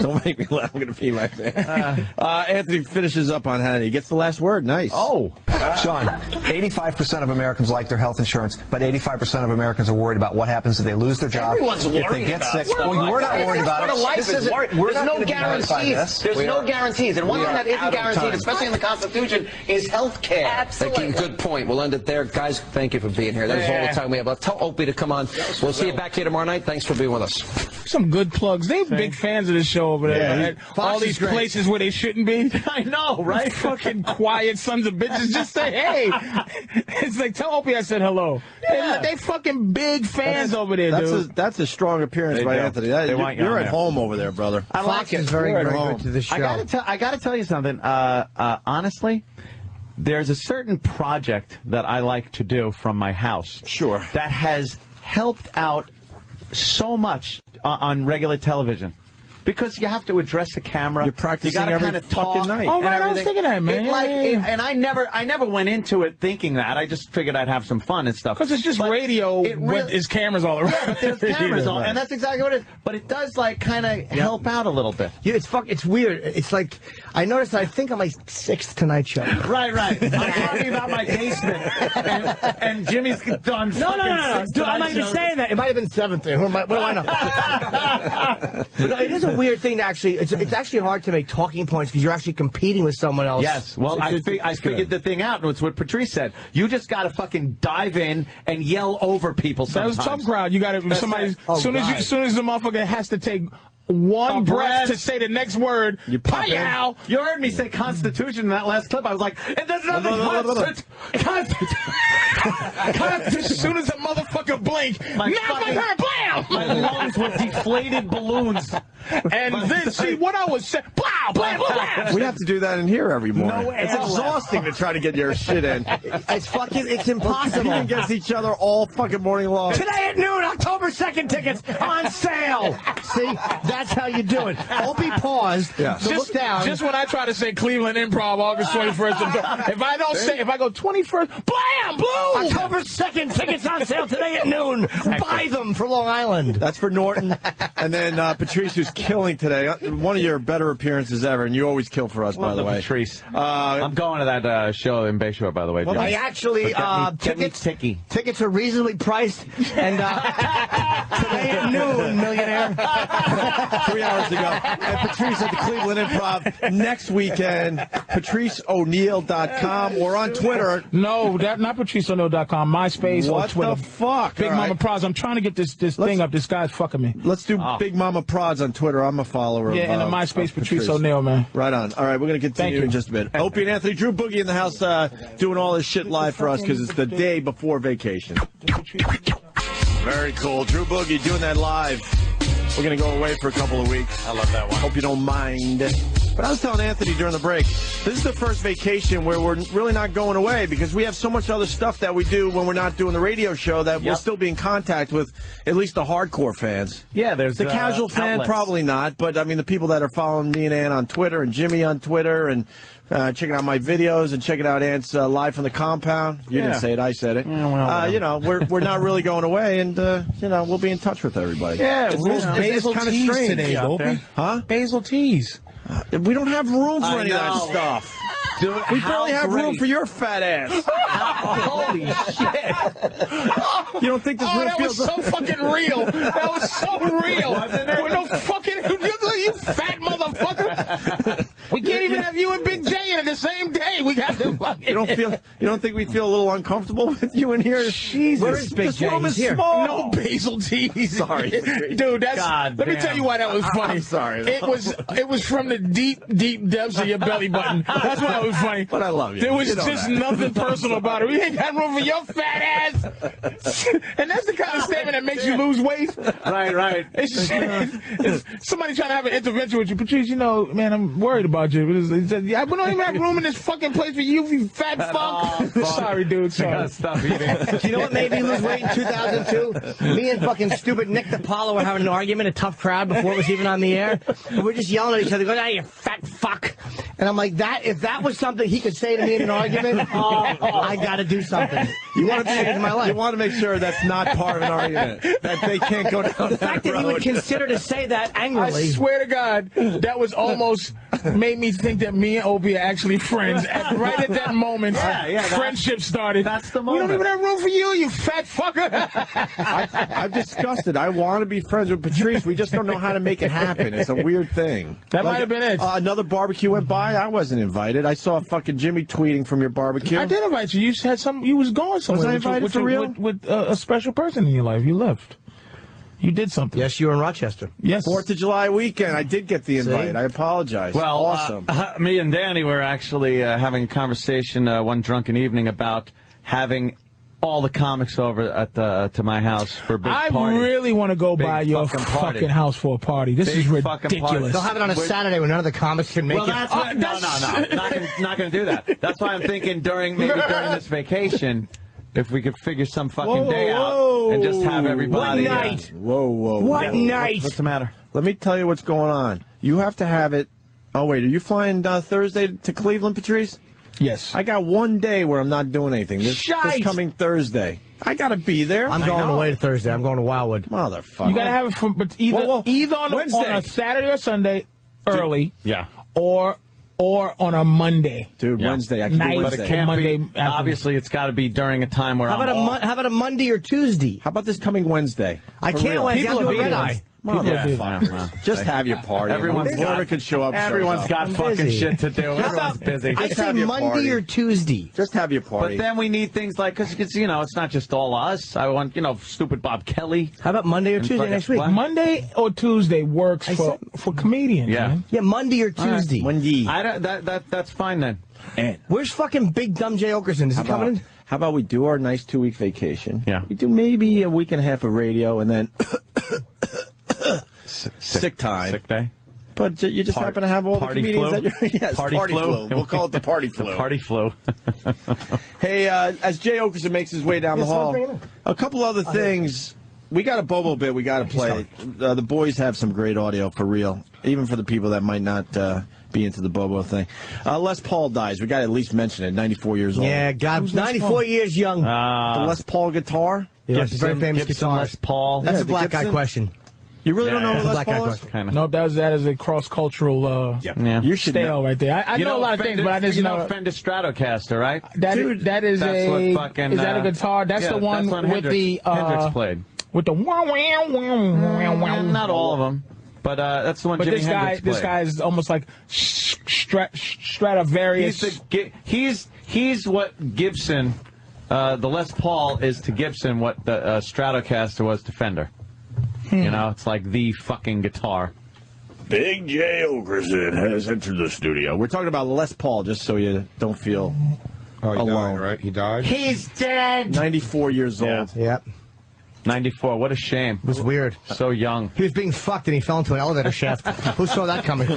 Speaker 3: Don't make me laugh. I'm going to pee my pants. Anthony finishes up on Hannity. He gets the last word. Nice.
Speaker 13: Oh. Sean, 85% of Americans like their health insurance, but 85% of Americans are worried about what happens if they lose their job.
Speaker 8: Everyone's worried
Speaker 13: if they get
Speaker 8: about
Speaker 13: sick.
Speaker 8: it.
Speaker 13: Well, we're not worried about it.
Speaker 8: There's no guarantees. There's no guarantees. And one thing that isn't guaranteed, especially in the Constitution, is health care.
Speaker 11: Absolutely.
Speaker 8: Good point. We'll end it there. Guys, thank you for being here. That is all the time we have left. Tell Opie to come on. We'll see you back here tomorrow night. Thanks for being with us.
Speaker 4: Some good plugs. They're big fans of this show over there.
Speaker 3: Yeah.
Speaker 4: All these places where they shouldn't be.
Speaker 1: I know, right?
Speaker 4: Fucking quiet sons of bitches. Just say, hey. It's like, tell Opie I said hello. Yeah. They fucking big fans over there, dude.
Speaker 3: That's a strong appearance by Anthony. You're at home over there, brother.
Speaker 1: I like it.
Speaker 2: Very good to the show.
Speaker 1: I got to tell you something. Honestly, there's a certain project that I like to do from my house.
Speaker 3: Sure.
Speaker 1: That has helped out so much on regular television. Because you have to address the camera.
Speaker 3: You're practicing
Speaker 1: you gotta
Speaker 3: every
Speaker 1: kind of
Speaker 3: fucking night.
Speaker 4: Oh, right, I was thinking that, man.
Speaker 1: And I never went into it thinking that. I just figured I'd have some fun and stuff.
Speaker 4: Because it's just radio with his cameras all around.
Speaker 1: Yeah, there's cameras on, and that's exactly what it is. But it does, like, kind of help out a little bit.
Speaker 2: Yeah, it's weird. It's like, I noticed that I think on my 6th Tonight Show.
Speaker 1: Right. I'm talking about my basement. And Jimmy's done.
Speaker 2: No. Dude, I'm not even saying that. It might have been 7th. What do I know? But it is a weird thing to actually. It's actually hard to make talking points because you're actually competing with someone else.
Speaker 1: Yes. Well, I figured the thing out, and it's what Patrice said. You just got to fucking dive in and yell over people sometimes.
Speaker 4: That was tough crowd. You got to somebody. As soon as the motherfucker has to take one breath to say the next word.
Speaker 1: You pop in. You heard me say Constitution in that last clip. I was like, and there's nothing Constitution.
Speaker 4: As soon as the motherfucker blink, blam!
Speaker 1: My lungs were deflated balloons.
Speaker 4: And then see what I was saying. Blah, blah, blah.
Speaker 3: We have to do that in here every morning.
Speaker 1: No,
Speaker 3: it's exhausting to try to get your shit in.
Speaker 2: It's impossible.
Speaker 3: Competing against each other all fucking morning long.
Speaker 2: Today at noon, October 2nd tickets on sale. See, that's how you do it. Opie paused to look down.
Speaker 4: Just when I try to say Cleveland Improv, August 21st, if I go 21st, blam, blue.
Speaker 2: October 2nd tickets on sale today at noon. Buy them for Long Island.
Speaker 3: That's for Norton. And then Patrice, who's killing today. One of your better appearances ever, and you always kill for us, by the way.
Speaker 1: Patrice. I'm going to that show in Bayshore, by the way.
Speaker 2: Well, I actually tickets are reasonably priced, and today at noon, millionaire.
Speaker 3: 3 hours ago. And Patrice at the Cleveland Improv next weekend. PatriceO'Neal.com. We're on Twitter.
Speaker 4: No, not PatriceO'Neal.com. MySpace or Twitter.
Speaker 3: What the fuck?
Speaker 4: Big Mama Prods. I'm trying to get this thing up. This guy's fucking me.
Speaker 3: Let's do Big Mama Prods on Twitter. I'm a follower.
Speaker 4: Yeah, and MySpace Patrice O'Neal, man.
Speaker 3: Right on. All right, we're going to continue in just a bit. Opie and Anthony, Drew Boogie in the house doing all this shit live for us because it's the day before vacation. Very cool. Drew Boogie doing that live. We're going to go away for a couple of weeks.
Speaker 1: I love that one.
Speaker 3: Hope you don't mind. But I was telling Anthony during the break, this is the first vacation where we're really not going away because we have so much other stuff that we do when we're not doing the radio show that we'll still be in contact with at least the hardcore fans.
Speaker 1: Yeah, there's
Speaker 3: the casual fan,
Speaker 1: outlets.
Speaker 3: probably not, but I mean the people that are following me and Ann on Twitter and Jimmy on Twitter and checking out my videos and checking out Ant's live from the compound. You didn't say it, I said it. You know, we're not really going away, and you know, we'll be in touch with everybody.
Speaker 4: Yeah,
Speaker 3: it's kind of strange
Speaker 4: today, Opie.
Speaker 3: Huh?
Speaker 4: Basil teas.
Speaker 3: We don't have room for any of that stuff.
Speaker 1: Dude,
Speaker 3: we barely have room for your fat ass.
Speaker 1: Holy shit!
Speaker 3: You don't think this room
Speaker 4: that
Speaker 3: feels
Speaker 4: was so fucking real? That was so real. With no fucking you fat motherfucker. We can't even have you and Big J in the same day. We got to fucking.
Speaker 3: You don't think we feel a little uncomfortable with you in here? Jesus,
Speaker 2: where is Big
Speaker 3: this
Speaker 2: J?
Speaker 3: room is
Speaker 2: He's here.
Speaker 3: small.
Speaker 4: No basil teas.
Speaker 3: Sorry,
Speaker 4: dude. That's.
Speaker 1: God
Speaker 4: let me
Speaker 1: damn.
Speaker 4: tell you why that was funny.
Speaker 3: I'm sorry.
Speaker 4: It was from the deep depths of your belly button. That's why it was funny.
Speaker 3: But I love you.
Speaker 4: There was
Speaker 3: You know
Speaker 4: just
Speaker 3: that.
Speaker 4: nothing personal about it. We ain't got room for your fat ass. And that's the kind of statement that makes you lose weight.
Speaker 1: Right.
Speaker 4: It's somebody trying to have an intervention with you. Patrice, you know, man, I'm worried about you. He said, yeah, we don't even have room in this fucking place for you fat fuck. Sorry, dude. Sorry.
Speaker 1: Stop eating.
Speaker 2: You know what made me lose weight in 2002? Me and fucking stupid Nick DiPaolo were having an argument, a tough crowd before it was even on the air. And we're just yelling at each other, going, "Ah, you fat fuck." And I'm like, if that was something he could say to me in an argument, I got to do something.
Speaker 3: You want to
Speaker 2: into my life.
Speaker 3: You want to make sure that's not part of an argument. That they can't go down
Speaker 2: The fact that he would consider to say that angrily.
Speaker 4: I swear to God, that was almost made me think that me and Opie are actually friends. Right at that moment, friendship started.
Speaker 1: That's the
Speaker 4: We
Speaker 1: moment.
Speaker 4: don't even have room for you fat fucker.
Speaker 3: I'm disgusted. I want to be friends with Patrice. We just don't know how to make it happen. It's a weird thing.
Speaker 4: That might have been it.
Speaker 3: Another barbecue went by. I wasn't invited. I saw fucking Jimmy tweeting from your barbecue.
Speaker 4: I did invite you. You had some. You was going somewhere.
Speaker 3: Was I invited for real?
Speaker 4: With a special person in your life. You left. You did something.
Speaker 2: Yes, you were in Rochester.
Speaker 4: Yes.
Speaker 3: 4th of July weekend. I did get the invite. I apologize.
Speaker 1: Well,
Speaker 3: awesome.
Speaker 1: Me and Danny were actually having a conversation one drunken evening about having all the comics over at to my house for a big party.
Speaker 4: I really want to go
Speaker 1: Big
Speaker 4: by your
Speaker 1: fucking
Speaker 4: fucking house for a party. This is
Speaker 1: Big fucking party.
Speaker 4: ridiculous.
Speaker 2: They'll have it on a Saturday when none of the comics can make
Speaker 1: Well,
Speaker 2: it.
Speaker 1: that's what, no. Not going to do that. That's why I'm thinking during this vacation, if we could figure some fucking day out and just have everybody.
Speaker 2: What night?
Speaker 3: Whoa.
Speaker 2: What night?
Speaker 1: What's the matter?
Speaker 3: Let me tell you what's going on. You have to have it. Oh, wait. Are you flying Thursday to Cleveland, Patrice?
Speaker 4: Yes.
Speaker 3: I got one day where I'm not doing anything. This
Speaker 4: Shite.
Speaker 3: coming Thursday. I got to be there.
Speaker 2: I'm going away Thursday. I'm going to Wildwood.
Speaker 3: Motherfucker.
Speaker 4: You gotta have it from either on a Saturday or Sunday early, or on a Monday.
Speaker 3: Dude, Wednesday. I can
Speaker 4: Night.
Speaker 3: do
Speaker 1: But it
Speaker 3: Wednesday.
Speaker 1: can't
Speaker 4: Monday
Speaker 1: be.
Speaker 4: afternoon.
Speaker 1: Obviously, it's got to be during a time where
Speaker 2: How about a Monday or Tuesday?
Speaker 3: How about this coming Wednesday?
Speaker 2: I can't Wednesday. I'm doing red eye.
Speaker 3: Just have your party.
Speaker 1: Everyone's
Speaker 3: whoever could show up.
Speaker 1: Everyone's got fucking shit to do. Everyone's busy.
Speaker 2: I say
Speaker 3: have your
Speaker 2: Monday
Speaker 3: party.
Speaker 2: or Tuesday.
Speaker 3: Just have your party.
Speaker 1: But then we need things like, because, you know, it's not just all us. I want, stupid Bob Kelly.
Speaker 2: How about Monday or Tuesday next week?
Speaker 4: Monday or Tuesday works for comedians.
Speaker 1: Yeah.
Speaker 4: Man.
Speaker 2: Yeah, Monday or Tuesday.
Speaker 3: Monday.
Speaker 1: That's fine then.
Speaker 2: Where's fucking Big Dumb Jay Okerson? Is he coming in?
Speaker 3: How about we do our nice 2-week vacation?
Speaker 1: Yeah.
Speaker 3: We do maybe a week and a half of radio and then sick time.
Speaker 1: Sick day.
Speaker 3: But you just happen to have all the
Speaker 1: Party
Speaker 3: comedians
Speaker 1: flu?
Speaker 3: that you're... Yes,
Speaker 1: Party flu.
Speaker 3: We'll call it the party flu.
Speaker 1: The party flu.
Speaker 3: Hey, as Jay Okerson makes his way down the hall, a couple other things. We got a Bobo bit we got to play. The boys have some great audio for real, even for the people that might not be into the Bobo thing. Les Paul dies. We got to at least mention it. 94 years old.
Speaker 2: Yeah, God, 94 years young.
Speaker 3: The Les Paul guitar?
Speaker 2: Yeah, it's a very famous
Speaker 1: Gibson
Speaker 2: guitarist.
Speaker 1: Les Paul.
Speaker 2: That's
Speaker 3: Yeah,
Speaker 2: a black guy
Speaker 3: Gibson.
Speaker 2: question.
Speaker 3: You really don't know
Speaker 2: that's
Speaker 3: who
Speaker 2: a
Speaker 3: Les
Speaker 2: black guy
Speaker 3: Paul is?
Speaker 2: question.
Speaker 1: Kind of.
Speaker 4: No, that is a cross-cultural
Speaker 3: You should
Speaker 4: stale right there. I know a lot of things, but I just know
Speaker 1: Fender Stratocaster, right?
Speaker 4: that is
Speaker 1: that's
Speaker 4: a
Speaker 1: what fucking,
Speaker 4: is that a guitar? That's the one
Speaker 1: that's
Speaker 4: with the
Speaker 1: Hendrix played.
Speaker 4: with the
Speaker 1: Not all of them, but that's the one.
Speaker 4: But
Speaker 1: Jimi
Speaker 4: this
Speaker 1: Hendrix
Speaker 4: guy
Speaker 1: played.
Speaker 4: is almost like Stradivarius.
Speaker 1: He's what Gibson, the Les Paul is to Gibson what the Stratocaster was to Fender. You know, it's like the fucking guitar.
Speaker 3: Big Jay Okerson has entered the studio. We're talking about Les Paul, just so you don't feel
Speaker 14: he
Speaker 3: alone.
Speaker 14: died, right? He died?
Speaker 2: He's dead.
Speaker 3: 94 years old.
Speaker 2: Yep.
Speaker 1: 94. What a shame.
Speaker 2: It was weird.
Speaker 1: So young.
Speaker 2: He was being fucked and he fell into an elevator shaft. Who saw that coming?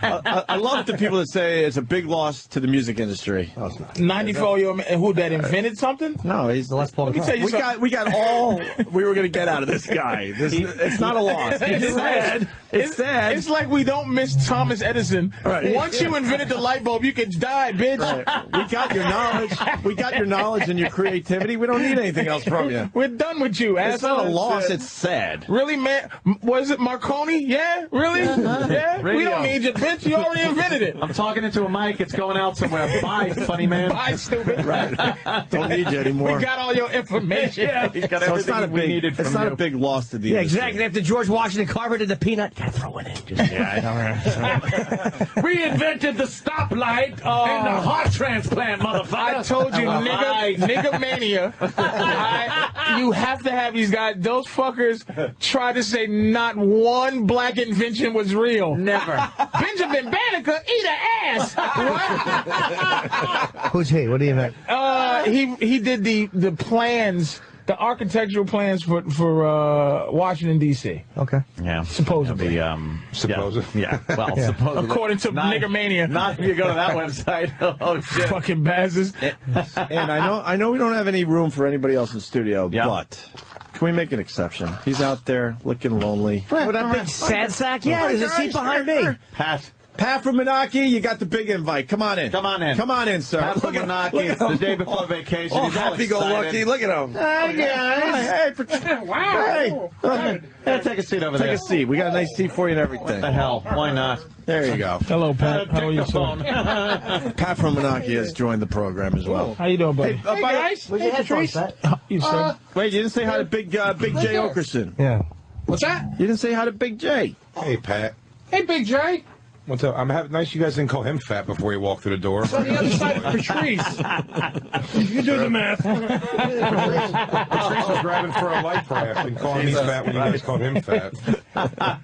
Speaker 3: I love the people that say it's a big loss to the music industry.
Speaker 4: 94 year old man who that invented something?
Speaker 3: No, he's the
Speaker 2: Les Paul.
Speaker 3: we got all we were going to get out of this guy. It's not a loss. It's sad. It's sad.
Speaker 4: It's like we don't miss Thomas Edison.
Speaker 3: Right.
Speaker 4: Once you invented the light bulb, you could die, bitch.
Speaker 3: Right. We got your knowledge. We got your knowledge and your creativity. We don't need anything else from you.
Speaker 4: We're done with you,
Speaker 3: It's
Speaker 4: asshole.
Speaker 3: not a loss. It's sad.
Speaker 4: Really, man? Was it Marconi? Yeah? Really? Yeah? We don't need you, bitch. You already invented it.
Speaker 1: I'm talking into a mic. It's going out somewhere. Bye, funny man.
Speaker 4: Bye, stupid.
Speaker 3: Right. Don't need you anymore.
Speaker 4: We got all your information.
Speaker 1: Yeah, he's got
Speaker 3: So it's
Speaker 1: everything
Speaker 3: not a
Speaker 1: we
Speaker 3: big.
Speaker 1: needed from
Speaker 3: It's not
Speaker 1: you.
Speaker 3: a big loss to the
Speaker 2: Yeah,
Speaker 3: industry.
Speaker 2: exactly. After George Washington Carver did the peanut, gotta throw it in. Just,
Speaker 1: We invented the stoplight and the heart transplant, motherfucker.
Speaker 4: I told you, nigga mania. You have to have these guys. Those fuckers try to say not one black invention was real.
Speaker 1: Never.
Speaker 4: Benjamin Banneker, eat an ass. What?
Speaker 2: Who's he? What do you mean?
Speaker 4: He did the plans, the architectural plans for Washington D.C.
Speaker 2: Okay.
Speaker 1: Yeah.
Speaker 4: Supposedly.
Speaker 1: Supposedly. Yeah. Well, supposedly.
Speaker 4: According to Nigger Mania.
Speaker 1: Not if you go to that website. Oh, shit.
Speaker 4: Fucking bastards.
Speaker 3: And I know we don't have any room for anybody else in the studio, but can we make an exception? He's out there looking lonely.
Speaker 2: With that big sad sack? Yeah, there's a seat behind me.
Speaker 3: Pat from Menaki, you got the big invite. Come on in.
Speaker 1: Come on in.
Speaker 3: Come on in, sir.
Speaker 1: Pat from Menaki. It's the day before vacation.
Speaker 3: Oh,
Speaker 1: He's all
Speaker 3: happy-go-lucky.
Speaker 1: excited.
Speaker 3: Look at him.
Speaker 1: Hi, guys.
Speaker 3: Hey,
Speaker 4: Wow.
Speaker 1: Hey, take a seat over there.
Speaker 3: Take a seat. We got a nice seat for you and everything.
Speaker 1: What the hell? Why not?
Speaker 3: There you go.
Speaker 4: Hello, Pat. How are you, sir?
Speaker 3: Pat from Menaki has joined the program as well.
Speaker 4: How you doing, buddy?
Speaker 3: Hey, guys.
Speaker 2: Where's your headphones, Pat?
Speaker 4: You, sir?
Speaker 3: Wait, you didn't say hi to Big J. Okerson.
Speaker 2: Yeah.
Speaker 4: What's that?
Speaker 3: You didn't say hi to Big J.
Speaker 14: Hey, Pat.
Speaker 4: Hey, Big J.
Speaker 14: What's up? Nice you guys didn't call him fat before he walked through the door.
Speaker 4: It's on the other side of Patrice. You do the math.
Speaker 14: Patrice was grabbing for a life raft and calling me fat when you guys called him fat.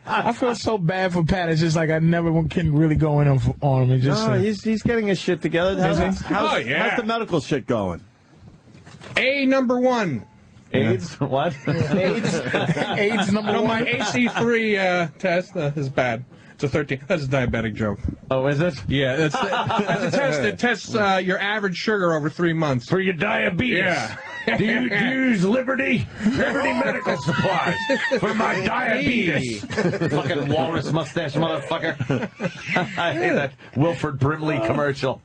Speaker 4: I feel so bad for Pat. It's just like I never can really go in on him. It's just,
Speaker 3: No, he's getting his shit together. How's the medical shit going?
Speaker 15: A number one.
Speaker 1: AIDS? What?
Speaker 4: AIDS number one.
Speaker 15: My AC3 test is bad. It's a 13. That's a diabetic joke.
Speaker 1: Oh, is it?
Speaker 15: Yeah, that's a test that tests your average sugar over 3 months.
Speaker 1: For your diabetes.
Speaker 15: Yeah.
Speaker 1: Do you use Liberty Medical Supplies for my diabetes? Fucking walrus mustache motherfucker. I hate that Wilford Brimley commercial.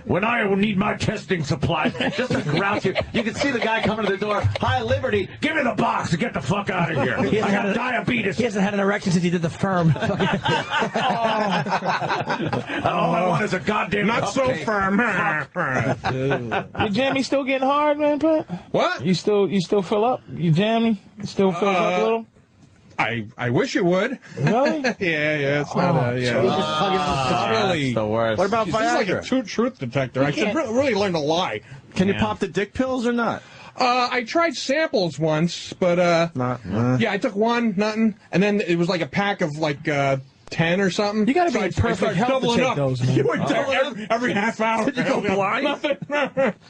Speaker 1: When I need my testing supplies, just to grouch you. You can see the guy coming to the door. Hi, Liberty. Give me the box and get the fuck out of here. I got diabetes.
Speaker 2: He hasn't had an erection since he did the firm.
Speaker 1: All I want is a goddamn
Speaker 15: Not so
Speaker 1: cupcake.
Speaker 15: firm.
Speaker 4: Your jammy still getting hard, man, Pat?
Speaker 15: What?
Speaker 4: You still fill up? You jammy? Still fills up a little?
Speaker 15: I wish it would.
Speaker 4: Really?
Speaker 15: yeah. It's not a. Yeah. It's really.
Speaker 1: That's the worst.
Speaker 3: What about
Speaker 15: This is like a
Speaker 3: Viagra?
Speaker 15: truth detector. I should really learn to lie.
Speaker 3: Can you pop the dick pills or not?
Speaker 15: I tried samples once, but yeah, I took one, nothing, and then it was like a pack of like 10 or something.
Speaker 4: You got to be
Speaker 15: So
Speaker 4: in perfect health to take those, man.
Speaker 15: You were every half hour.
Speaker 3: Did you go blind?
Speaker 15: Nothing.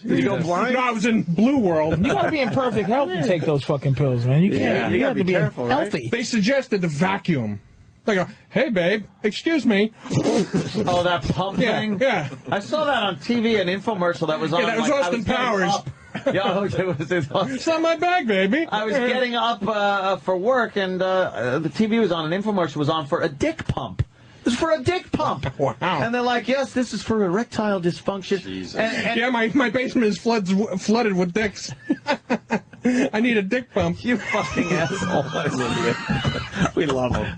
Speaker 3: Did you go blind?
Speaker 15: No, I was in Blue World.
Speaker 4: You got to be in perfect health to take those fucking pills, man. You can't.
Speaker 3: Yeah, you
Speaker 4: have
Speaker 3: gotta
Speaker 4: to
Speaker 3: be careful, right?
Speaker 4: healthy.
Speaker 15: They suggested the vacuum. They go, hey, babe, excuse me.
Speaker 1: Oh, that pump thing?
Speaker 15: Yeah.
Speaker 1: I saw that on TV, an infomercial that was on.
Speaker 15: Yeah, that was
Speaker 1: like,
Speaker 15: Austin
Speaker 1: getting
Speaker 15: Powers.
Speaker 1: up. Yeah, it was.
Speaker 15: It's not my bag, baby.
Speaker 1: I was getting up for work, and the TV was on. An infomercial was on for a dick pump. It was for a dick pump.
Speaker 15: Wow.
Speaker 1: And they're like, yes, this is for erectile dysfunction. And
Speaker 15: Yeah, my basement is flooded with dicks. I need a dick pump.
Speaker 1: you fucking asshole.
Speaker 3: We love him.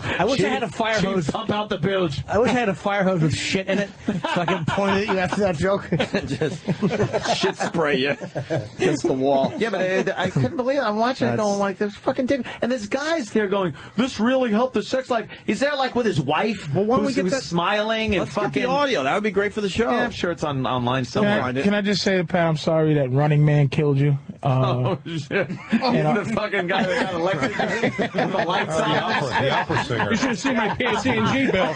Speaker 2: I wish I had a fire hose.
Speaker 1: Pump out the bilge.
Speaker 2: I wish I had a fire hose with shit in it, so I could point at you after that joke.
Speaker 3: Just shit spray you against the wall.
Speaker 1: Yeah, but I couldn't believe it. I'm watching it going like, this fucking dick. And this guy's there going, this really helped the sex life. He's there like with his wife.
Speaker 3: Well, why don't we
Speaker 1: who's
Speaker 3: get that?
Speaker 1: smiling and
Speaker 3: Let's
Speaker 1: fucking.
Speaker 3: get the audio. That would be great for the show.
Speaker 1: Yeah, I'm sure it's online somewhere.
Speaker 4: Can I just say to Pat, I'm sorry that Running Man killed you.
Speaker 1: Oh, shit. The fucking guy that got elected with the lights on.
Speaker 14: The opera singer.
Speaker 15: You should have seen my KC&G bill.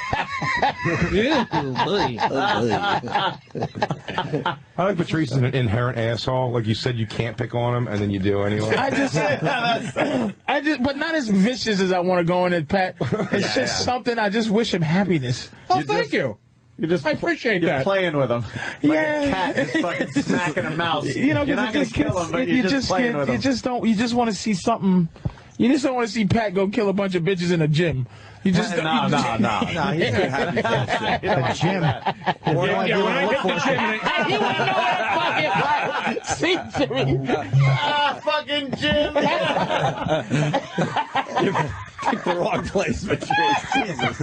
Speaker 14: I like Patrice is an inherent asshole. Like you said, you can't pick on him, and then you do anyway.
Speaker 4: But not as vicious as I want to go in at Pat. It's just something. I just wish him happiness.
Speaker 15: Oh, thank you. I appreciate that.
Speaker 1: You're playing with him. Like a cat just fucking smacking a mouse.
Speaker 4: You know,
Speaker 1: you're not going to kill him, but you're just playing with him.
Speaker 4: You just want to see something. You just don't want to see Pat go kill a bunch of bitches in a gym. You just
Speaker 3: No, he's too happy for that shit.
Speaker 2: The gym.
Speaker 15: When I hit the gym,
Speaker 4: you want to know what fucking fucking gym.
Speaker 3: You picked the wrong place, Patrice. Jesus.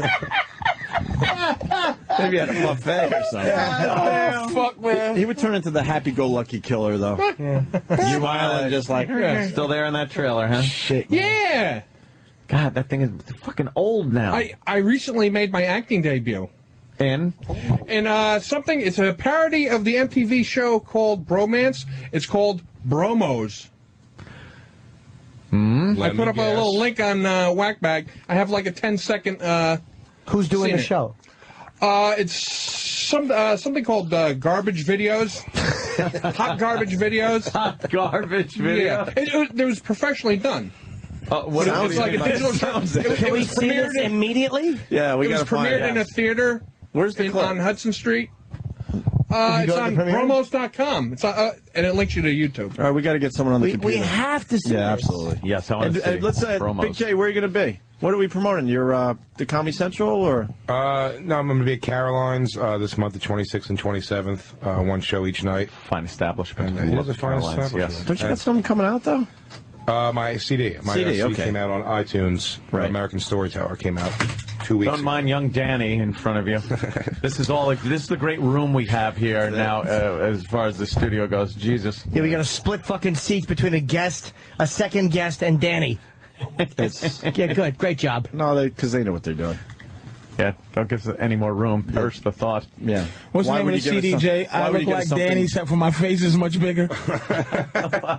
Speaker 3: Maybe at a buffet or something.
Speaker 4: Oh, fuck, man.
Speaker 3: He would turn into the happy-go-lucky killer, though. You smiling, just like,
Speaker 1: still there in that trailer, huh?
Speaker 3: Shit.
Speaker 15: Yeah.
Speaker 1: God, that thing is fucking old now.
Speaker 15: I recently made my acting debut.
Speaker 1: In
Speaker 15: something, it's a parody of the MTV show called Bromance. It's called Bromos. I put up a little link on Whackbag. I have like a 10-second.
Speaker 2: Who's doing the show?
Speaker 15: It's something called Garbage Videos. Hot Garbage Videos.
Speaker 1: Hot Garbage Video.
Speaker 15: Yeah. It was professionally done.
Speaker 1: What
Speaker 15: it's like a digital show.
Speaker 2: Can we see this immediately?
Speaker 3: Yeah, we got to find it.
Speaker 15: It was premiered in a theater.
Speaker 3: Where's the clip?
Speaker 15: On Hudson Street. It's on promos.com. It's and it links you to YouTube.
Speaker 3: All right, we got to get someone on the computer.
Speaker 2: We have to see
Speaker 3: Yeah,
Speaker 2: this.
Speaker 3: absolutely.
Speaker 1: Yes, I want to see.
Speaker 3: Let's say, Big J, where are you going to be? What are we promoting? You're the Comedy Central, or?
Speaker 14: No, I'm going to be at Caroline's this month, the 26th and 27th. One show each night.
Speaker 1: Fine establishment.
Speaker 14: And it is a fine establishment.
Speaker 1: Yes.
Speaker 3: Don't you got something coming out, though?
Speaker 14: My CD. My CD
Speaker 3: okay.
Speaker 14: came out on iTunes.
Speaker 3: Right.
Speaker 14: American Storyteller came out 2 weeks
Speaker 1: Don't
Speaker 14: ago.
Speaker 1: mind young Danny in front of you. This is the great room we have here now as far as the studio goes. Jesus.
Speaker 2: Yeah, we got to split fucking seats between a second guest, and Danny. Yeah, good. Great job.
Speaker 3: No, because they know what they're doing.
Speaker 1: Yeah, don't give us any more room. Perish the thought.
Speaker 3: Yeah.
Speaker 4: What's the name of the CDJ? I look like Danny, except for my face is much bigger.
Speaker 14: I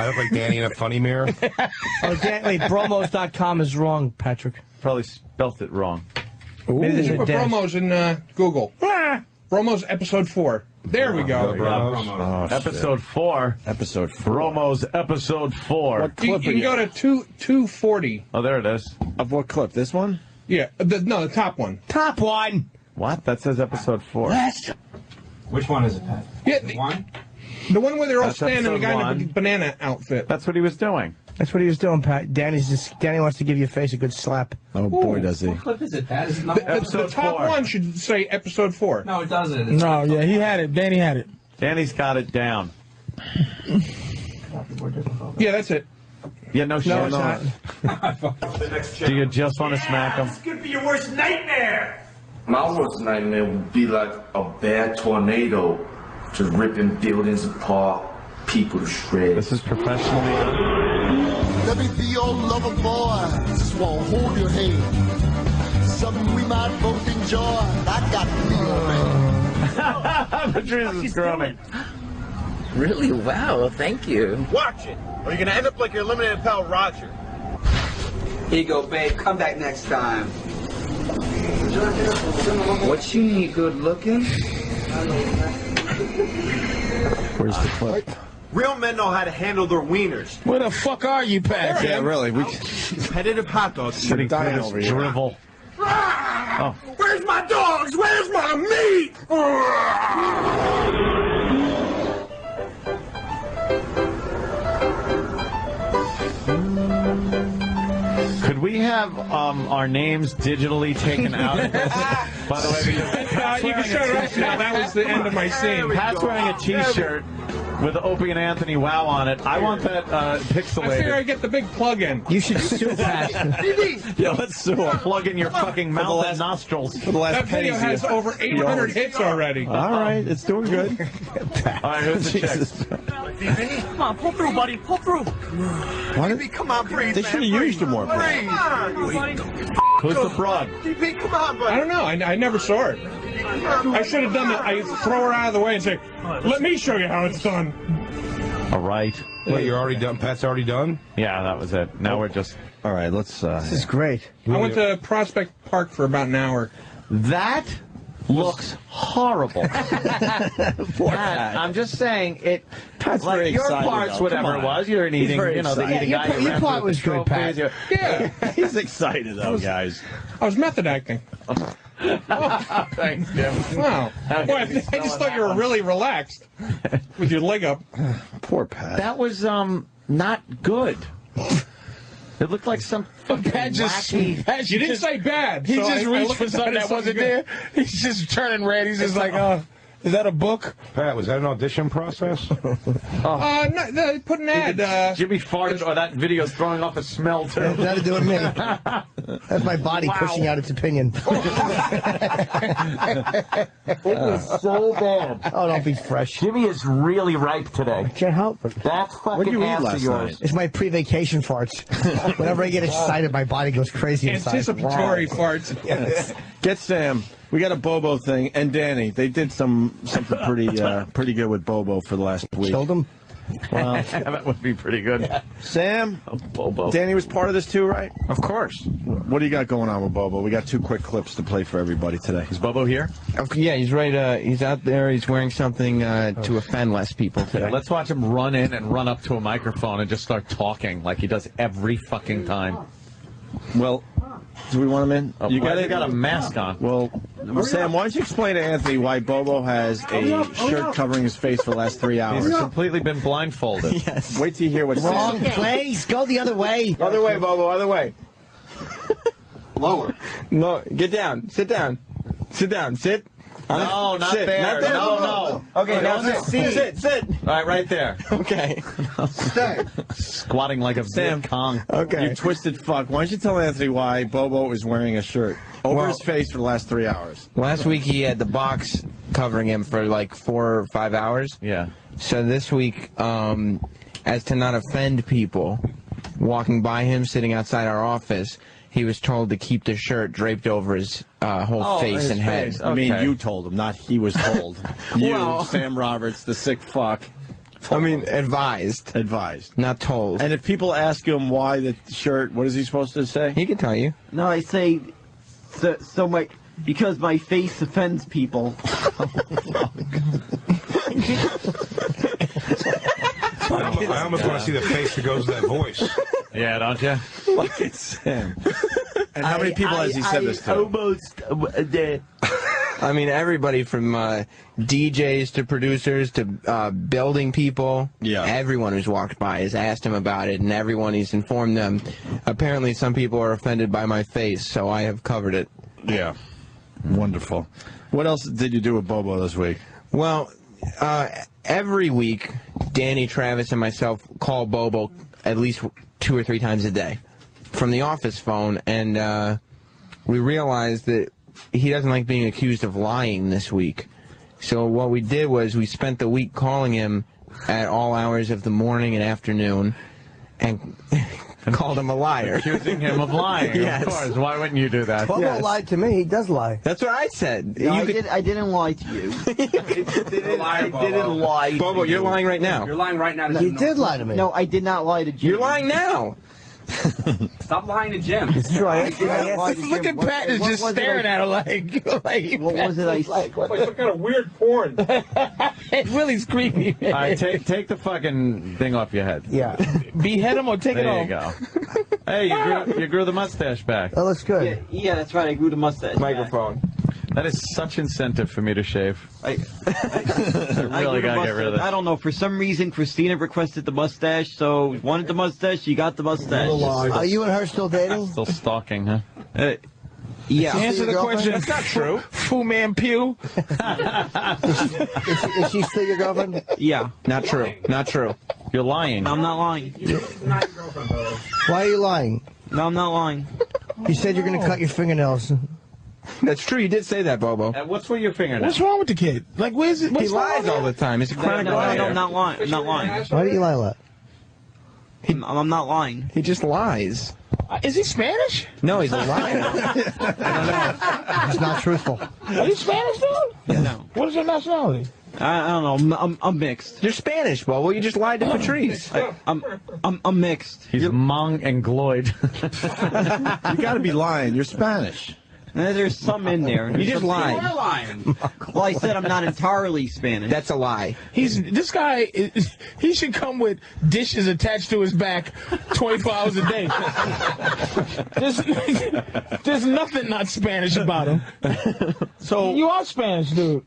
Speaker 14: look like Danny in a funny mirror.
Speaker 2: Wait, promos.com is wrong, Patrick.
Speaker 1: Probably spelt it wrong.
Speaker 2: Maybe there's a
Speaker 15: Put
Speaker 2: dash.
Speaker 15: Bromos in Google. Bromos episode 4. There we go.
Speaker 1: Episode 4.
Speaker 3: Episode 4.
Speaker 1: Bromos episode 4.
Speaker 3: What clip
Speaker 15: You can go to 240.
Speaker 1: Oh, there it is.
Speaker 3: Of what clip? This one?
Speaker 15: Yeah, the top one.
Speaker 2: Top one.
Speaker 1: What? That says episode 4.
Speaker 12: Which one is it, Pat?
Speaker 15: Yeah, the one where they're all
Speaker 1: That's
Speaker 15: standing, the guy in
Speaker 1: episode
Speaker 15: the banana outfit.
Speaker 1: That's what he was doing.
Speaker 2: That's what he was doing, Pat. Danny wants to give your face a good slap.
Speaker 3: Oh, boy, does he.
Speaker 12: What clip is it, Pat? Is it not
Speaker 15: The top one should say episode 4.
Speaker 12: No, it doesn't.
Speaker 4: No, yeah, he had it. Danny had it.
Speaker 1: Danny's got it down.
Speaker 15: Yeah, that's it.
Speaker 1: Yeah, no shit.
Speaker 2: No, it's not.
Speaker 1: Do you just want to smack him?
Speaker 7: This could be your worst nightmare. My worst nightmare would be like a bad tornado, just ripping buildings apart, people to shreds.
Speaker 1: This is professionally done.
Speaker 16: Let me be your lover boy, just won't hold your hand. Something we might both enjoy. I got to be your man.
Speaker 1: Patrice is groaning.
Speaker 17: Really? Wow, thank you.
Speaker 5: Watch it, or you're gonna end up like your eliminated pal Roger.
Speaker 17: Here you go, babe. Come back next time. What you need, good looking?
Speaker 3: Where's the clip?
Speaker 5: Real men know how to handle their wieners.
Speaker 4: Where the fuck are you, Pat?
Speaker 3: Yeah, really.
Speaker 5: Competitive hot dogs.
Speaker 1: Sitting
Speaker 3: dying over here.
Speaker 1: drivel.
Speaker 5: Oh. Where's my dogs? Where's my meat?
Speaker 1: Could we have our names digitally taken out of this? By the way, because
Speaker 15: You can shut it off now. That was the end of my scene.
Speaker 1: Pat's wearing a T-shirt with Opie and Anthony Wow on it. I want that
Speaker 15: I figure I
Speaker 1: pixelated.
Speaker 15: get the big plug-in.
Speaker 2: You should sue Pat.
Speaker 3: Yeah, let's sue him.
Speaker 1: Plug in your fucking mouth and nostrils.
Speaker 3: For the last
Speaker 15: That video
Speaker 3: pennies
Speaker 15: has over 800 hits already.
Speaker 3: All right, it's doing good.
Speaker 1: All right, who's the check?
Speaker 7: Come on, pull through, buddy. Pull through.
Speaker 3: What?
Speaker 5: Come on, breathe.
Speaker 3: They
Speaker 5: man,
Speaker 3: should have used her more.
Speaker 5: breathe.
Speaker 1: Who's the broad?
Speaker 5: DP, come on,
Speaker 15: I
Speaker 5: buddy.
Speaker 15: don't know. I never saw it. I should have done that. I throw her out of the way and say, "Let me show you how it's done."
Speaker 1: All right.
Speaker 14: Wait, you're already done? Pat's already done?
Speaker 1: Yeah, that was it. Now we're just...
Speaker 3: All right, let's...
Speaker 2: This is great.
Speaker 15: I went to Prospect Park for about an hour.
Speaker 1: That looks horrible. Pat, I'm just saying, it...
Speaker 3: Pat's
Speaker 1: like
Speaker 3: very
Speaker 1: your
Speaker 3: excited,
Speaker 1: parts,
Speaker 3: though.
Speaker 1: whatever
Speaker 3: Come
Speaker 1: it
Speaker 3: on.
Speaker 1: was, you're an
Speaker 3: He's
Speaker 1: eating,
Speaker 3: very
Speaker 1: you know, the
Speaker 3: excited.
Speaker 1: eating
Speaker 2: Your-
Speaker 1: guy.
Speaker 2: your part was good, Pat.
Speaker 15: Yeah.
Speaker 3: He's excited, though, guys.
Speaker 15: I was method acting.
Speaker 1: Thanks, Jim.
Speaker 15: Wow. Boy, I just thought you were really relaxed with your leg up.
Speaker 3: Poor Pat.
Speaker 1: That was, not good. It looked like some fucking wacky...
Speaker 15: You didn't say bad.
Speaker 4: He
Speaker 15: so
Speaker 4: just
Speaker 15: I
Speaker 4: reached
Speaker 15: looked
Speaker 4: for
Speaker 15: at
Speaker 4: something that
Speaker 15: as
Speaker 4: wasn't
Speaker 15: good.
Speaker 4: there. He's just turning red. He's just like, oh, is that a book?
Speaker 14: Pat, was that an audition process?
Speaker 15: No, they put an ad.
Speaker 1: Jimmy farted, or that video's throwing off a smell, too.
Speaker 2: It had to do with me. That's my body pushing out its opinion.
Speaker 1: It was so bad.
Speaker 2: Oh, don't be fresh.
Speaker 1: Jimmy is really ripe today.
Speaker 2: Can't help it.
Speaker 1: That's fucking
Speaker 3: What'd you eat
Speaker 1: ass
Speaker 3: last
Speaker 1: of yours.
Speaker 3: night?
Speaker 2: It's my pre-vacation farts. Whenever I get excited, my body goes crazy inside.
Speaker 15: Anticipatory farts.
Speaker 2: Yes.
Speaker 3: Get Sam. We got a Bobo thing, and Danny. They did something pretty good with Bobo for the last week.
Speaker 2: Killed him?
Speaker 3: Well,
Speaker 1: That would be pretty good.
Speaker 3: Sam,
Speaker 1: Bobo.
Speaker 3: Danny was part of this too, right?
Speaker 12: Of course.
Speaker 3: What do you got going on with Bobo? We got 2 quick clips to play for everybody today.
Speaker 1: Is Bobo here?
Speaker 12: Yeah, he's right. He's out there. He's wearing something to offend less people today.
Speaker 1: Let's watch him run in and run up to a microphone and just start talking like he does every fucking time.
Speaker 3: Well, do we want him in?
Speaker 1: Oh, you got a mask on.
Speaker 3: Well, Sam, why don't you explain to Anthony why Bobo has a shirt covering his face for the last 3 hours?
Speaker 1: He's completely been blindfolded.
Speaker 2: Yes.
Speaker 3: Wait till you hear what's
Speaker 2: Wrong place. Go the other way.
Speaker 3: Other way, Bobo, other way.
Speaker 12: Lower. No, get down. Sit down. Sit down. Sit.
Speaker 1: No, not
Speaker 12: Sit.
Speaker 1: there.
Speaker 12: Not there.
Speaker 1: No.
Speaker 12: Okay, now
Speaker 1: On the
Speaker 12: sit. Sit.
Speaker 1: All right, right there.
Speaker 12: Okay.
Speaker 1: Squatting like a
Speaker 3: Sam.
Speaker 1: Viet Cong.
Speaker 12: Okay.
Speaker 3: You twisted fuck. Why don't you tell Anthony why Bobo is wearing a shirt over his face for the last 3 hours?
Speaker 12: Last week he had the box covering him for like 4 or 5 hours.
Speaker 1: Yeah.
Speaker 12: So this week, as to not offend people walking by him, sitting outside our office, he was told to keep the shirt draped over his whole face
Speaker 1: his
Speaker 12: and head.
Speaker 1: face.
Speaker 3: I mean,
Speaker 1: Okay.
Speaker 3: you told him, not he was told. You,
Speaker 12: Well-
Speaker 3: Sam Roberts, the sick fuck,
Speaker 12: I mean, advised,
Speaker 3: advised.
Speaker 12: not told.
Speaker 3: And if people ask him why the shirt, what is he supposed to say?
Speaker 12: He can tell you.
Speaker 18: No, I say, because my face offends people.
Speaker 14: I almost want to see the face that goes with that voice.
Speaker 1: Yeah, don't you?
Speaker 3: Look at Sam. And how many people has he said this to?
Speaker 18: Almost
Speaker 12: I mean, everybody from DJs to producers to building people.
Speaker 3: Yeah.
Speaker 12: Everyone who's walked by has asked him about it, and everyone he's informed them. Apparently, some people are offended by my face, so I have covered it.
Speaker 3: Yeah. Wonderful. What else did you do with Bobo this week?
Speaker 12: Well, every week, Danny, Travis, and myself call Bobo at least 2 or 3 times a day from the office phone, and we realized that he doesn't like being accused of lying this week. So what we did was we spent the week calling him at all hours of the morning and afternoon and called him a liar.
Speaker 1: Accusing him of lying,
Speaker 12: Yes.
Speaker 1: of course. Why wouldn't you do that?
Speaker 2: Bobo
Speaker 12: Yes.
Speaker 2: lied to me. He does lie.
Speaker 12: That's what I said.
Speaker 18: No,
Speaker 12: You could-
Speaker 18: I didn't lie to you. I didn't lie.
Speaker 12: Bobo, you're lying right now.
Speaker 17: You're lying right now.
Speaker 2: He did lie to me.
Speaker 18: No, I did not lie to Jim.
Speaker 12: You're lying now.
Speaker 17: Stop lying to Jim.
Speaker 2: It's true. I
Speaker 18: did not lie to Jim.
Speaker 4: Look at Pat is just staring at her like
Speaker 18: What was it I said?
Speaker 15: Boy, some kind of weird porn.
Speaker 4: It really's creepy.
Speaker 1: All right, take the fucking thing off your head.
Speaker 2: Yeah.
Speaker 4: Behead him or take it
Speaker 1: There
Speaker 4: off.
Speaker 1: you go. Hey, you grew the mustache back.
Speaker 2: That looks good.
Speaker 18: Yeah, that's right. I grew the mustache.
Speaker 12: Microphone.
Speaker 1: That is such incentive for me to shave.
Speaker 18: I
Speaker 1: really gotta get rid of that.
Speaker 18: I don't know. For some reason, Christina requested the mustache, so wanted the mustache. She got the mustache.
Speaker 2: Are you and her still dating?
Speaker 1: Still stalking, huh?
Speaker 18: Yeah.
Speaker 4: Answer the
Speaker 2: Your
Speaker 4: question.
Speaker 2: girlfriend?
Speaker 4: That's not true. Fu Man Pew.
Speaker 2: Is she still your girlfriend?
Speaker 18: Yeah.
Speaker 12: Not true. Not true.
Speaker 1: You're lying.
Speaker 18: I'm not lying.
Speaker 2: Why are you lying?
Speaker 18: No, I'm not lying.
Speaker 2: You said you're going to cut your fingernails.
Speaker 12: That's true. You did say that, Bobo.
Speaker 1: What's with your fingernails?
Speaker 4: What's wrong with the kid? Like, where's it?
Speaker 12: He
Speaker 4: What's
Speaker 12: lies all the time. He's a chronic liar.
Speaker 18: No, I'm not lying. I'm not lying.
Speaker 2: Why do you lie a lot?
Speaker 18: I'm not lying.
Speaker 12: He just lies.
Speaker 4: Is he Spanish?
Speaker 12: No, he's a liar.
Speaker 2: He's not truthful.
Speaker 4: Are you Spanish, dude?
Speaker 18: No.
Speaker 4: What is your nationality?
Speaker 18: I don't know. I'm mixed.
Speaker 12: You're Spanish, Bobo. You just lied to Patrice.
Speaker 18: I'm mixed.
Speaker 1: He's mong and gloid.
Speaker 3: You got to be lying. You're Spanish.
Speaker 18: There's some in there.
Speaker 12: You just lied.
Speaker 18: You're lying. Well, I said I'm not entirely Spanish.
Speaker 12: That's a lie.
Speaker 4: This guy, he should come with dishes attached to his back 24 hours a day. There's nothing not Spanish about him. So you are Spanish, dude.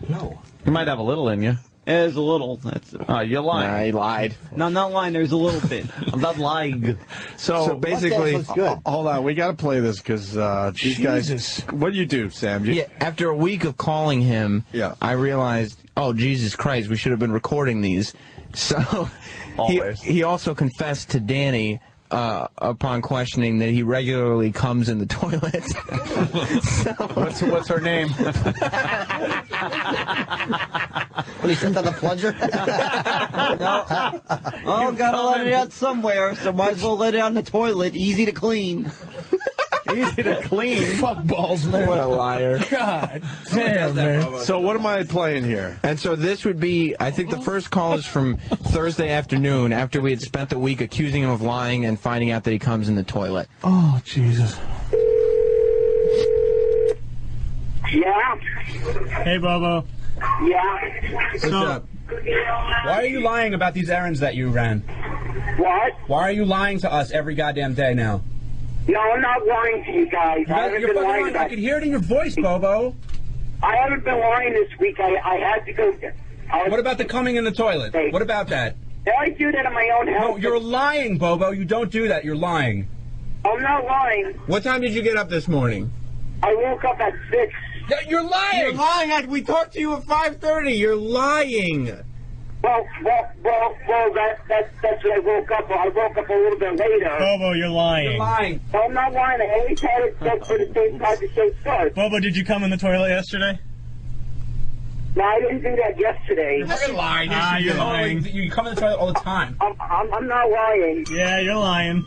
Speaker 1: No. You might have a little in you.
Speaker 18: There's a little. That's it.
Speaker 1: Oh, you're lying.
Speaker 12: Nah, he lied.
Speaker 18: No, I'm not lying. There's a little bit.
Speaker 1: I'm not lying.
Speaker 3: So
Speaker 12: basically,
Speaker 3: hold on. We got to play this because these guys. What do you do, Sam?
Speaker 12: After a week of calling him, I realized, oh, Jesus Christ, we should have been recording these. So he also confessed to Danny upon questioning that he regularly comes in the toilet.
Speaker 1: What's her name?
Speaker 2: When he sent out the plunger?
Speaker 18: Oh, gotta let it out somewhere, so might as well let it out in the toilet. Easy to clean.
Speaker 1: Easy to clean.
Speaker 4: Fuck balls, man.
Speaker 12: What a liar.
Speaker 4: God damn, man.
Speaker 3: So what am I playing here?
Speaker 12: And so this would be, I think the first call is from Thursday afternoon after we had spent the week accusing him of lying and finding out that he comes in the toilet.
Speaker 4: Oh, Jesus.
Speaker 19: Yeah?
Speaker 20: Hey, Bobo.
Speaker 19: Yeah?
Speaker 20: What's up? Why are you lying about these errands that you ran?
Speaker 19: What?
Speaker 20: Why are you lying to us every goddamn day now?
Speaker 19: No, I'm not lying to you guys. I haven't
Speaker 20: You're
Speaker 19: been
Speaker 20: fucking
Speaker 19: lying
Speaker 20: lying.
Speaker 19: about
Speaker 20: I can hear it in your voice, Bobo.
Speaker 19: I haven't been lying this week. I had to go.
Speaker 20: What about the coming in the toilet?
Speaker 19: Hey.
Speaker 20: What about that?
Speaker 19: I do that in my own house.
Speaker 20: No, you're lying, Bobo. You don't do that. You're lying.
Speaker 19: I'm not lying.
Speaker 12: What time did you get up this morning?
Speaker 19: I woke up at 6.
Speaker 20: You're lying.
Speaker 12: You're lying. We talked to you at 5:30. You're lying.
Speaker 19: Well, that's when I woke up. I woke up a little bit later.
Speaker 20: Bobo, you're lying.
Speaker 19: You're lying. No, I'm not lying. I always had it set for the same time the show starts.
Speaker 20: Bobo, did you come in the toilet yesterday?
Speaker 19: No, I didn't do that yesterday.
Speaker 20: You're fucking lying. You're lying. You come in the toilet all the time.
Speaker 19: I'm not lying.
Speaker 20: Yeah, you're lying.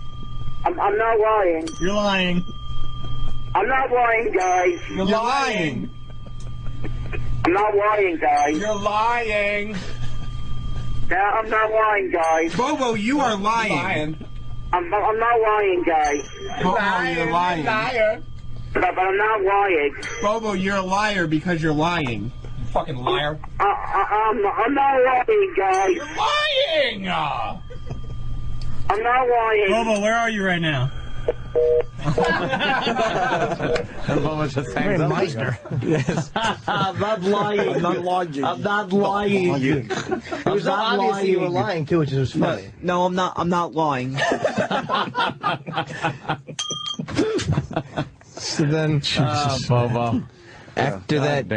Speaker 19: I'm not lying.
Speaker 20: You're lying.
Speaker 19: I'm not lying, guys.
Speaker 20: You're lying.
Speaker 19: I'm not lying, guys.
Speaker 20: You're lying.
Speaker 19: Yeah, I'm not lying, guys.
Speaker 12: Bobo, you are lying.
Speaker 19: I'm not lying, guys.
Speaker 12: Bobo, you're lying.
Speaker 20: Liar.
Speaker 19: But I'm not lying.
Speaker 12: Bobo, you're a liar because you're lying.
Speaker 20: You fucking liar.
Speaker 19: I'm not lying, guys.
Speaker 20: You're lying.
Speaker 19: I'm not lying.
Speaker 20: Bobo, where are you right now?
Speaker 1: And Bobo just hangs up.
Speaker 2: Meisner.
Speaker 1: Yes.
Speaker 2: I'm not lying. I'm not lying. I'm not lying. It was obvious you were lying too, which was funny.
Speaker 18: No, I'm not. I'm not lying.
Speaker 12: So then,
Speaker 1: Bobo.
Speaker 12: After that,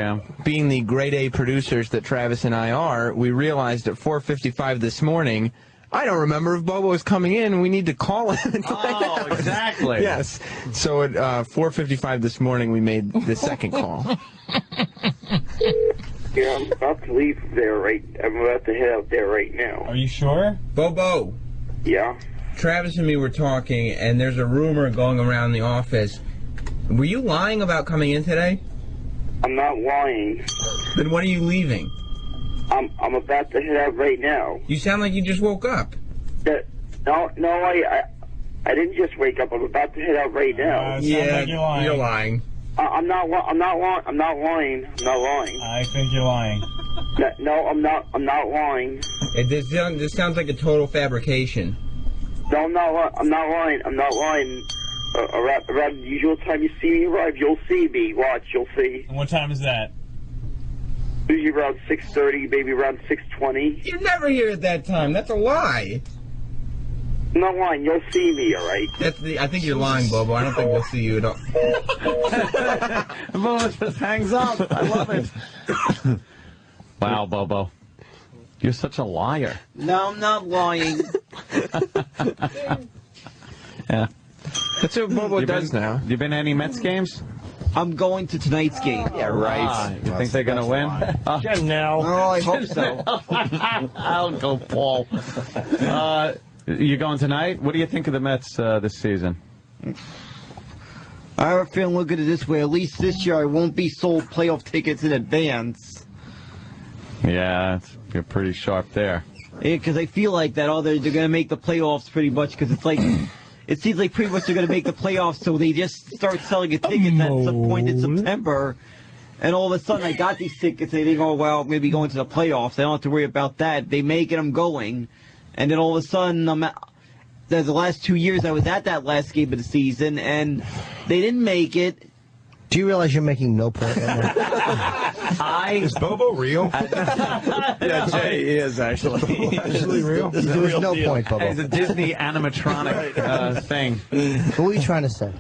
Speaker 12: being the grade A producers that Travis and I are, we realized at 4:55 this morning, I don't remember if Bobo is coming in. We need to call him.
Speaker 1: Oh, exactly.
Speaker 12: Yes. So at 4:55 this morning, we made the second call.
Speaker 19: Yeah, I'm about to leave there I'm about to head out there right now.
Speaker 20: Are you sure?
Speaker 12: Bobo.
Speaker 19: Yeah?
Speaker 12: Travis and me were talking, and there's a rumor going around the office. Were you lying about coming in today?
Speaker 19: I'm not lying.
Speaker 12: Then when are you leaving?
Speaker 19: I'm about to head out right now.
Speaker 12: You sound like you just woke up.
Speaker 19: No, I didn't just wake up. I'm about to head out right now.
Speaker 12: Yeah,
Speaker 20: like you're lying.
Speaker 12: You're lying.
Speaker 19: I'm not lying.
Speaker 20: I think you're lying.
Speaker 19: No, I'm not lying.
Speaker 12: This sounds like a total fabrication.
Speaker 19: No, I'm not lying. Around the usual time you see me arrive, you'll see me. Watch, you'll see.
Speaker 20: And what time is that?
Speaker 19: Usually around 6:30, maybe around 6:20.
Speaker 12: You're never here at that time. That's a lie.
Speaker 19: I'm not lying. You'll see me, all right?
Speaker 12: I think you're lying, Bobo. I don't think we'll see you at all.
Speaker 1: Bobo just hangs up. I love it. Wow, Bobo. You're such a liar.
Speaker 18: No, I'm not lying.
Speaker 1: Yeah.
Speaker 12: That's what Bobo does now.
Speaker 1: You been to any Mets games?
Speaker 18: I'm going to tonight's game.
Speaker 12: Yeah, right.
Speaker 1: You think they're going to win?
Speaker 18: No, I hope so.
Speaker 1: I'll go, Paul. You going tonight? What do you think of the Mets this season?
Speaker 18: I have a feeling, look at it this way, at least this year I won't be sold playoff tickets in advance.
Speaker 1: Yeah, you're pretty sharp there.
Speaker 18: Because I feel like that they're going to make the playoffs pretty much because it's like it seems like pretty much they're going to make the playoffs, so they just start selling a tickets at some point in September, and all of a sudden I got these tickets and they think, oh well, I'm going to be going to the playoffs. I don't have to worry about that. They make it, I'm going, and then all of a sudden the last 2 years I was at that last game of the season and they didn't make it.
Speaker 2: Do you realize you're making no point right now?
Speaker 14: Is Bobo real?
Speaker 3: Yeah, Jay is actually.
Speaker 14: Actually real?
Speaker 2: There's no point, Bobo.
Speaker 1: It's a Disney animatronic thing.
Speaker 2: What were you trying to say?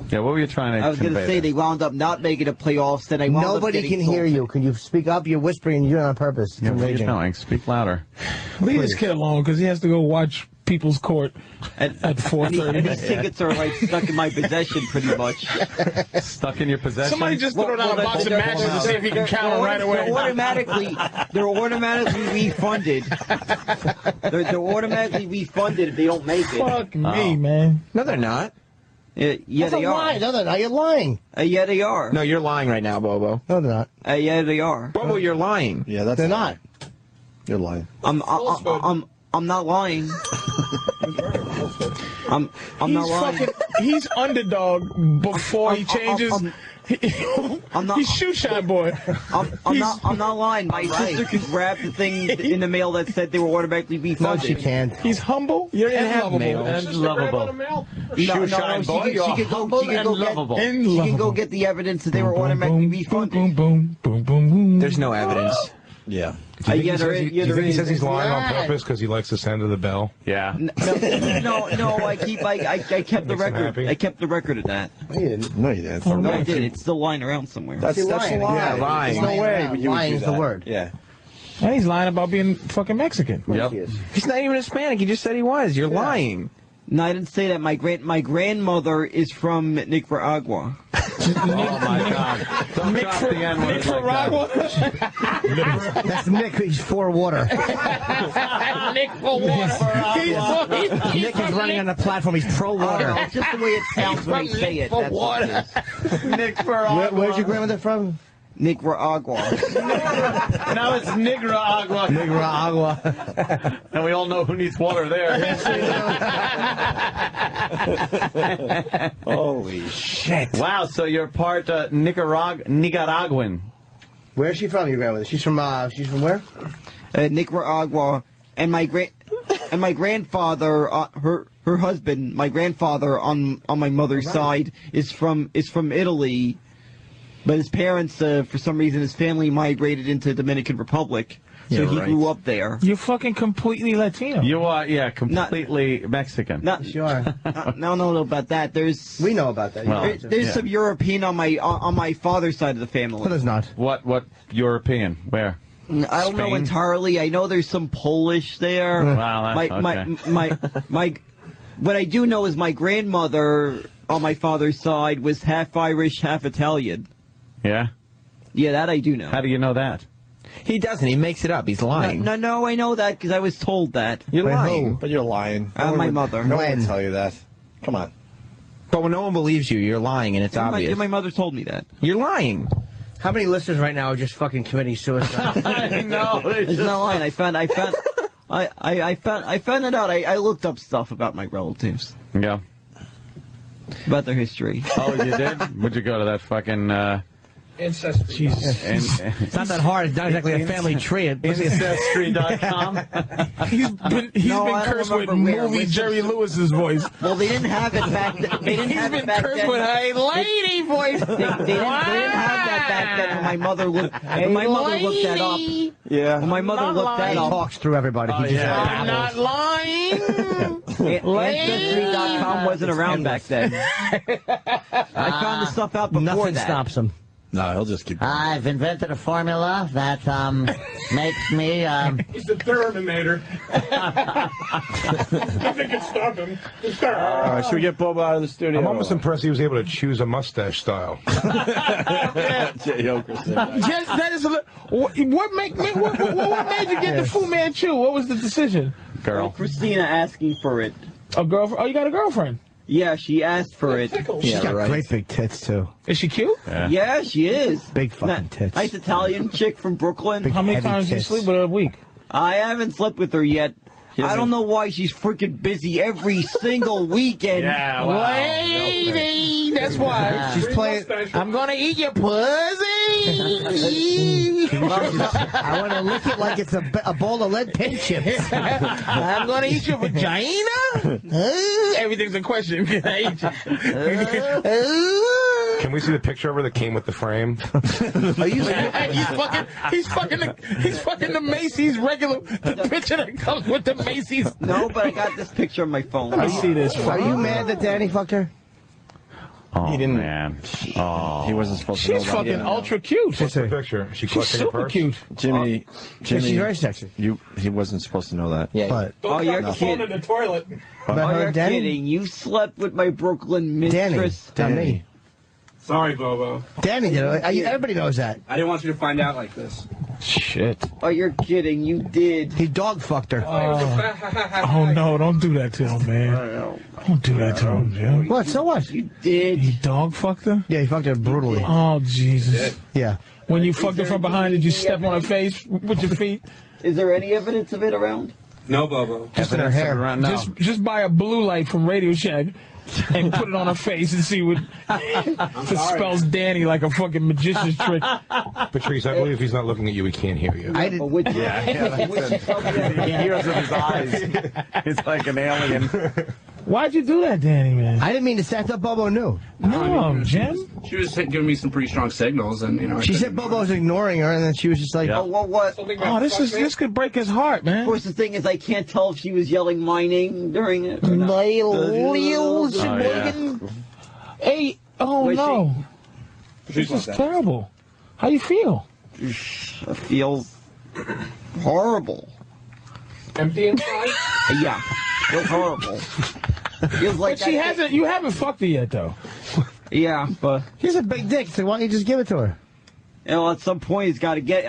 Speaker 1: Yeah, what were you trying to
Speaker 18: I was going to say they wound up not making the playoffs. Then
Speaker 2: Nobody can hear you. Can you speak up? You're whispering. You're on purpose. It's
Speaker 1: Yeah, what are you
Speaker 2: enraging.
Speaker 1: doing? Speak louder.
Speaker 4: Leave this kid alone because he has to go watch People's Court at
Speaker 18: And
Speaker 4: 4:30.
Speaker 18: these tickets are like stuck in my possession pretty much.
Speaker 1: Stuck in your possession?
Speaker 4: Somebody just throw down a box of matches to see if he can count them right away.
Speaker 18: They're automatically refunded. They're automatically refunded if they don't make it.
Speaker 4: Fuck me, man.
Speaker 12: No, they're not.
Speaker 18: Yeah,
Speaker 2: That's
Speaker 18: they
Speaker 2: a lie.
Speaker 18: are.
Speaker 2: No, they're not. You're lying.
Speaker 18: Yeah, they are.
Speaker 12: No, you're lying right now, Bobo.
Speaker 2: No, they're not.
Speaker 18: Yeah, they are.
Speaker 12: Bobo, you're lying.
Speaker 3: Yeah, that's
Speaker 2: They're not.
Speaker 3: You're lying.
Speaker 18: I'm not lying. I'm not lying.
Speaker 4: He's underdog before he changes.
Speaker 18: I'm not.
Speaker 4: He's shoe shine boy.
Speaker 18: I'm not lying. My sister could grab the thing in the mail that said they were automatically
Speaker 2: No,
Speaker 18: refunded.
Speaker 2: she can't.
Speaker 4: He's humble.
Speaker 1: You don't
Speaker 4: and
Speaker 1: have
Speaker 4: lovable.
Speaker 1: mail. And lovable.
Speaker 18: She could go get the evidence that they were automatically refunded.
Speaker 4: Boom, boom, boom, boom.
Speaker 12: There's no evidence.
Speaker 3: Yeah.
Speaker 14: Do you think he says he's lying on purpose because he likes the sound of the bell?
Speaker 1: Yeah.
Speaker 18: No. I kept the record. I kept the record of that.
Speaker 2: You didn't.
Speaker 3: No, you didn't.
Speaker 18: No, I did. It's still lying around somewhere.
Speaker 3: That's a lie.
Speaker 2: Yeah,
Speaker 3: There's
Speaker 12: lying.
Speaker 3: no way you would
Speaker 2: Lying
Speaker 3: do
Speaker 2: is the
Speaker 3: that.
Speaker 2: word.
Speaker 3: Yeah.
Speaker 4: And he's lying about being fucking Mexican.
Speaker 1: Yep.
Speaker 12: He's not even Hispanic. He just said he was. You're lying.
Speaker 18: No, I didn't say that. My grandmother is from Nicaragua.
Speaker 1: Oh, my God. Don't drop the N-word
Speaker 4: Nicaragua?
Speaker 2: That's Nick. He's for water.
Speaker 4: Nick for water.
Speaker 2: Nick is running on the platform. He's pro water.
Speaker 18: That's just the way it sounds when they say it. That's what it is.
Speaker 1: Nick for
Speaker 2: Where's your grandmother from?
Speaker 18: Nicaragua.
Speaker 1: Now it's Nicaragua.
Speaker 2: Nicaragua.
Speaker 1: And we all know who needs water there.
Speaker 3: Holy shit.
Speaker 1: Wow, so you're part Nicaraguan.
Speaker 2: Where's she from, your grandmother? She's from where?
Speaker 18: Nicaragua. And my grandfather, her husband, my grandfather on my mother's side is from Italy. But his parents, for some reason, his family migrated into Dominican Republic, so he grew up there.
Speaker 4: You're fucking completely Latino.
Speaker 1: You are, yeah, completely Mexican.
Speaker 2: Sure.
Speaker 18: No, about that.
Speaker 2: We know about that.
Speaker 1: Well,
Speaker 18: There's some European on my father's side of the family.
Speaker 2: But there's not.
Speaker 1: What European? Where?
Speaker 18: I don't know
Speaker 1: Spain?
Speaker 18: entirely. I know there's some Polish there.
Speaker 1: Wow, that's
Speaker 18: my what I do know is my grandmother on my father's side was half Irish, half Italian.
Speaker 1: Yeah?
Speaker 18: Yeah, that I do know.
Speaker 1: How do you know that?
Speaker 12: He doesn't. He makes it up. He's lying.
Speaker 18: No, I know that because I was told that.
Speaker 12: You're lying.
Speaker 3: But you're lying.
Speaker 18: My mother.
Speaker 3: No one would tell you that. Come on.
Speaker 12: But when no one believes you, you're lying, and it's obvious.
Speaker 18: My mother told me that.
Speaker 12: You're lying.
Speaker 2: How many listeners right now are just fucking committing suicide?
Speaker 1: I know.
Speaker 18: It's not lying. I found it out. I looked up stuff about my relatives.
Speaker 1: Yeah.
Speaker 18: About their history.
Speaker 1: Oh, you did? Would you go to that fucking...
Speaker 4: Ancestry. Jesus.
Speaker 2: It's not that hard. It's not exactly a family tree.
Speaker 1: Ancestry.com.
Speaker 4: He's been cursed with movie Jerry Lewis's voice.
Speaker 18: Well, they didn't have it back then. They didn't have it back then.
Speaker 4: He's been cursed with a lady voice.
Speaker 18: They didn't have that back then. When my mother looked that up.
Speaker 3: Yeah.
Speaker 18: When my mother looked that
Speaker 2: He
Speaker 18: up.
Speaker 2: talks through everybody. He just
Speaker 4: I'm not lying.
Speaker 18: Ancestry.com wasn't around back then. I found the stuff out before
Speaker 2: Nothing
Speaker 18: that.
Speaker 2: stops him.
Speaker 3: No, he'll just keep going.
Speaker 21: I've invented a formula that makes me...
Speaker 4: He's the Terminator. Nothing can stop him.
Speaker 3: All right, should we get Bobo out of the studio?
Speaker 14: I'm almost impressed he was able to choose a mustache style.
Speaker 3: Jay Okerson.
Speaker 4: Yes, that is. What made you get the Fu Manchu? What was the decision?
Speaker 1: Girl.
Speaker 18: Christina asking for it.
Speaker 4: A girlfriend? Oh, you got a girlfriend?
Speaker 18: Yeah, she asked for it.
Speaker 2: She's got great big tits, too.
Speaker 4: Is she cute?
Speaker 18: Yeah, she is.
Speaker 2: Big fucking tits.
Speaker 18: Nice Italian chick from Brooklyn.
Speaker 4: How many times do you sleep with her a week?
Speaker 18: I haven't slept with her yet. I don't know why she's freaking busy every single weekend.
Speaker 4: Yeah, wow. Lady, that's why.
Speaker 2: She's playing.
Speaker 4: I'm gonna eat your pussy.
Speaker 2: I want to lick it like it's a bowl of lead paint chips.
Speaker 4: I'm gonna eat your vagina. Everything's a question. Can I eat you?
Speaker 14: Can we see the picture of her that came with the frame?
Speaker 4: He's fucking the Macy's regular picture that comes with the Macy's.
Speaker 18: No, but I got this picture on my phone.
Speaker 4: Let me see this.
Speaker 2: Are you mad that Danny fucked her?
Speaker 1: Oh,
Speaker 3: He didn't.
Speaker 1: man. Oh.
Speaker 3: He wasn't supposed to know
Speaker 4: She's
Speaker 3: that.
Speaker 4: fucking ultra cute.
Speaker 14: What's the picture? She
Speaker 4: She's
Speaker 14: clutching her
Speaker 4: super
Speaker 14: purse?
Speaker 4: cute.
Speaker 3: Jimmy,
Speaker 2: She's very sexy.
Speaker 3: he wasn't supposed to know that.
Speaker 2: Yeah. But
Speaker 4: Don't
Speaker 18: you're
Speaker 4: drop the phone
Speaker 18: kidding.
Speaker 4: in the toilet.
Speaker 18: You're kidding. You slept with my Brooklyn mistress.
Speaker 2: Danny, not me.
Speaker 20: Sorry, Bobo.
Speaker 2: Danny did it. Everybody knows that.
Speaker 20: I didn't want you to find out like this.
Speaker 4: Shit.
Speaker 18: Oh, you're kidding. You did.
Speaker 2: He dog fucked her.
Speaker 4: Oh no! Don't do that to him, man. Don't do that to him, Jim.
Speaker 2: What? So what?
Speaker 18: You did.
Speaker 4: He dog fucked her?
Speaker 2: Yeah, he fucked her brutally.
Speaker 4: Oh Jesus!
Speaker 2: Yeah.
Speaker 4: When you fucked her from behind, did you step on her face with your feet?
Speaker 18: Is there any evidence of it around?
Speaker 20: No, Bobo.
Speaker 2: Just in her hair.
Speaker 4: Just buy a blue light from Radio Shack and put it on her face and see what it spells Danny like a fucking magician's trick.
Speaker 14: Patrice, I believe if he's not looking at you, he can't hear you.
Speaker 18: I did.
Speaker 1: He hears with his eyes. He's like an alien.
Speaker 4: Why'd you do that, Danny, man?
Speaker 2: I didn't mean to set up Bobo knew.
Speaker 4: No, Jim.
Speaker 20: She was giving me some pretty strong signals, and
Speaker 2: She said Bobo was ignoring her, and then she was just like,
Speaker 18: Oh, what?
Speaker 4: Oh, this could break his heart, man.
Speaker 18: Of course, the thing is, I can't tell if she was yelling my name during it. Or not.
Speaker 4: Hey, oh no. This is terrible. How you feel?
Speaker 18: It feels horrible.
Speaker 20: empty inside.
Speaker 18: Yeah, feels horrible. Feels like
Speaker 4: But you haven't fucked her yet, though.
Speaker 18: Yeah, but
Speaker 2: he's a big dick, so why don't you just give it to her?
Speaker 18: You know, at some point,
Speaker 4: Gotta get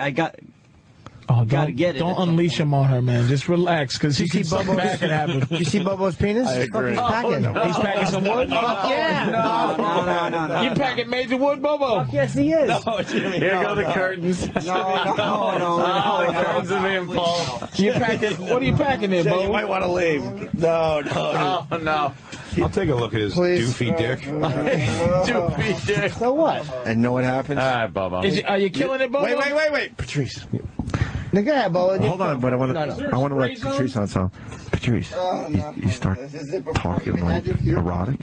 Speaker 4: it. Don't unleash him on her, man. Just relax, because he can come back and happen.
Speaker 2: You see Bobo's penis?
Speaker 3: I agree.
Speaker 2: He's packing.
Speaker 4: No. He's packing some wood?
Speaker 2: Fuck yeah.
Speaker 18: No.
Speaker 4: You packing major wood, Bobo?
Speaker 2: Fuck yes, he is.
Speaker 1: No, Jimmy. Here go the curtains.
Speaker 18: No.
Speaker 1: The curtains are being pulled.
Speaker 4: You packing? What are you packing there, Bobo?
Speaker 3: You might want to leave. No.
Speaker 1: Oh, no.
Speaker 14: I'll take a look at his doofy dick.
Speaker 1: Doofy dick.
Speaker 2: So what?
Speaker 3: And know what happens?
Speaker 1: All right, Bobo.
Speaker 4: Are you killing it, Bobo?
Speaker 3: Wait. Patrice.
Speaker 2: Go ahead, Bobo.
Speaker 3: Hold on, but I want to let Patrice on something. Patrice, you start talking like erotic,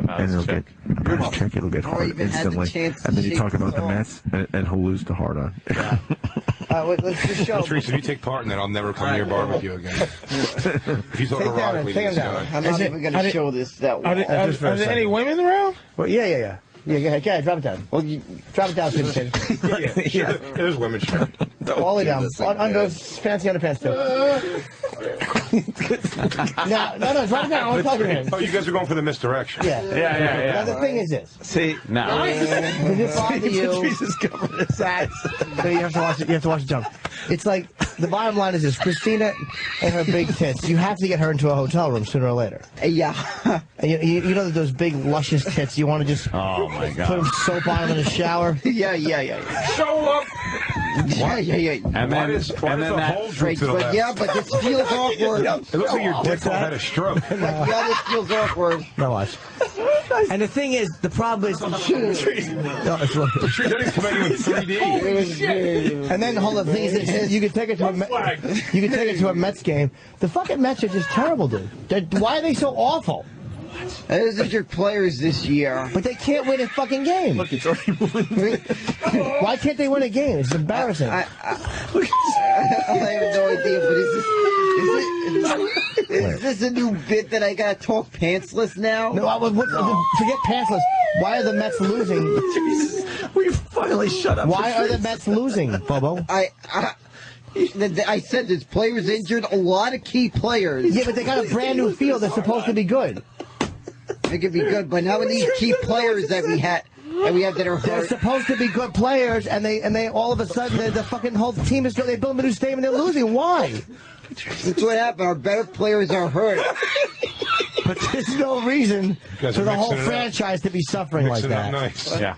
Speaker 3: and it'll get about his chick. It'll get hard instantly, and then you talk about the Mets, and he'll lose the hard on.
Speaker 2: Let's just show.
Speaker 14: Patrice, if you take part in that, I'll never come near barbecue again. If you talk
Speaker 2: Take
Speaker 14: erotically to
Speaker 2: him
Speaker 14: this
Speaker 2: down.
Speaker 14: guy.
Speaker 18: I'm not even going to show this that way.
Speaker 4: Are there any women around?
Speaker 2: Well, yeah. Yeah, go ahead, drop it down. Well, drop it down, Tim.
Speaker 14: Yeah, there's women sure.
Speaker 2: All the way down. On those fancy underpants, too. No, drop it down. I want to talk to him.
Speaker 14: Oh, you guys are going for the misdirection.
Speaker 2: Yeah. Now, the thing is this.
Speaker 1: See, no.
Speaker 2: Does it bother you?
Speaker 3: Patrice is covering his eyes.
Speaker 2: So you have to watch it. You have to watch the jump. It's like the bottom line is this: Christina and her big tits. You have to get her into a hotel room sooner or later.
Speaker 18: Yeah.
Speaker 2: And you know that those big luscious tits. You want to just
Speaker 1: Oh, my
Speaker 2: put
Speaker 1: God.
Speaker 2: them soap on them in the shower.
Speaker 18: Yeah.
Speaker 20: Show up.
Speaker 18: Yeah.
Speaker 1: And then that.
Speaker 14: Right, to the left.
Speaker 18: Yeah, but this feels awkward.
Speaker 14: It looks like your dick had a stroke.
Speaker 18: Yeah, this feels awkward.
Speaker 2: No, watch. And the thing is, the problem is.
Speaker 14: Patrice, that is coming in 3D.
Speaker 2: And then the whole thing is, you can take it to a Mets game. The fucking Mets are just terrible, dude. Why are they so awful?
Speaker 18: Those are your players this year.
Speaker 2: But they can't win a fucking game.
Speaker 3: Look, it's already moving.
Speaker 2: Why can't they win a game? It's embarrassing.
Speaker 18: I have no idea, but is this a new bit that I gotta talk pantsless now?
Speaker 2: No, forget pantsless. Why are the Mets losing?
Speaker 3: We finally shut up.
Speaker 2: Why are the Mets losing, Bobo?
Speaker 18: I said there's players injured, a lot of key players.
Speaker 2: Yeah, but they got a brand new field. They're supposed to be good.
Speaker 18: They could be good, but how many key players that we have that are
Speaker 2: They're
Speaker 18: hurt?
Speaker 2: supposed to be good players, and they all of a sudden the fucking whole team is good. They build them a new stadium and they're losing. Why?
Speaker 18: That's what happened. Our better players are hurt.
Speaker 2: But there's no reason
Speaker 14: guys
Speaker 2: for
Speaker 14: are
Speaker 2: the whole
Speaker 14: mixing it up.
Speaker 2: franchise to be suffering like
Speaker 14: Mixing it up
Speaker 2: that.
Speaker 14: nice.
Speaker 1: Yeah.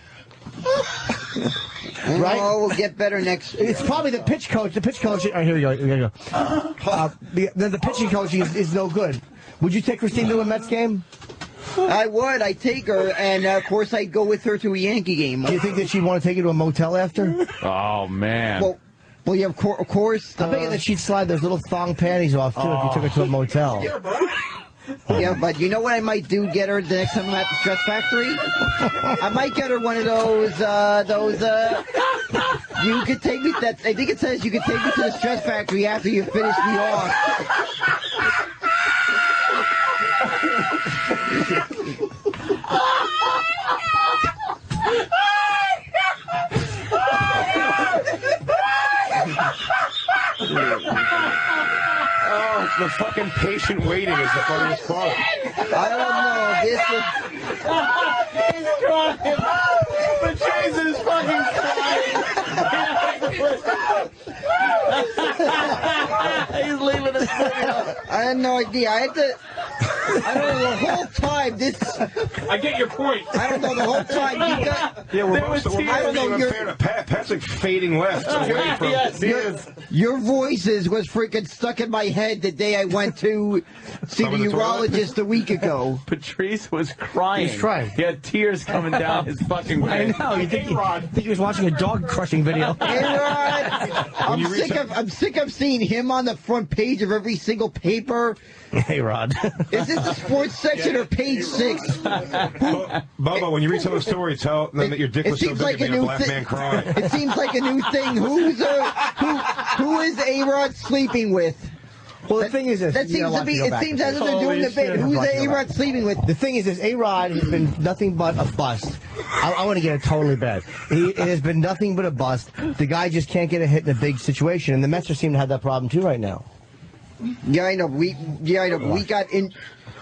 Speaker 2: Right?
Speaker 9: Oh, we'll get better next year.
Speaker 2: It's probably the pitch coach. The pitch coach. Oh, here we go. Here we go. The pitching coaching is no good. Would you take Christine to a Mets game?
Speaker 9: I would. I'd take her, and of course, I'd go with her to a Yankee game.
Speaker 2: Do you think that she'd want to take you to a motel after?
Speaker 1: Oh, man.
Speaker 9: Well, yeah, of course.
Speaker 2: I bet you that she'd slide those little thong panties off, too, if you took her to a motel.
Speaker 9: Yeah, but you know what I might do? Get her the next time I'm at the Stress Factory. I might get her one of those. You could take me. I think it says you could take me to the Stress Factory after you finish me off.
Speaker 14: Oh, it's the fucking patient waiting is the funniest part.
Speaker 9: I don't know. This was.
Speaker 1: He's crying. Patrice is fucking crying. He's leaving the studio.
Speaker 9: I had no idea. I don't know the whole time.
Speaker 4: I get your point.
Speaker 9: I don't know the whole time. You got.
Speaker 14: Yeah, we're
Speaker 9: I don't know.
Speaker 14: being unfair to Pat. Pat's like fading left away from.
Speaker 9: Your voices was freaking stuck in my head the day I went to see the urologist a week ago.
Speaker 1: Patrice was crying.
Speaker 2: He was crying.
Speaker 1: He had tears coming down his fucking
Speaker 2: I
Speaker 1: face.
Speaker 2: know. You think he was watching a dog crushing video?
Speaker 9: A-Rod, I'm sick of seeing him on the front page of every single paper.
Speaker 2: Hey, Rod.
Speaker 9: Is this the sports section or page 6?
Speaker 14: Bubba, when you read someone's story, tell them that your dick was so big it made a black man cry.
Speaker 9: It seems like a new thing. Who is A-Rod sleeping with?
Speaker 2: Well, the thing is this.
Speaker 9: That seems to be. It seems as if they're doing the bit. Who's A-Rod sleeping with?
Speaker 2: The thing is this. A-Rod has been nothing but a bust. I want to get it totally bad. It has been nothing but a bust. The guy just can't get a hit in a big situation, and the Mets seem to have that problem too right now.
Speaker 9: Yeah, I know. We got a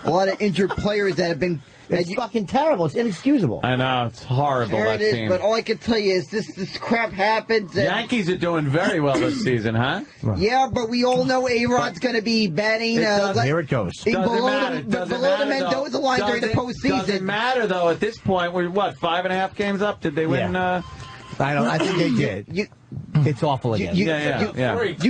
Speaker 9: lot of injured players that have been.
Speaker 2: It's fucking terrible. It's inexcusable.
Speaker 1: I know. It's horrible,
Speaker 9: There
Speaker 1: that
Speaker 9: it is,
Speaker 1: team.
Speaker 9: but all I can tell you is this crap happens.
Speaker 1: Yankees are doing very well this season, huh?
Speaker 9: Yeah, but we all know A-Rod's going to be batting.
Speaker 2: Here it goes.
Speaker 1: Doesn't
Speaker 9: below the Mendoza line during the postseason.
Speaker 1: Doesn't matter, though. At this point, we're, 5.5 games up? Did they win?
Speaker 2: I think they did. It's awful again.
Speaker 9: You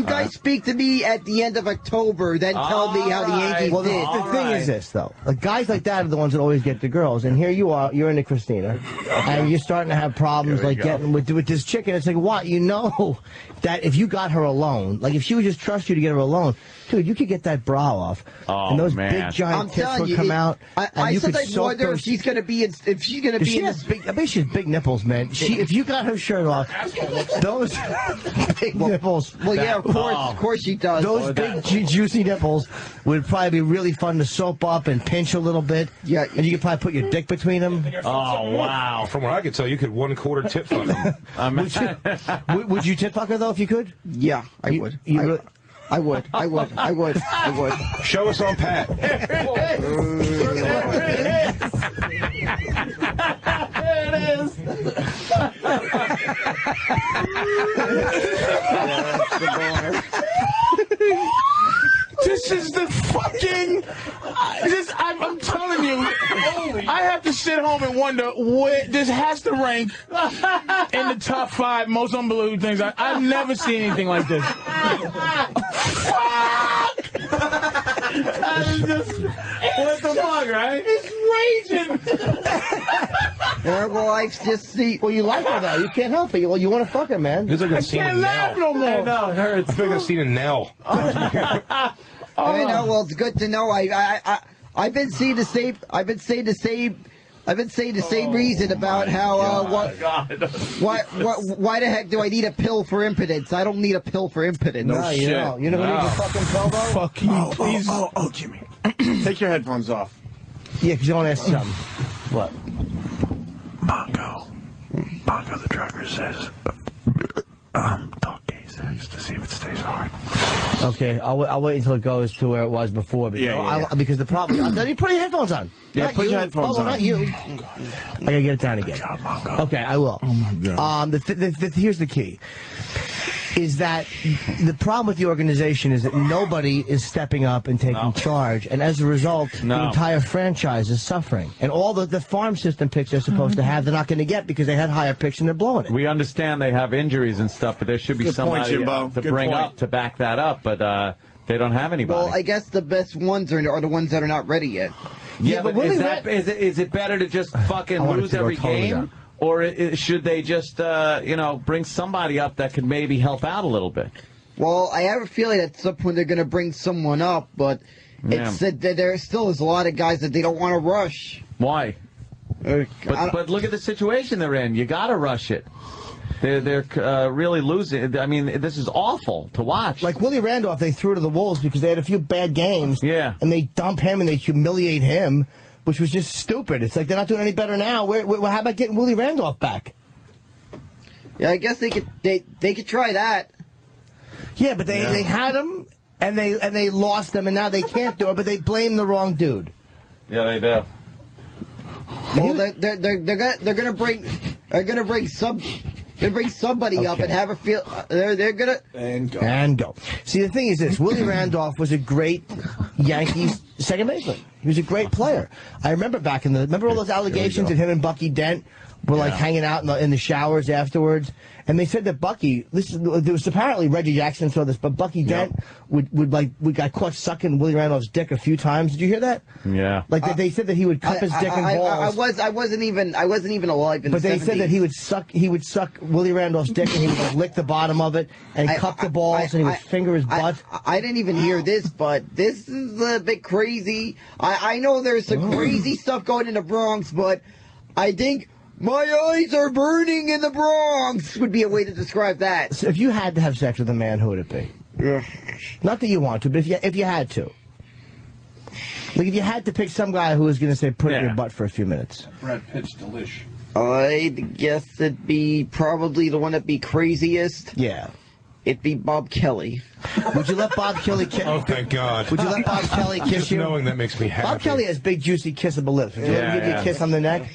Speaker 9: guys speak to me at the end of October, then tell me how the Yankees
Speaker 2: well,
Speaker 9: did.
Speaker 2: The thing is this, though. Like, guys like that are the ones that always get the girls. And here you are, you're into Christina, and you're starting to have problems like getting with this chick. And it's like, what? You know that if you got her alone, like if she would just trust you to get her alone, dude, you could get that bra off.
Speaker 1: Oh,
Speaker 2: and those
Speaker 1: man.
Speaker 2: big giant tits would
Speaker 9: you,
Speaker 2: come out.
Speaker 9: I
Speaker 2: you could
Speaker 9: sometimes
Speaker 2: soak
Speaker 9: wonder
Speaker 2: those,
Speaker 9: if she's going to be in. If she's going to be
Speaker 2: she
Speaker 9: in.
Speaker 2: has big, I bet she has big nipples, man. If you got her shirt off, those big nipples.
Speaker 9: Well, yeah, of course she does.
Speaker 2: Those big juicy nipples would probably be really fun to soap up and pinch a little bit. Yeah, and you could probably put your dick between them.
Speaker 1: Oh wow!
Speaker 14: From what I could tell, you could 1/4 tit fuck him.
Speaker 2: Would you tit fuck her though if you could?
Speaker 9: Yeah, I would. I would.
Speaker 14: Show us on Pat.
Speaker 1: There it is.
Speaker 4: This is the fucking. I'm telling you, I have to sit home and wonder where this has to rank in the top 5 most unbelievable things. I've never seen anything like this.
Speaker 1: That is just, what the fuck, right?
Speaker 4: It's raging.
Speaker 9: Well, I just see.
Speaker 2: Well, you like her though. You can't help it. Well, you want to fuck her, man.
Speaker 14: It's like a scene
Speaker 4: Can't
Speaker 14: in
Speaker 4: laugh
Speaker 14: Nell.
Speaker 4: no more.
Speaker 1: No, it hurts.
Speaker 14: I feel like I've seen a Nell.
Speaker 9: I know. Well, it's good to know. I've been saying the same. I've been saying the same reason about how why the heck do I need a pill for impotence? I don't need a pill for impotence.
Speaker 2: No, you don't. You know who needs a fucking pill though?
Speaker 4: Fuck you, please.
Speaker 3: Oh, Jimmy. Take your headphones off.
Speaker 2: Yeah, because you want to ask something. What?
Speaker 3: Bongo the trucker says, talk gay sex to see if it stays hard.
Speaker 2: Okay, I'll wait until it goes to where it was before. Because, because the problem. You put your headphones on.
Speaker 3: Yeah, put your headphones on.
Speaker 2: Not you. I gotta get it down again. Okay, I will.
Speaker 3: Oh my God.
Speaker 2: Here's the key. is that the problem with the organization is that nobody is stepping up and taking charge, and as a result, the entire franchise is suffering. And all the farm system picks they're supposed to have, they're not going to get because they had higher picks and they're blowing it.
Speaker 1: We understand they have injuries and stuff, but there should be somebody to bring up to back that up, but they don't have anybody.
Speaker 9: Well, I guess the best ones are the ones that are not ready yet.
Speaker 1: Yeah, but is it better to just fucking lose every game? Or should they just, bring somebody up that could maybe help out a little bit?
Speaker 9: Well, I have a feeling at some point they're going to bring someone up, but it's that there still is a lot of guys that they don't want to rush.
Speaker 1: Why? But look at the situation they're in. You got to rush it. They're really losing. I mean, this is awful to watch.
Speaker 2: Like Willie Randolph, they threw to the wolves because they had a few bad games.
Speaker 1: Yeah.
Speaker 2: And they dump him and they humiliate him, which was just stupid. It's like they're not doing any better now. How about getting Willie Randolph back?
Speaker 9: Yeah, I guess they could try that.
Speaker 2: Yeah, but they had him and they lost him and now they can't do it. But they blame the wrong dude.
Speaker 1: Yeah, they do.
Speaker 9: Well, they're gonna bring somebody up and have a feel. They're gonna
Speaker 2: and go. See, the thing is this: Willie Randolph was a great Yankees second baseman. He was a great player. I remember remember all those allegations that him and Bucky Dent were like hanging out in the showers afterwards, and they said that Bucky. There was apparently Reggie Jackson saw this, but Bucky Dent would got caught sucking Willie Randolph's dick a few times. Did you hear that?
Speaker 1: Yeah.
Speaker 2: Like they said that he would cup his dick and balls.
Speaker 9: I wasn't even alive in
Speaker 2: But
Speaker 9: the
Speaker 2: they
Speaker 9: 70s.
Speaker 2: said that he would suck Willie Randolph's dick and he would lick the bottom of it and cup the balls and he would finger his butt.
Speaker 9: I didn't even hear this, but this is a bit crazy. I know there's some crazy stuff going in the Bronx, but I think my eyes are burning in the Bronx would be a way to describe that.
Speaker 2: So if you had to have sex with a man, who would it be? Not that you want to, but if you had to. Like if you had to pick some guy who was going to say, put it in your butt for a few minutes.
Speaker 15: Brad Pitt's delish.
Speaker 9: I'd guess it'd be probably the one that'd be craziest.
Speaker 2: Yeah.
Speaker 9: It'd be Bob Kelly.
Speaker 2: Would you let Bob Kelly kiss you?
Speaker 14: Oh, thank God.
Speaker 2: Would you let Bob Kelly kiss
Speaker 14: Just
Speaker 2: you?
Speaker 14: knowing that makes me happy.
Speaker 2: Bob Kelly has big, juicy, kissable lips. Would you let him give you a kiss on the neck?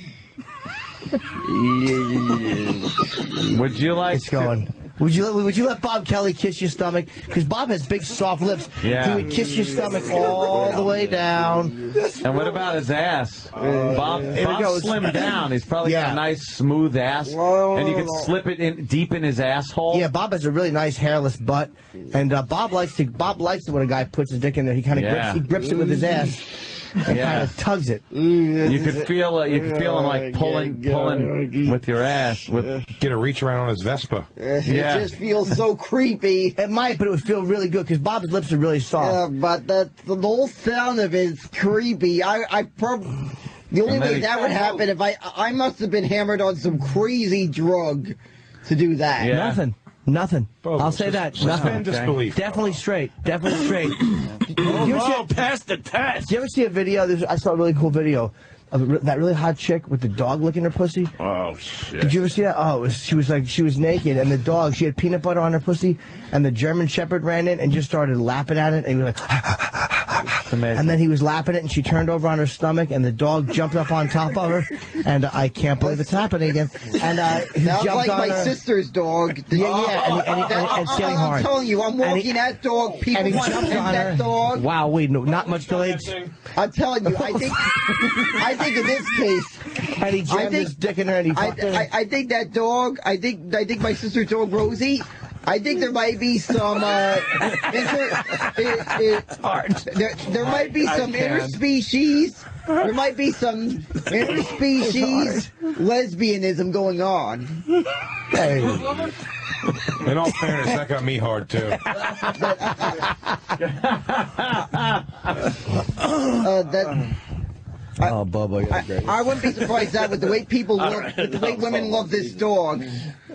Speaker 1: Would you like
Speaker 2: it's going. Would you let Bob Kelly kiss your stomach? Because Bob has big, soft lips.
Speaker 1: Yeah.
Speaker 2: He would kiss your stomach all the way down.
Speaker 1: And what about his ass? Bob's slimmed down. He's probably got a nice, smooth ass. And you can slip it in deep in his asshole.
Speaker 2: Yeah, Bob has a really nice, hairless butt. And Bob likes it when a guy puts his dick in there. He kind of grips it with his ass. And kind of tugs it.
Speaker 1: You could feel him like pulling with your ass.
Speaker 14: Get a reach around on his Vespa.
Speaker 9: It just feels so creepy.
Speaker 2: It might, but it would feel really good because Bob's lips are really soft.
Speaker 9: Yeah, but the whole sound of it is creepy. The only way that would happen if I must have been hammered on some crazy drug to do that.
Speaker 1: Yeah.
Speaker 2: Nothing. I'll say that. Nothing.
Speaker 14: Disbelief.
Speaker 2: Definitely straight. Definitely straight.
Speaker 1: Pass the test.
Speaker 2: Did you ever see a video? I saw a really cool video of that really hot chick with the dog licking her pussy.
Speaker 1: Oh shit!
Speaker 2: Did you ever see that? Oh, she was naked, and the dog, she had peanut butter on her pussy, and the German Shepherd ran in and just started lapping at it, and he was like. And then he was lapping it, and she turned over on her stomach, and the dog jumped up on top of her, and I can't believe it's happening again. And he
Speaker 9: Sounds
Speaker 2: jumped
Speaker 9: like
Speaker 2: on
Speaker 9: my
Speaker 2: her.
Speaker 9: sister's dog.
Speaker 2: And it's getting hard.
Speaker 9: I'm telling you, I'm walking that dog. People want to pet that dog.
Speaker 2: Wow, not much delayed.
Speaker 9: I'm telling you, I think in this case,
Speaker 2: and he jammed his dick in her, and he fucked her.
Speaker 9: I think that dog. I think my sister's dog Rosie. I think there might be some. There might be some interspecies. There might be some interspecies lesbianism going on.
Speaker 2: Hey.
Speaker 14: In all fairness, that got me hard too.
Speaker 2: Bubba,
Speaker 9: I wouldn't be surprised that with the way people love, with the way women love this dog.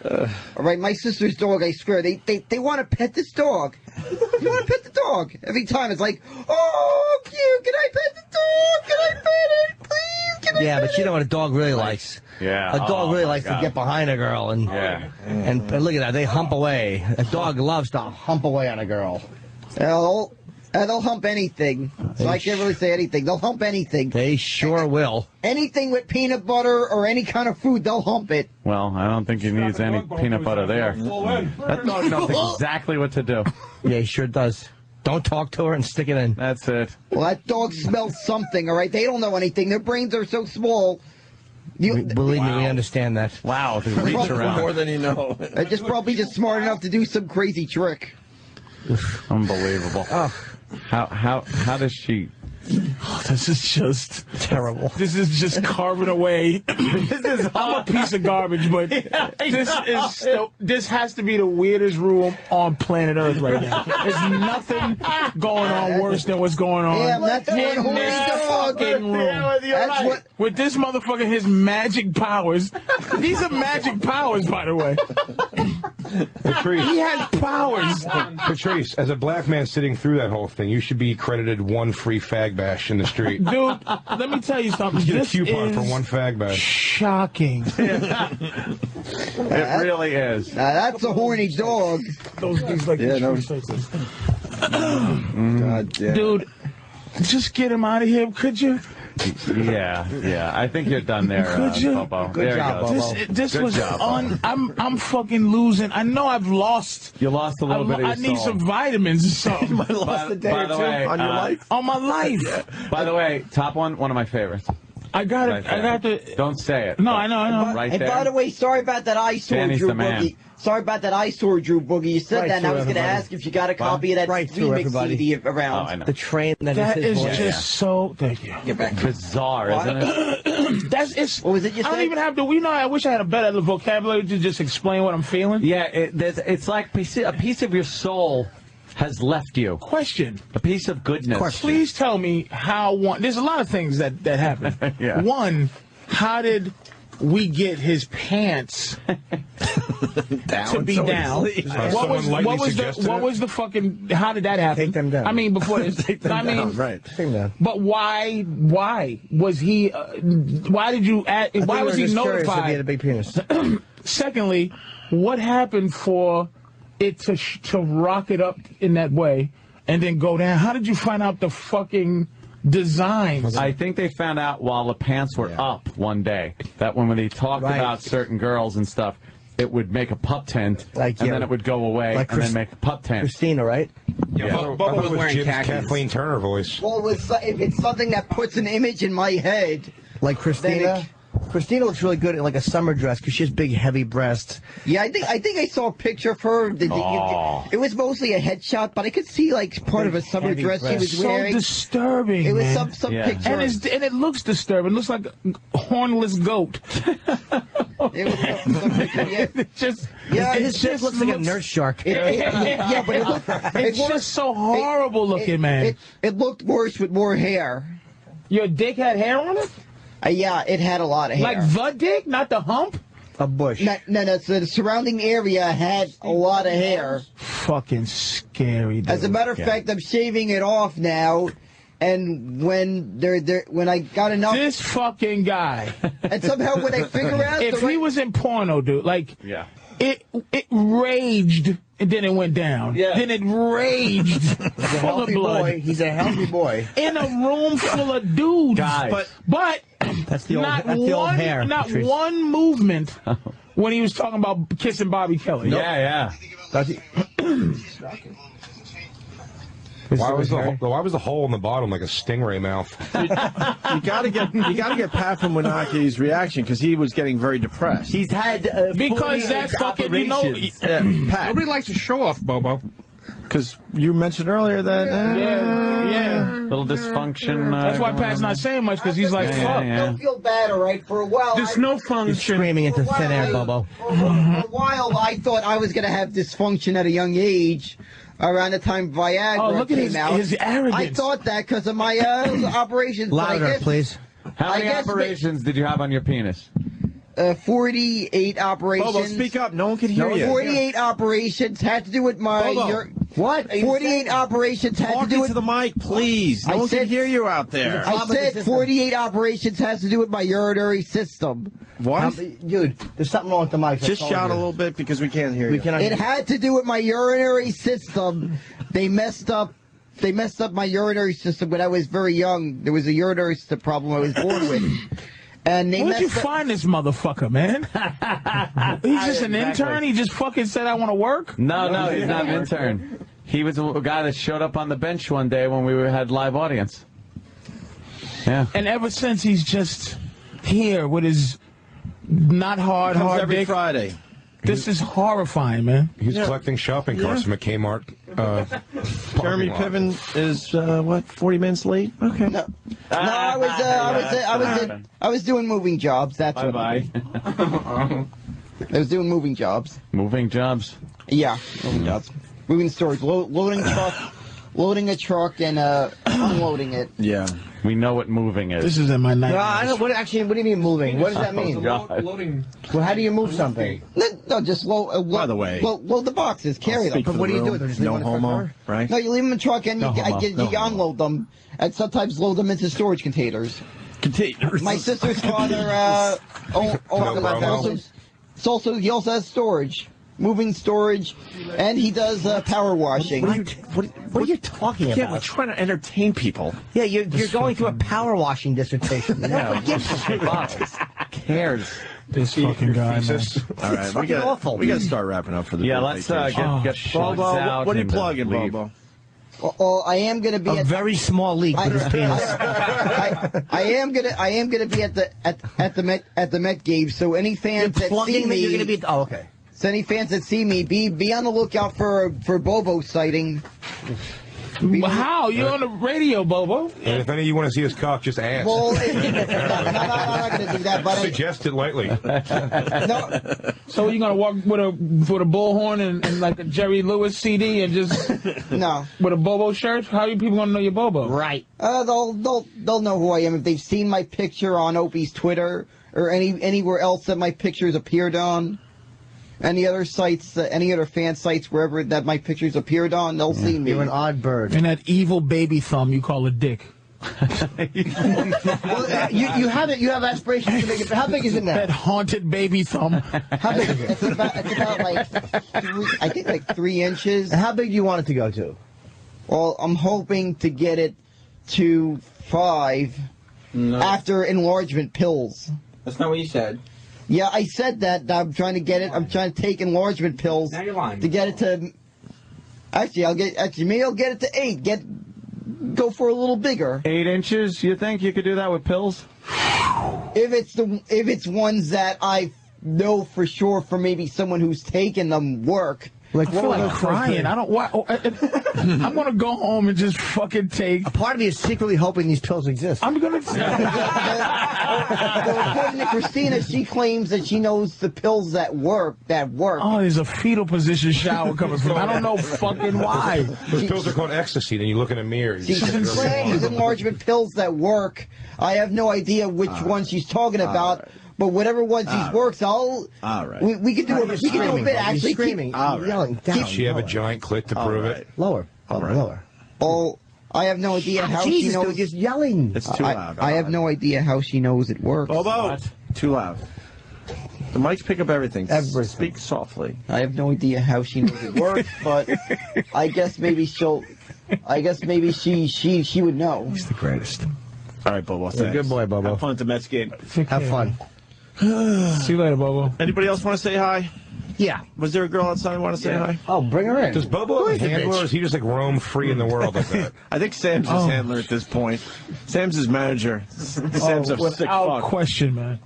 Speaker 9: All right, my sister's dog. I swear, they want to pet this dog. They want to pet the dog every time. It's like, oh, cute. Can I pet the dog? Can I pet it, please? Can I pet
Speaker 2: but you know what a dog really likes.
Speaker 1: Yeah.
Speaker 2: A dog really likes to get behind a girl and look at that. They hump away. A dog loves to hump away on a girl.
Speaker 9: Well, They'll hump anything. So I can't really say anything. They'll hump anything.
Speaker 2: They sure will.
Speaker 9: Anything with peanut butter or any kind of food, they'll hump it.
Speaker 1: Well, I don't think he needs any peanut butter there. That dog knows exactly what to do.
Speaker 2: Yeah, he sure does. Don't talk to her and stick it in.
Speaker 1: That's it.
Speaker 9: Well, that dog smells something, all right? They don't know anything. Their brains are so small.
Speaker 2: Believe me, we understand that.
Speaker 1: Wow, the reach around.
Speaker 3: More than you know.
Speaker 9: They're just probably just smart enough to do some crazy trick.
Speaker 1: Unbelievable. How does she?
Speaker 4: Oh, this is just
Speaker 2: terrible.
Speaker 4: This is just carving away. I'm a piece of garbage, but this has to be the weirdest room on planet Earth right now. There's nothing going on worse than what's going on
Speaker 9: Yeah, that's
Speaker 4: in
Speaker 9: what
Speaker 4: this fucking room.
Speaker 9: That's what.
Speaker 4: With this motherfucker, his magic powers. These are magic powers, by the way.
Speaker 14: Patrice.
Speaker 4: He has powers.
Speaker 14: Patrice, as a black man sitting through that whole thing, you should be credited one free fag bash in the street.
Speaker 4: Dude, let me tell you something.
Speaker 14: Get a
Speaker 4: This
Speaker 14: coupon
Speaker 4: is
Speaker 14: for one fag bash.
Speaker 4: shocking.
Speaker 1: It really is.
Speaker 9: Now that's a horny dog.
Speaker 4: Those things like
Speaker 3: God damn.
Speaker 4: Dude, just get him out of here, could you?
Speaker 1: Yeah. I think you're done there,
Speaker 4: Could you?
Speaker 1: Bobo.
Speaker 2: Good
Speaker 1: there
Speaker 2: job,
Speaker 1: you go.
Speaker 2: Bobo.
Speaker 4: This
Speaker 1: Good
Speaker 4: was
Speaker 1: job,
Speaker 4: on. I'm fucking losing. I know I've lost.
Speaker 1: You lost a little bit of
Speaker 4: I
Speaker 1: your
Speaker 4: need
Speaker 1: soul.
Speaker 4: some vitamins or something.
Speaker 1: By the way,
Speaker 3: on your life.
Speaker 4: On my life.
Speaker 1: By the way, top one of my favorites.
Speaker 4: I got
Speaker 1: Right
Speaker 4: it. I got
Speaker 1: there.
Speaker 4: the.
Speaker 1: Don't say it.
Speaker 4: No, I know.
Speaker 1: Right
Speaker 9: And
Speaker 1: there.
Speaker 9: by the way, sorry about that eyesore,
Speaker 1: Danny's
Speaker 9: Drew
Speaker 1: the man.
Speaker 9: Boogie. Sorry about that eyesore, Drew Boogie. You said
Speaker 2: Right
Speaker 9: that, and I
Speaker 2: through
Speaker 9: was going to
Speaker 2: everybody.
Speaker 9: ask if you got a copy of that
Speaker 2: Right through
Speaker 9: remix
Speaker 2: everybody.
Speaker 9: CD
Speaker 1: Oh,
Speaker 9: around.
Speaker 1: I know.
Speaker 2: The train
Speaker 4: That is
Speaker 2: his voice.
Speaker 4: just so. Thank you.
Speaker 9: Get back.
Speaker 1: Bizarre, isn't it?
Speaker 4: That's it's.
Speaker 9: What was it you
Speaker 4: I don't
Speaker 9: said?
Speaker 4: even have to. You know, I wish I had a better vocabulary to just explain what I'm feeling.
Speaker 1: Yeah, it's like a piece of your soul has left you.
Speaker 4: Question.
Speaker 1: A piece of goodness.
Speaker 4: Please tell me how one. There's a lot of things that happen.
Speaker 1: Yeah.
Speaker 4: One, how did we get his pants to be down? What was the fucking? How did that happen?
Speaker 2: Take them down.
Speaker 4: I mean, before this.
Speaker 3: Take them down, right.
Speaker 2: Take them down.
Speaker 4: But why was he? Why did you? Why was he
Speaker 2: He had a
Speaker 4: notified?
Speaker 2: big penis.
Speaker 4: Secondly, what happened for it to rock it up in that way and then go down? How did you find out the fucking designs?
Speaker 1: I think they found out while the pants were up one day that when they talked about certain girls and stuff, it would make a pup tent, and then it would go away,
Speaker 2: like
Speaker 1: and then make a pup tent.
Speaker 2: Christina, right?
Speaker 14: Yeah,
Speaker 15: Bubba was wearing
Speaker 14: Jim's
Speaker 15: khakis.
Speaker 14: Kathleen Turner voice.
Speaker 9: Well, if it's something that puts an image in my head,
Speaker 2: Like Christina.
Speaker 9: Then
Speaker 2: Christina looks really good in like a summer dress because she has big, heavy breasts.
Speaker 9: yeah, I think I saw a picture of her. It was mostly a headshot, but I could see like part of a summer
Speaker 2: heavy
Speaker 9: dress she was
Speaker 2: breasts.
Speaker 9: wearing.
Speaker 4: So disturbing.
Speaker 9: It was
Speaker 4: man.
Speaker 9: some
Speaker 1: Yeah.
Speaker 9: picture.
Speaker 4: And it looks disturbing. It looks like a hornless goat.
Speaker 9: It was some picture. Yeah,
Speaker 4: It just
Speaker 2: His dick looks like a nurse shark.
Speaker 9: yeah, but it looked.
Speaker 4: It's just so horrible looking, man.
Speaker 9: It looked worse with more hair.
Speaker 4: Your dick had hair on it?
Speaker 9: Yeah, it had a lot of hair.
Speaker 4: Like the dick, not the hump?
Speaker 2: A bush.
Speaker 9: No, so the surrounding area had a lot of hair.
Speaker 4: Fucking scary, dude.
Speaker 9: As a matter of fact, I'm shaving it off now, and when I got enough,
Speaker 4: This fucking guy.
Speaker 9: and somehow when I figure out,
Speaker 4: If he was in porno, dude, like,
Speaker 1: Yeah.
Speaker 4: it raged, and then it went down.
Speaker 1: Yeah.
Speaker 4: Then it raged
Speaker 2: He's a
Speaker 4: full of
Speaker 2: healthy
Speaker 4: blood.
Speaker 2: boy. He's a healthy boy.
Speaker 4: In a room full of dudes.
Speaker 1: Guys.
Speaker 4: But
Speaker 2: That's the old.
Speaker 4: not
Speaker 2: That's the old
Speaker 4: one,
Speaker 2: hair.
Speaker 4: not
Speaker 2: Patrice.
Speaker 4: one movement when he was talking about kissing Bobby Kelly.
Speaker 1: Yeah.
Speaker 14: Why was the hole in the bottom like a stingray mouth?
Speaker 3: You gotta get Pat from Winaki's reaction because he was getting very depressed.
Speaker 2: He's had
Speaker 4: Because that's fucking, you know,
Speaker 3: Pat,
Speaker 15: Nobody likes to show off, Bobo.
Speaker 3: because you mentioned earlier that
Speaker 4: yeah.
Speaker 1: Little dysfunction.
Speaker 4: That's why Pat's not saying much, because he's like, fuck.
Speaker 9: don't feel bad, all right. For a while,
Speaker 4: There's no function.
Speaker 2: screaming into thin air, Bobo.
Speaker 9: For a while, I thought I was gonna have dysfunction at a young age. Around the time Viagra
Speaker 4: Oh, look at
Speaker 9: came out,
Speaker 4: his arrogance.
Speaker 9: I thought that because of my operations. but I
Speaker 2: Louder,
Speaker 9: guess,
Speaker 2: please.
Speaker 1: How many
Speaker 9: guess
Speaker 1: operations did you have on your penis?
Speaker 9: 48 operations.
Speaker 3: Bobo, speak up. No one can hear you.
Speaker 9: 48 operations had to do with my.
Speaker 3: Bobo.
Speaker 9: What? 48 operations had to do with
Speaker 3: the mic, please. No one can hear you out there.
Speaker 9: I said 48 operations has to do with my urinary system.
Speaker 3: What?
Speaker 2: Dude, there's something wrong with the mic.
Speaker 3: Just shout a little bit because we can't hear you.
Speaker 9: It had to do with my urinary system. They messed up they messed up my urinary system when I was very young. There was a urinary system problem I was born with. And they
Speaker 4: Where'd you
Speaker 9: messed up.
Speaker 4: find this motherfucker, man? He's just an intern? He just fucking said, I want to work?
Speaker 1: No, he's not an intern. He was a guy that showed up on the bench one day when we had live audience. Yeah.
Speaker 4: And ever since, he's just here with his not hard
Speaker 3: Comes every
Speaker 4: dick.
Speaker 3: Friday.
Speaker 4: This is horrifying, man.
Speaker 14: He's collecting shopping carts from a Kmart.
Speaker 3: Jeremy Piven is, 40 minutes late? Okay.
Speaker 9: No, I was doing moving jobs. That's what.
Speaker 1: Bye.
Speaker 9: I was doing moving jobs.
Speaker 1: Moving jobs?
Speaker 9: Yeah, moving jobs. Moving storage, loading a truck and unloading it.
Speaker 3: Yeah.
Speaker 1: We know what moving is.
Speaker 4: This is in my night.
Speaker 2: No, I don't. What do you mean moving? What does that mean?
Speaker 3: Loading.
Speaker 2: Well, how do you move something?
Speaker 9: No, just load.
Speaker 3: By the way,
Speaker 9: load the boxes, carry them.
Speaker 2: But what do you do? Just leave
Speaker 3: no
Speaker 2: them in the
Speaker 3: homo, right?
Speaker 9: No, you leave them in the truck and you
Speaker 3: No
Speaker 9: unload them, and sometimes load them into storage containers.
Speaker 3: Containers.
Speaker 9: My sister's father he also has storage. Moving storage, and he does power washing.
Speaker 2: What are you talking about?
Speaker 3: Yeah, we're trying to entertain people.
Speaker 2: Yeah, you're going through a power washing dissertation.
Speaker 1: No, cares?
Speaker 4: This fucking guy, man.
Speaker 3: All right, we got to start wrapping up for the
Speaker 1: let's get
Speaker 3: Bobo.
Speaker 1: out.
Speaker 3: What are you plugging, Bobo?
Speaker 9: Oh, I am going to be
Speaker 2: a very small leak with his penis.
Speaker 9: I am gonna be at the Met game. So any fans that see me,
Speaker 2: you're gonna be. Oh, okay.
Speaker 9: So any fans that see me, be on the lookout for Bobo sighting.
Speaker 4: How? You're on the radio, Bobo.
Speaker 14: And if any of you want to see his cock, just ask.
Speaker 9: Well, I'm not going to do that, but
Speaker 14: Suggest it lightly.
Speaker 9: No.
Speaker 4: So you're gonna walk with a bullhorn and like a Jerry Lewis CD and just
Speaker 9: no
Speaker 4: with a Bobo shirt? How are you people gonna know you're Bobo?
Speaker 2: Right.
Speaker 9: They'll know who I am if they've seen my picture on Opie's Twitter or anywhere else that my pictures appeared on. Any other sites, any other fan sites, wherever that my pictures appeared on, they'll see me.
Speaker 2: You're an odd bird.
Speaker 4: And that evil baby thumb you call a dick.
Speaker 2: Well, you have it. You have aspirations to make it. How big is it now?
Speaker 4: That haunted baby thumb.
Speaker 2: How big is it?
Speaker 9: It's about like I think like 3 inches.
Speaker 2: And how big do you want it to go to?
Speaker 9: Well, I'm hoping to get it to 5 after enlargement pills.
Speaker 17: That's not what you said.
Speaker 9: Yeah, I said that. I'm trying to get it. I'm trying to take enlargement pills.
Speaker 17: Now you're lying.
Speaker 9: To get it to. Maybe I'll get it to 8. Go for a little bigger.
Speaker 1: 8 inches? You think you could do that with pills?
Speaker 9: If it's ones that I know for sure from maybe someone who's taken them work.
Speaker 4: Like, I feel like crying. I don't. I'm gonna go home and just fucking take.
Speaker 2: A part of me is secretly hoping these pills exist.
Speaker 4: I'm gonna.
Speaker 9: According to Christina, she claims that she knows the pills that work.
Speaker 4: Oh, there's a fetal position shower coming from. I don't know fucking why.
Speaker 14: Those pills are called ecstasy. Then you look in a mirror.
Speaker 9: She's been saying these enlargement pills that work. I have no idea which ones she's talking about. Right. But whatever ones these works, All right. We could do a bit actually.
Speaker 2: Screaming, yelling down.
Speaker 14: Does she have a giant clit to prove it?
Speaker 2: Lower. Lower.
Speaker 9: Oh, I have no idea how she knows.
Speaker 2: Dude, just yelling.
Speaker 3: It's too loud.
Speaker 9: I have no idea how she knows it works.
Speaker 3: Bobo, too loud. The mics pick up everything. Speak softly.
Speaker 9: I have no idea how she knows it works, but I guess maybe she would know.
Speaker 2: He's the greatest.
Speaker 3: All right, Bobo.
Speaker 2: You're a good boy, Bobo.
Speaker 3: Have fun at the Mets game.
Speaker 2: Have fun.
Speaker 4: See you later, Bobo.
Speaker 3: Anybody else want to say hi?
Speaker 2: Yeah.
Speaker 3: Was there a girl outside who want to say hi?
Speaker 2: Oh, bring her in.
Speaker 14: Does Bobo have a handler, or is he just like roam free in the world like that?
Speaker 3: I think Sam's his handler at this point. Sam's his manager. Sam's a sick
Speaker 4: without
Speaker 3: fuck.
Speaker 4: question, man.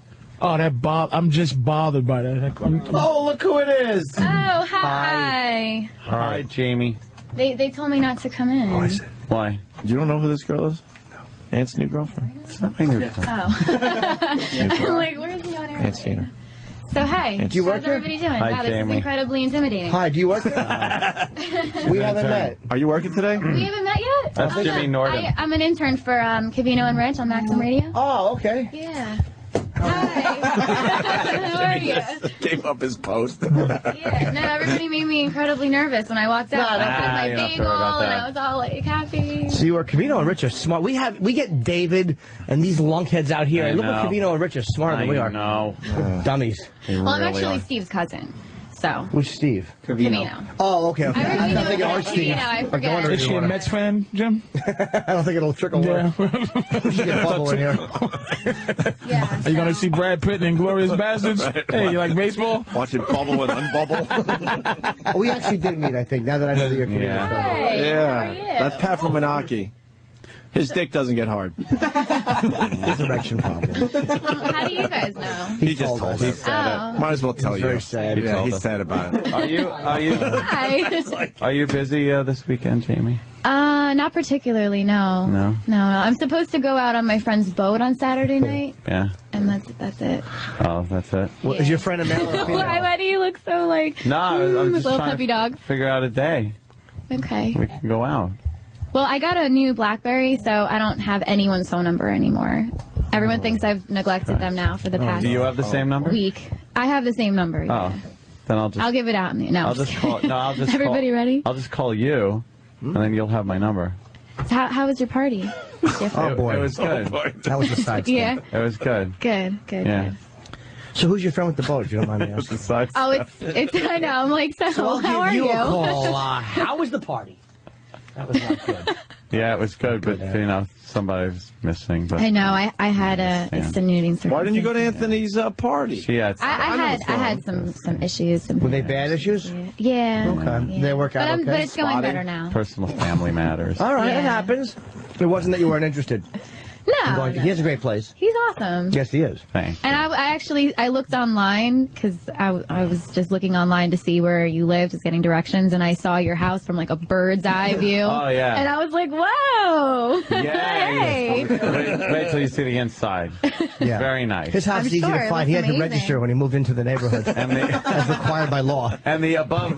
Speaker 4: Oh, I'm just bothered by that.
Speaker 3: Oh, look who it is.
Speaker 10: Oh, hi.
Speaker 1: Hi, Jamie.
Speaker 10: They told me not to come in.
Speaker 3: Oh, I see.
Speaker 1: Why?
Speaker 3: You don't know who this girl is? Ant's new girlfriend.
Speaker 1: It's not my new girlfriend.
Speaker 10: Oh. Like, where's the on air?
Speaker 3: Ant's seen her.
Speaker 10: So, hi.
Speaker 2: Do you work
Speaker 10: How's
Speaker 2: here?
Speaker 10: everybody doing?
Speaker 1: Hi,
Speaker 10: Wow, this
Speaker 1: Jamie.
Speaker 10: is incredibly intimidating.
Speaker 2: Hi, do you work here? We haven't met.
Speaker 3: Are you working today?
Speaker 10: We haven't met yet?
Speaker 1: That's Jimmy Norton.
Speaker 10: I'm an intern for Cavino and Rich on Maxim Radio.
Speaker 2: Oh, okay.
Speaker 10: Yeah. Hi. How are you?
Speaker 3: Gave up his post.
Speaker 10: Yeah, no, everybody made me incredibly nervous when I walked out. I had my
Speaker 1: you don't have to
Speaker 10: bagel
Speaker 1: worry about
Speaker 10: and
Speaker 1: that.
Speaker 10: I was all like happy.
Speaker 2: So you are Cavino and Rich are smart. We get David and these lunkheads out here.
Speaker 1: I
Speaker 2: And look
Speaker 1: know.
Speaker 2: what Cavino and Rich are smarter than we are.
Speaker 1: No.
Speaker 2: Dummies.
Speaker 10: Well, I'm actually Steve's cousin. So.
Speaker 2: Who's Steve?
Speaker 10: Covino.
Speaker 2: Oh, okay.
Speaker 10: I
Speaker 2: I'm not thinking our Steve.
Speaker 10: I forget.
Speaker 4: Is she a Mets fan, Jim?
Speaker 2: I don't think it'll trickle
Speaker 4: Yeah.
Speaker 2: We should get Bubble in here.
Speaker 10: Yeah.
Speaker 4: Are you going to see Brad Pitt in Inglourious Bastards? Hey, you like baseball?
Speaker 3: Watching Bubble and Unbubble.
Speaker 2: We actually did meet, I think, now that I know that you're Canadian.
Speaker 10: Hey,
Speaker 3: Yeah.
Speaker 10: how are you?
Speaker 3: That's Pat from Menaki. His dick doesn't get hard.
Speaker 2: His erection problem.
Speaker 10: How do you guys know?
Speaker 3: He just told us. He said it. Might as well tell you.
Speaker 2: Very sad.
Speaker 3: Yeah, he's sad about it.
Speaker 1: Are you
Speaker 10: Hi.
Speaker 1: are you busy this weekend, Jamie?
Speaker 10: Not particularly, no.
Speaker 1: No?
Speaker 10: No. I'm supposed to go out on my friend's boat on Saturday night,
Speaker 1: Yeah.
Speaker 10: and that's it.
Speaker 1: Oh, that's it.
Speaker 2: Well, is your friend a male or a female?
Speaker 10: Why do you look so like
Speaker 1: No, I'm just
Speaker 10: little
Speaker 1: trying
Speaker 10: puppy
Speaker 1: to
Speaker 10: dog?
Speaker 1: figure out a day
Speaker 10: Okay.
Speaker 1: we can go out.
Speaker 10: Well, I got a new BlackBerry, so I don't have anyone's phone number anymore. Everyone thinks I've neglected them now for the past
Speaker 1: Do you have the same number?
Speaker 10: week. I have the same number. Yeah.
Speaker 1: Oh, then I'll just.
Speaker 10: I'll give it out. No.
Speaker 1: I'll just call. No, I'll just.
Speaker 10: Everybody
Speaker 1: call,
Speaker 10: ready?
Speaker 1: I'll just call you, and then you'll have my number.
Speaker 10: So how was your party?
Speaker 2: Oh, boy.
Speaker 1: It was good.
Speaker 2: That was a side story.
Speaker 10: Yeah.
Speaker 1: It was good.
Speaker 10: Good.
Speaker 1: Yeah.
Speaker 10: Good.
Speaker 2: So who's your friend with the boat, if you don't mind me asking?
Speaker 10: Oh, it's. I know. I'm like, so
Speaker 2: I'll
Speaker 10: how are
Speaker 2: give
Speaker 10: you?
Speaker 2: you a call. How was the party? That was not good.
Speaker 1: Yeah, it was good, but you know, somebody was missing. But
Speaker 10: I know. I had extenuating circumstances.
Speaker 3: Why didn't you go to Anthony's party?
Speaker 1: She had.
Speaker 10: I had some issues.
Speaker 2: Were they bad issues?
Speaker 10: Yeah.
Speaker 2: Okay.
Speaker 10: Yeah.
Speaker 2: They work out okay?
Speaker 10: But it's going better now.
Speaker 1: Personal family matters.
Speaker 2: All right,
Speaker 10: Yeah.
Speaker 2: it happens. It wasn't that you weren't interested.
Speaker 10: No.
Speaker 2: He has a great place.
Speaker 10: He's awesome.
Speaker 2: Yes, he is.
Speaker 1: Thanks.
Speaker 10: And I actually looked online because I was just looking online to see where you lived, just getting directions, and I saw your house from like a bird's eye view.
Speaker 1: Oh, yeah.
Speaker 10: And I was like, whoa.
Speaker 1: Yeah.
Speaker 10: Hey.
Speaker 1: Wait till you see the inside.
Speaker 2: Yeah.
Speaker 1: Very nice.
Speaker 2: His house
Speaker 10: I'm
Speaker 2: is easy
Speaker 10: sure,
Speaker 2: to
Speaker 10: it
Speaker 2: find. He had
Speaker 10: looks
Speaker 2: to
Speaker 10: amazing.
Speaker 2: register when he moved into the neighborhood,
Speaker 1: And the
Speaker 2: as required by law.
Speaker 1: and the above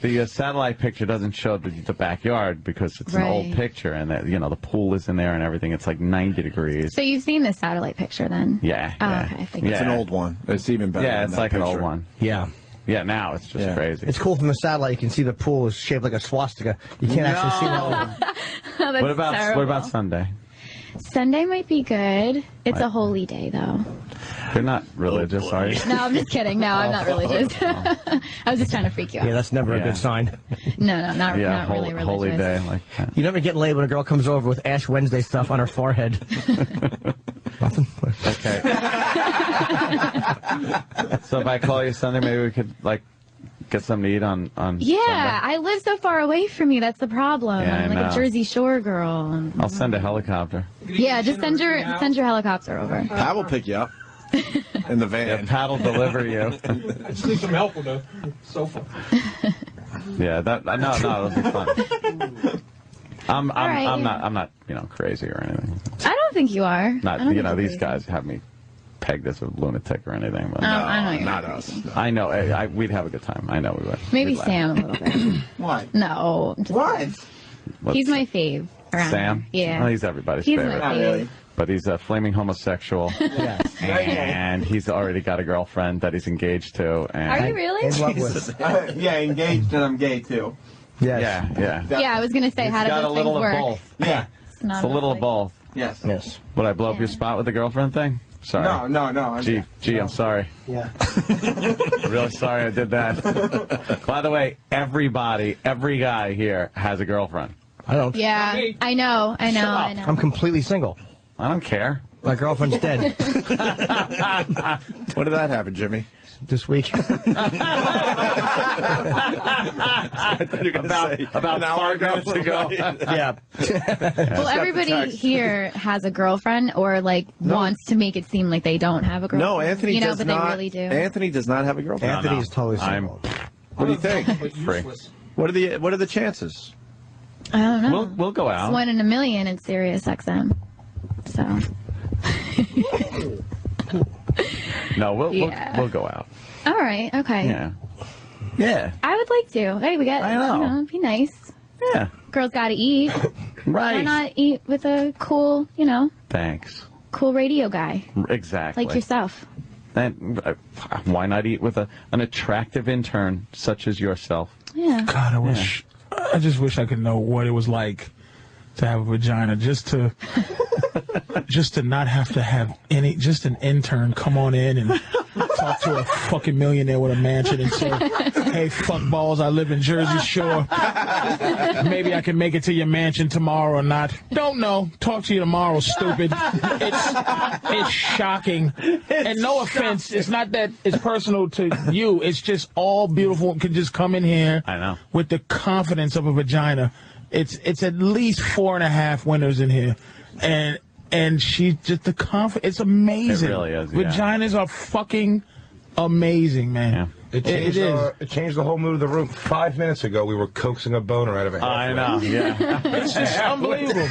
Speaker 1: the satellite picture doesn't show the backyard because it's an old
Speaker 10: Right.
Speaker 1: picture, and that, you know, the pool is in there and everything. It's like 90 degrees.
Speaker 10: So you've seen this satellite picture then?
Speaker 1: Yeah.
Speaker 10: Oh,
Speaker 1: yeah.
Speaker 10: okay. I figured.
Speaker 3: It's an old one. It's even better.
Speaker 1: Yeah,
Speaker 3: than
Speaker 1: it's
Speaker 3: that
Speaker 1: like an old
Speaker 3: picture.
Speaker 1: one.
Speaker 2: Yeah.
Speaker 1: Yeah, now it's just crazy.
Speaker 2: It's cool from the satellite. You can see the pool is shaped like a swastika. You can't actually see that.
Speaker 10: Oh, that's
Speaker 1: What about
Speaker 10: terrible.
Speaker 1: Sunday?
Speaker 10: Sunday might be good. It's a holy day though.
Speaker 1: You're not religious, are you?
Speaker 10: No, I'm just kidding. No, I'm not religious. I was just trying to freak you out.
Speaker 2: Yeah, that's never a
Speaker 1: Yeah.
Speaker 2: good sign.
Speaker 10: No, not really religious.
Speaker 1: holy day like that.
Speaker 2: You never get laid when a girl comes over with Ash Wednesday stuff on her forehead. Nothing.
Speaker 1: Okay. So if I call you Sunday, maybe we could like get something to eat on
Speaker 10: Yeah,
Speaker 1: Sunday?
Speaker 10: I live so far away from you. That's the problem.
Speaker 1: Yeah, I
Speaker 10: I'm like
Speaker 1: know.
Speaker 10: a Jersey Shore girl. And,
Speaker 1: I'll send a helicopter.
Speaker 10: yeah, just send your helicopter over.
Speaker 3: Pat will pick you up in the van.
Speaker 1: Yeah, Pat will deliver you.
Speaker 15: I just need some help with the sofa.
Speaker 1: Yeah, no, it'll be fun. I'm
Speaker 10: right,
Speaker 1: not, you know, crazy or anything.
Speaker 10: I don't think you are.
Speaker 1: Not,
Speaker 10: I don't
Speaker 1: you know,
Speaker 10: think
Speaker 1: these
Speaker 10: you're
Speaker 1: guys have me pegged as a lunatic or anything. But
Speaker 10: I know you're
Speaker 3: not
Speaker 10: not
Speaker 3: us.
Speaker 1: I know. We'd have a good time. I know we would.
Speaker 10: Maybe
Speaker 1: We'd laugh.
Speaker 10: Sam a little bit.
Speaker 17: Why?
Speaker 10: No. I'm just
Speaker 17: Why?
Speaker 1: What's-
Speaker 10: He's my fave. Around
Speaker 1: Sam?
Speaker 10: here. Yeah.
Speaker 1: Well, he's everybody's
Speaker 10: He's
Speaker 1: favorite.
Speaker 10: my
Speaker 17: Not
Speaker 10: fave.
Speaker 17: really.
Speaker 1: But he's a flaming homosexual. And he's already got a girlfriend that he's engaged to. And
Speaker 10: Are you really?
Speaker 2: In love with.
Speaker 17: Yeah, engaged and I'm gay too.
Speaker 2: Yes.
Speaker 1: Yeah.
Speaker 10: Yeah, I was gonna say, how
Speaker 1: It's got
Speaker 10: do
Speaker 1: a
Speaker 10: those
Speaker 1: little
Speaker 10: things
Speaker 1: of
Speaker 10: work?
Speaker 1: both.
Speaker 17: Yeah.
Speaker 1: It's a little of both.
Speaker 17: Yes.
Speaker 2: Yes.
Speaker 1: Would I blow up your spot with the girlfriend thing? Sorry.
Speaker 17: No.
Speaker 1: Gee, I'm sorry.
Speaker 2: Yeah.
Speaker 1: Really sorry I did that. By the way, every guy here has a girlfriend.
Speaker 2: I don't.
Speaker 10: Yeah, I know.
Speaker 2: I'm completely single.
Speaker 1: I don't care.
Speaker 2: My girlfriend's dead
Speaker 3: When did that happen, Jimmy?
Speaker 2: this week.
Speaker 1: About 5 minutes ago.
Speaker 2: Yeah.
Speaker 10: Well, everybody here has a girlfriend or like wants to make it seem like they don't have a girlfriend.
Speaker 3: No, Anthony
Speaker 10: you know,
Speaker 3: does
Speaker 10: but
Speaker 3: not.
Speaker 10: they really do.
Speaker 3: Anthony does not have a girlfriend.
Speaker 2: Anthony is totally single.
Speaker 3: What do you think?
Speaker 1: Free.
Speaker 3: What are the chances?
Speaker 10: I don't know.
Speaker 1: We'll go out.
Speaker 10: It's 1 in a million in Sirius XM. So.
Speaker 1: No, we'll
Speaker 10: Yeah.
Speaker 1: we'll go out.
Speaker 10: All right. Okay.
Speaker 1: Yeah. Yeah.
Speaker 10: I would like to. Hey, we got.
Speaker 1: I know.
Speaker 10: You know, it'd be nice.
Speaker 1: Yeah.
Speaker 10: Girls got to eat.
Speaker 1: Right.
Speaker 10: Why not eat with a cool,
Speaker 1: Thanks.
Speaker 10: cool radio guy
Speaker 1: Exactly.
Speaker 10: like yourself?
Speaker 1: And why not eat with an attractive intern such as yourself?
Speaker 10: Yeah.
Speaker 4: God, I just wish I could know what it was like to have a vagina, just to not have to have just an intern come on in and talk to a fucking millionaire with a mansion and say, hey, fuck balls, I live in Jersey Shore. Maybe I can make it to your mansion tomorrow or not. Don't know. Talk to you tomorrow, stupid. It's shocking. And no offense, it's not that it's personal to you. It's just all beautiful and can just come in here with the confidence of a vagina. It's at least 4.5 winners in here. And she just the confidence. It's amazing.
Speaker 1: It really is.
Speaker 4: Vaginas are fucking amazing, man.
Speaker 1: Yeah.
Speaker 14: It changed the whole mood of the room. 5 minutes ago, we were coaxing a boner out of it.
Speaker 1: I know, yeah.
Speaker 4: It's just unbelievable.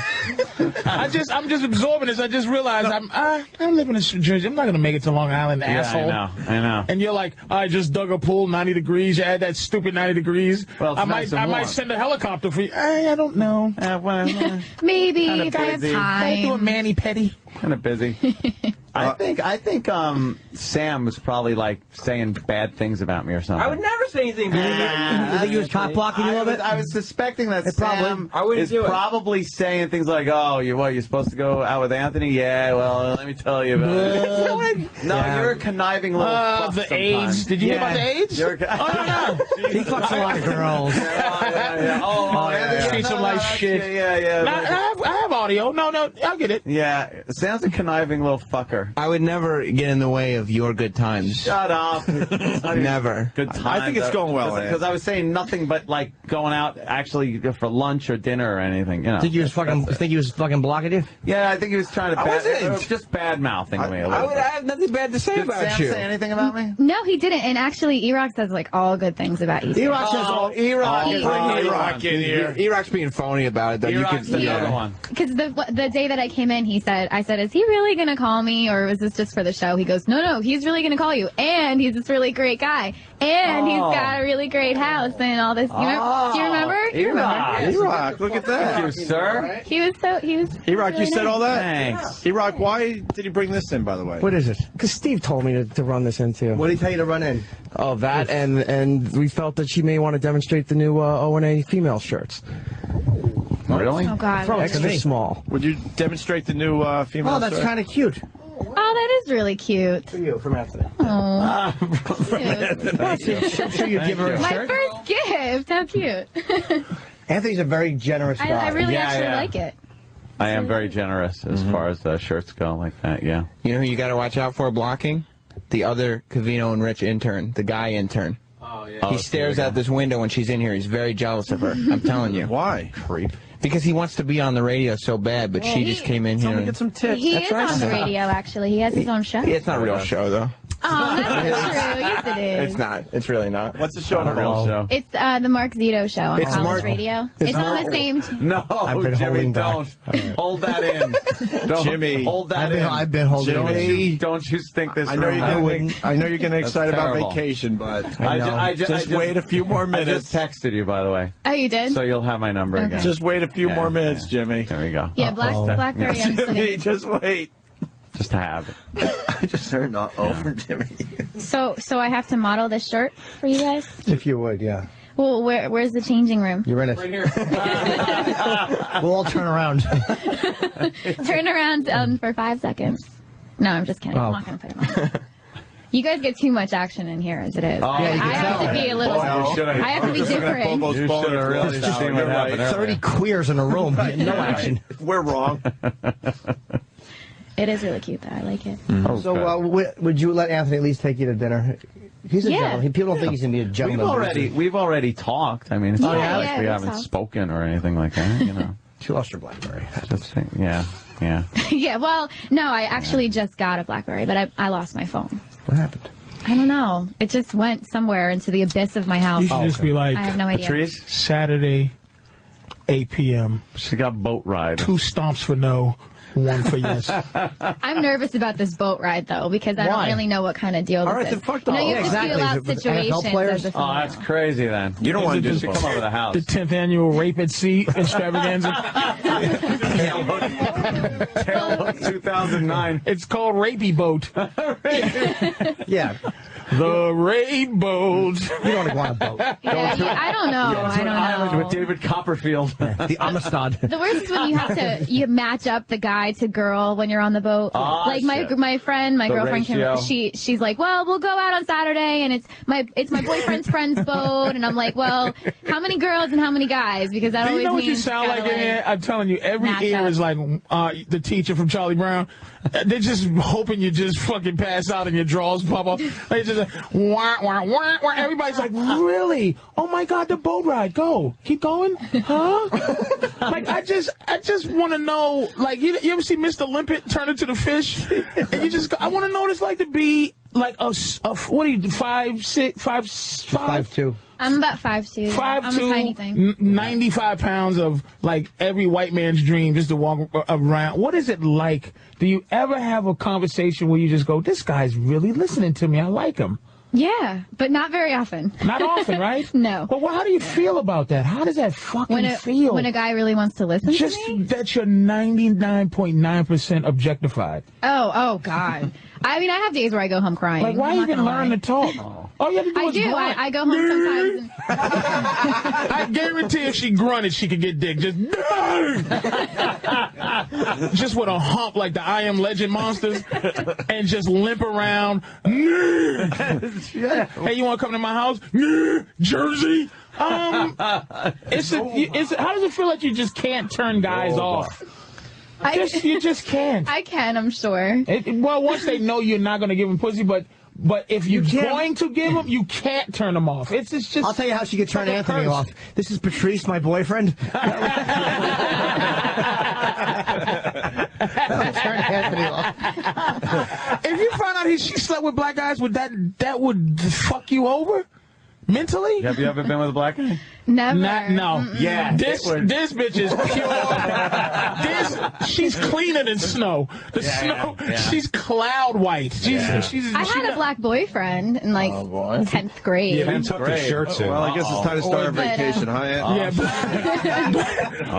Speaker 4: I'm just absorbing this. I just realized I live in Jersey. I'm not going to make it to Long Island, asshole.
Speaker 1: I know.
Speaker 4: And you're like, I just dug a pool, 90 degrees. You add that stupid 90 degrees.
Speaker 1: Well,
Speaker 4: I might send a helicopter for you. I don't know.
Speaker 10: Maybe
Speaker 1: Kinda
Speaker 10: if I have
Speaker 1: busy.
Speaker 10: time.
Speaker 4: I do a mani-pedi.
Speaker 1: Kind of busy. I think Sam was probably like saying bad things about me or something.
Speaker 18: I would never say anything bad.
Speaker 2: You think he was cock blocking you a little bit?
Speaker 1: I was suspecting that
Speaker 2: Sam
Speaker 1: is probably saying things like, "Oh, you're supposed to go out with Anthony? Yeah, well, let me tell you about it." You're a conniving little fuck
Speaker 4: the
Speaker 1: sometimes.
Speaker 4: AIDS. Did you hear about the AIDS?
Speaker 1: You're
Speaker 2: He fucks a lot of girls.
Speaker 4: Anthony treats him like shit.
Speaker 1: Yeah.
Speaker 4: I have audio. No, I'll get it.
Speaker 1: Yeah, Sam's a conniving little fucker.
Speaker 12: I would never get in the way of your good times.
Speaker 1: Shut up.
Speaker 12: Never.
Speaker 1: Good times.
Speaker 3: I think it's going well.
Speaker 1: Because I was saying nothing but like going out actually for lunch or dinner or anything. You know.
Speaker 2: Think he was fucking blocking you?
Speaker 1: Yeah, I think he was trying to just bad mouthing me a little bit.
Speaker 12: I have nothing bad to say
Speaker 1: Did
Speaker 12: about
Speaker 1: Sam
Speaker 12: you.
Speaker 1: say anything about me?
Speaker 10: No, he didn't. And actually, E-Rock says like all good things about you.
Speaker 2: E-Rock says
Speaker 1: E-Rock
Speaker 3: in here.
Speaker 12: E-Rock's being phony about it, though.
Speaker 1: E-Rock's the other one.
Speaker 10: Because the day that I came in, I said, is he really going to call me or was this just for the show? He goes, no, he's really going to call you. And he's this really great guy. And he's got a really great house and all this. Do you remember?
Speaker 3: E-Rock, look at that.
Speaker 1: Thank you, sir.
Speaker 10: He was
Speaker 3: E-Rock,
Speaker 10: really
Speaker 3: you said
Speaker 10: nice.
Speaker 3: all that?
Speaker 1: Thanks.
Speaker 3: E-Rock, why did he bring this in, by the way?
Speaker 2: What is it? Because Steve told me to run this into. What did he tell you to run in? Oh, that, and we felt that she may want to demonstrate the new O&A female shirts.
Speaker 1: Really?
Speaker 10: Oh, God.
Speaker 2: Throw extra small.
Speaker 3: Would you demonstrate the new female
Speaker 2: Oh, that's
Speaker 3: shirt?
Speaker 2: kind of cute.
Speaker 10: Oh, that is really cute.
Speaker 2: For you, from Anthony.
Speaker 10: Oh.
Speaker 2: Sure you give her a
Speaker 10: My
Speaker 2: shirt?
Speaker 10: first gift. How cute.
Speaker 2: Anthony's a very generous guy.
Speaker 10: I really actually like it.
Speaker 1: I am very generous as far as shirts go like that, yeah.
Speaker 12: You know who you got to watch out for blocking? The other Covino and Rich intern, the guy intern.
Speaker 1: Oh, yeah.
Speaker 12: He stares out this window when she's in here. He's very jealous of her. I'm telling you.
Speaker 3: Why?
Speaker 1: Creep.
Speaker 12: Because he wants to be on the radio so bad, but she just came in here.
Speaker 3: Get some tips.
Speaker 10: He is on the radio, actually. He has his own show.
Speaker 12: Yeah, it's not a real show, though.
Speaker 10: Oh, that's not true. Yes, it is.
Speaker 12: It's not. It's really not.
Speaker 3: What's the show on the real show?
Speaker 10: It's the Mark Zito show on
Speaker 12: It's
Speaker 10: College
Speaker 12: Mark-
Speaker 10: Radio. It's on the same.
Speaker 1: No,
Speaker 2: I've been
Speaker 1: Jimmy,
Speaker 2: holding back.
Speaker 1: don't. Hold that in. Don't
Speaker 3: Jimmy.
Speaker 1: hold that
Speaker 2: I've been holding
Speaker 3: Jimmy.
Speaker 2: it.
Speaker 1: Don't you think this
Speaker 3: I know you're getting excited about
Speaker 1: terrible.
Speaker 3: vacation, but
Speaker 1: just
Speaker 3: wait a few more minutes.
Speaker 1: I just texted you, by the way.
Speaker 10: Oh, you did?
Speaker 1: So you'll have my number
Speaker 10: Okay.
Speaker 1: again.
Speaker 3: Just wait a few more minutes, Jimmy.
Speaker 1: There we go.
Speaker 10: Yeah, Blackberry. I'm
Speaker 3: Jimmy, just wait.
Speaker 1: Just to have it.
Speaker 3: I just heard not over, Jimmy.
Speaker 10: So I have to model this shirt for you guys?
Speaker 2: If you would, yeah.
Speaker 10: Well, where's the changing room?
Speaker 2: You're in it.
Speaker 1: Right here.
Speaker 2: We'll all turn around.
Speaker 10: Turn around for 5 seconds. No, I'm just kidding. I'm not going to put it on. You guys get too much action in here as it is.
Speaker 1: Oh,
Speaker 10: I have to be a little. I have to be different.
Speaker 1: You should have really just seen what happened.
Speaker 2: 30 queers in a room. No action.
Speaker 3: We're wrong.
Speaker 10: It is really cute, though. I like it.
Speaker 2: So, would you let Anthony at least take you to dinner? He's a gentleman. People don't think he's going to be a gentleman.
Speaker 1: We've already talked. I mean, it's not like we haven't
Speaker 10: talked.
Speaker 1: spoken or anything like that, you know.
Speaker 2: She lost her BlackBerry.
Speaker 1: Yeah.
Speaker 10: Yeah, well, no, I actually just got a BlackBerry, but I lost my phone.
Speaker 2: What happened?
Speaker 10: I don't know. It just went somewhere into the abyss of my house.
Speaker 4: You should just be like,
Speaker 10: I have no idea.
Speaker 1: Patrice?
Speaker 4: Saturday, 8 p.m.
Speaker 1: She got boat ride.
Speaker 4: 2 stomps for no, 1 for yes.
Speaker 10: I'm nervous about this boat ride, though, because I don't really know what kind of deal this is.
Speaker 3: fuck
Speaker 10: You know, you have to feel out situations as a
Speaker 1: Oh, that's crazy, then.
Speaker 3: You don't want to do
Speaker 1: just come over to the house.
Speaker 4: The 10th annual Rape at Sea extravaganza.
Speaker 1: 2009.
Speaker 4: It's called Rapey Boat.
Speaker 2: Yeah.
Speaker 4: The rainbows.
Speaker 2: You don't want to go on a boat.
Speaker 10: I don't know. I don't know.
Speaker 1: Island with David Copperfield.
Speaker 2: The Amistad.
Speaker 10: The worst is when you match up the guy to girl when you're on the boat. Like my girlfriend she's like, well, we'll go out on Saturday and it's my boyfriend's friend's boat, and I'm like, well, how many girls and how many guys? Because that always
Speaker 4: you know what you
Speaker 10: means
Speaker 4: sound like in here? I'm telling you, every ear is like the teacher from Charlie Brown. They're just hoping you just fucking pass out and your drawers pop off. They just like, wah, wah, wah, wah. Everybody's like, really? Oh my God, the boat ride. Go. Keep going. Huh? Like, I just want to know, like, you ever see Mr. Limpet turn into the fish? And you just, I want to know what it's like to be like what are you, 5'6", 5'2"?
Speaker 10: I'm about 5'2". I'm a tiny thing.
Speaker 4: 95 pounds of, like, every white man's dream just to walk around. What is it like? Do you ever have a conversation where you just go, this guy's really listening to me. I like him.
Speaker 10: Yeah, but not very often.
Speaker 4: Not often, right?
Speaker 10: No.
Speaker 4: But how do you feel about that? How does that fucking feel?
Speaker 10: When a guy really wants to listen to me?
Speaker 4: Just that you're 99.9% objectified.
Speaker 10: Oh, God. I mean, I have days where I go home crying.
Speaker 4: Like, why even learn to talk? All you have to do is grunt.
Speaker 10: I go home sometimes.
Speaker 4: I guarantee if she grunted, she could get dick. Just with a hump like the I Am Legend monsters and just limp around. Hey, you want to come to my house? Jersey? How does it feel like you just can't turn guys off? You just can't.
Speaker 10: I can, I'm sure.
Speaker 4: Well, once they know you're not going to give them pussy, but if you're going to give them, you can't turn them off. It's just.
Speaker 2: I'll tell you how she could turn Anthony off. This is Patrice, my boyfriend. Turn Anthony off.
Speaker 4: If you found out she slept with black guys, that would fuck you over? Mentally?
Speaker 1: Have you ever been with a black guy?
Speaker 10: Never.
Speaker 4: No.
Speaker 1: Yeah.
Speaker 4: This bitch is pure. She's cleaner than snow. Snow. Yeah. She's cloud white.
Speaker 10: I had a black boyfriend in like 10th grade.
Speaker 14: Yeah, and tuck his shirts in.
Speaker 3: Well, I guess it's time to start our vacation, huh?
Speaker 4: Yeah.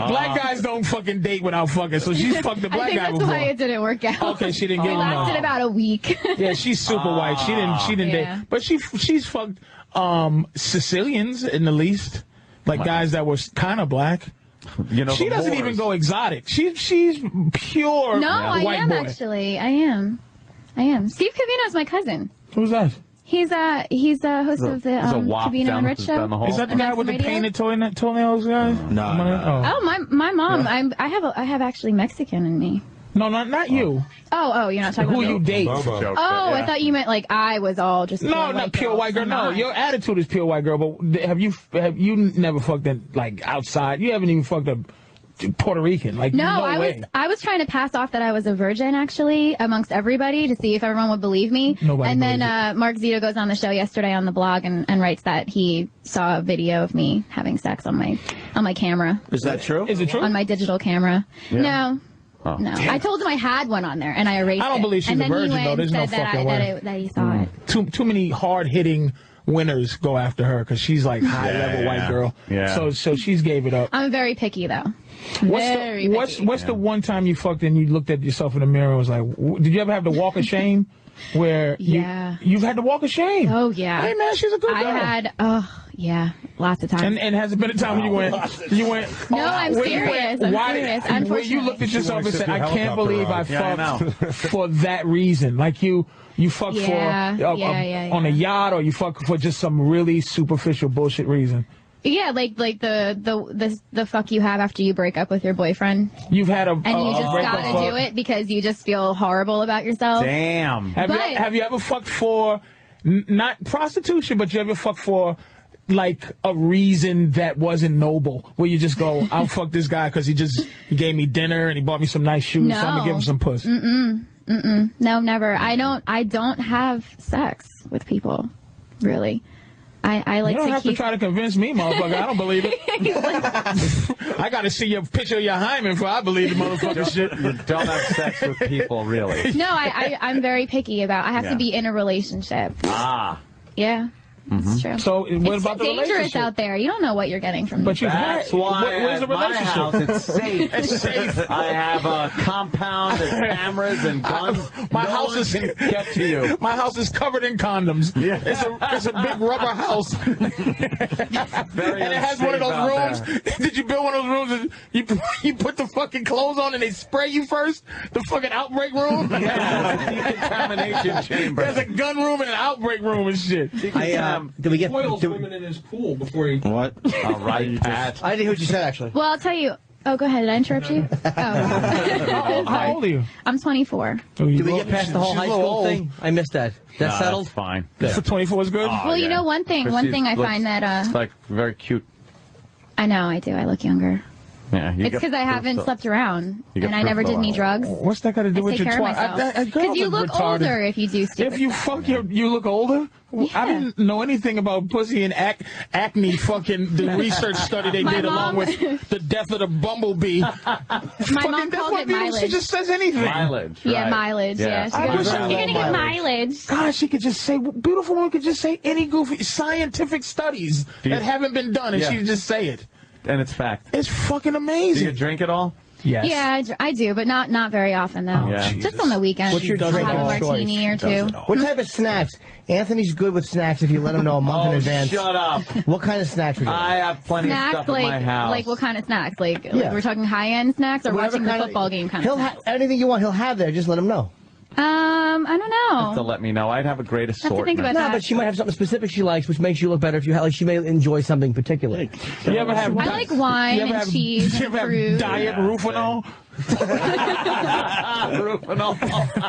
Speaker 4: Black guys don't fucking date without fucking. So she's fucked the black guy before.
Speaker 10: That's why it didn't work out.
Speaker 4: Okay, she didn't get
Speaker 10: it.
Speaker 4: him.
Speaker 10: It lasted about a week.
Speaker 4: Yeah, she's super white. She didn't date, but she's fucked Sicilians in the least. Like guys that were kind of black. You know, she doesn't even go exotic. She's pure white
Speaker 10: I am
Speaker 4: boy.
Speaker 10: Actually. I am. Steve Covino's my cousin.
Speaker 4: Who's that?
Speaker 10: He's a host of the Covino and Rich show.
Speaker 4: Is that the guy with the painted toenails guy?
Speaker 10: No. Oh, my mom. Yeah. I have actually Mexican in me.
Speaker 4: No, not you.
Speaker 10: Oh, you're not talking about
Speaker 4: who you date.
Speaker 10: I thought you meant like I was all just
Speaker 4: not pure white girl. No, your attitude is pure white girl. But have you never fucked it like outside? You haven't even fucked a Puerto Rican. Like no
Speaker 10: I was trying to pass off that I was a virgin actually amongst everybody to see if everyone would believe me.
Speaker 4: Nobody.
Speaker 10: And then Mark Zito goes on the show yesterday on the blog and writes that he saw a video of me having sex on my camera.
Speaker 3: Is that true?
Speaker 4: Is it true?
Speaker 10: On my digital camera. Yeah. No. Oh. No, I told him I had one on there, and I erased it.
Speaker 4: I don't believe she's a virgin, though. There's no fucking way.
Speaker 10: That he saw it.
Speaker 4: Too many hard-hitting winners go after her, because she's like high-level white girl. Yeah. So she's gave it up.
Speaker 10: I'm very picky, though.
Speaker 4: What's the one time you fucked and you looked at yourself in the mirror and was like, did you ever have to walk of shame? Where you've had to walk of shame?
Speaker 10: Oh, yeah.
Speaker 4: Hey, man, she's a good girl.
Speaker 10: I had, yeah, lots of times.
Speaker 4: And has it been a time when you went?
Speaker 10: No, I'm serious. I'm serious. Unfortunately,
Speaker 4: where you looked at yourself and said, "I can't believe I fucked for that reason." Like you fucked on a yacht, or you fucked for just some really superficial bullshit reason.
Speaker 10: Yeah, like the fuck you have after you break up with your boyfriend.
Speaker 4: You've had
Speaker 10: and you just gotta do it because you just feel horrible about yourself.
Speaker 1: Damn.
Speaker 4: Have you ever fucked for not prostitution, but you ever fucked for like a reason that wasn't noble, where you just go, I'll fuck this guy because he gave me dinner and he bought me some nice shoes, so I'm gonna give him some puss.
Speaker 10: No, never. I don't have sex with people, really. I like
Speaker 4: you don't
Speaker 10: to
Speaker 4: have to try to convince me, motherfucker. I don't believe it. I got to see your picture of your hymen before I believe the motherfucker shit.
Speaker 1: You don't have sex with people, really.
Speaker 10: No, I'm very picky about. I have to be in a relationship.
Speaker 1: Ah.
Speaker 10: Yeah. It's true.
Speaker 4: So what
Speaker 10: It's
Speaker 4: about the
Speaker 10: dangerous
Speaker 4: relationship?
Speaker 10: out there. You don't know what you're getting from
Speaker 4: But you've had.
Speaker 1: That's why
Speaker 4: Where's the
Speaker 1: at my
Speaker 4: relationship?
Speaker 1: house it's safe.
Speaker 4: It's safe.
Speaker 1: I have a compound and cameras and guns.
Speaker 4: My
Speaker 1: No
Speaker 4: house
Speaker 1: one
Speaker 4: is
Speaker 1: can get to you.
Speaker 4: My house is covered in condoms.
Speaker 1: Yeah.
Speaker 4: It's a big rubber house.
Speaker 1: Very
Speaker 4: And it has one of those
Speaker 1: unsafe out
Speaker 4: rooms. Did you build one of those rooms that you put the fucking clothes on and they spray you first? The fucking outbreak room?
Speaker 1: Decontamination chamber.
Speaker 4: There's a gun room and an outbreak room and shit.
Speaker 2: Did we get
Speaker 15: Boils women in his pool before he...
Speaker 3: What?
Speaker 1: All right, Pat.
Speaker 2: I didn't hear what you said, actually.
Speaker 10: Well, I'll tell you. Oh, go ahead. Did I interrupt you? Oh.
Speaker 4: How old are you?
Speaker 10: I'm 24.
Speaker 2: Did we get past the whole high school thing? I missed that. That's settled?
Speaker 1: That's fine.
Speaker 4: So 24 is good?
Speaker 10: Well, you know one thing I find that
Speaker 1: It's like very cute.
Speaker 10: I know I do. I look younger.
Speaker 1: Yeah,
Speaker 10: It's because I haven't slept around
Speaker 1: You get
Speaker 10: and I never did any drugs.
Speaker 4: What's that got to do
Speaker 10: I
Speaker 4: with
Speaker 10: take
Speaker 4: your
Speaker 10: care of
Speaker 4: twat?
Speaker 10: myself.
Speaker 4: Because
Speaker 10: you look older if you do stupid
Speaker 4: If you
Speaker 10: stuff.
Speaker 4: fuck you look older? I didn't know anything about pussy and acne fucking the research study they
Speaker 10: My
Speaker 4: did along
Speaker 10: mom-
Speaker 4: with the death of the bumblebee.
Speaker 10: My mom
Speaker 4: That's
Speaker 10: calls
Speaker 4: why
Speaker 10: it
Speaker 4: She
Speaker 10: mileage.
Speaker 4: just says anything.
Speaker 1: Mileage.
Speaker 10: Yeah,
Speaker 1: right.
Speaker 10: mileage. Yeah, she
Speaker 4: I
Speaker 10: goes,
Speaker 4: wish I
Speaker 10: you're
Speaker 4: had
Speaker 10: gonna get mileage.
Speaker 4: God, she could just say, beautiful woman could just say any goofy scientific studies that haven't been done, and
Speaker 1: Yeah.
Speaker 4: she'd just say it.
Speaker 1: And it's fact.
Speaker 4: It's fucking
Speaker 1: Do
Speaker 4: amazing.
Speaker 1: you drink it all?
Speaker 4: Yes.
Speaker 10: Yeah, I do, but not very often though.
Speaker 1: Yeah.
Speaker 10: Just on the weekends.
Speaker 2: What's your
Speaker 10: I'll
Speaker 2: drink
Speaker 10: have a
Speaker 2: of
Speaker 10: martini or two.
Speaker 2: What type of snacks? Anthony's good with snacks if you let him know a month in advance.
Speaker 1: Shut up.
Speaker 2: What kind of snacks would you
Speaker 1: I have plenty of
Speaker 10: Snacks
Speaker 1: stuff at my house.
Speaker 10: like what kind of snacks? Like
Speaker 2: Yeah.
Speaker 10: we're talking high end snacks or
Speaker 2: Whatever
Speaker 10: watching the
Speaker 2: kind of-
Speaker 10: football game kind
Speaker 2: He'll
Speaker 10: of snacks?
Speaker 2: anything you want, he'll have there. Just let him know.
Speaker 10: I don't know.
Speaker 1: to let me know. I'd have a great
Speaker 10: to
Speaker 1: assortment.
Speaker 10: think about
Speaker 2: No,
Speaker 10: that.
Speaker 2: but she might have something specific she likes, which makes you look better if you have, like, she may enjoy something particular.
Speaker 4: You ever have?
Speaker 10: I like wine
Speaker 4: you ever
Speaker 10: and
Speaker 4: have,
Speaker 10: cheese
Speaker 4: You
Speaker 10: and
Speaker 4: ever have
Speaker 10: fruit.
Speaker 4: diet Rufinol?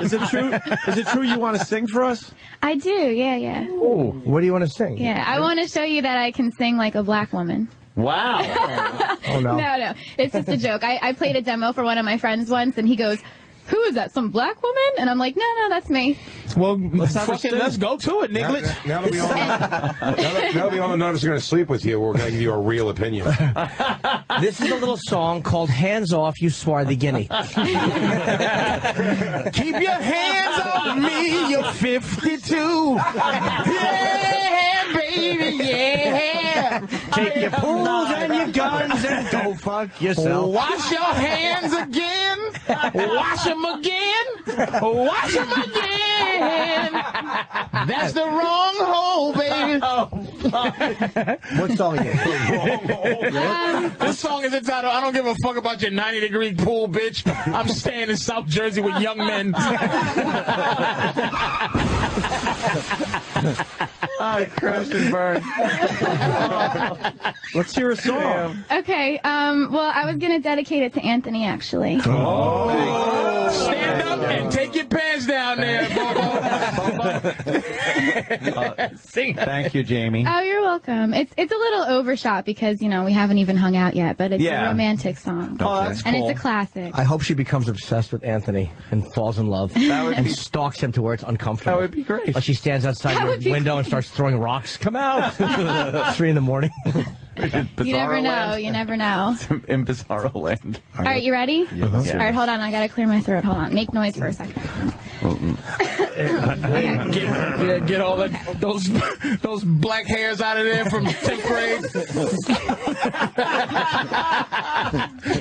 Speaker 3: Is it true? Is it true you want to sing for us?
Speaker 10: I do, yeah.
Speaker 2: Ooh, what do you want to sing?
Speaker 10: Yeah, I want to show you that I can sing like a black woman.
Speaker 1: Wow.
Speaker 2: Oh, no.
Speaker 10: No, it's just a joke. I played a demo for one of my friends once, and he goes, "Who is that? Some black woman?" And I'm like, "No, that's me."
Speaker 4: Well, let's go to it,
Speaker 14: Now,
Speaker 4: Nicholas.
Speaker 14: now that we all now that we all know are going to sleep with you, we're going to give you a real opinion.
Speaker 2: This is a little song called Hands Off, You Swarthy Guinea.
Speaker 4: Keep your hands off me, you're 52. Yeah, baby, yeah.
Speaker 2: Take your pools and your guns and go fuck yourself.
Speaker 4: Wash your hands again. Wash them again. Wash them again. That's the wrong hole, baby.
Speaker 2: What song is it?
Speaker 4: This song is entitled, I don't give a fuck about your 90-degree pool, bitch. I'm staying in South Jersey with young men.
Speaker 1: I crashed and burned.
Speaker 3: Let's hear a song.
Speaker 10: Okay, well, I was going to dedicate it to Anthony, actually.
Speaker 4: Stand up and take your pants down there, Bobo. Sing.
Speaker 1: Thank you, Jamie.
Speaker 10: Oh, you're welcome. It's a little overshot because, we haven't even hung out yet, but it's
Speaker 1: Yeah.
Speaker 10: a romantic song.
Speaker 1: Oh, that's
Speaker 10: And
Speaker 1: cool.
Speaker 10: it's a classic.
Speaker 2: I hope she becomes obsessed with Anthony and falls in love and stalks him to where it's uncomfortable.
Speaker 1: That would be great.
Speaker 2: Like she stands outside
Speaker 10: That
Speaker 2: your
Speaker 10: would be
Speaker 2: window and starts throwing rocks. Come out! 3 in the morning.
Speaker 10: You never know. You never know.
Speaker 1: In Bizarro Land.
Speaker 10: All right, you ready?
Speaker 1: Yes.
Speaker 10: All right, hold on. I got to clear my throat. Hold on. Make noise for a second.
Speaker 4: Get all those black hairs out of there from 10th grade.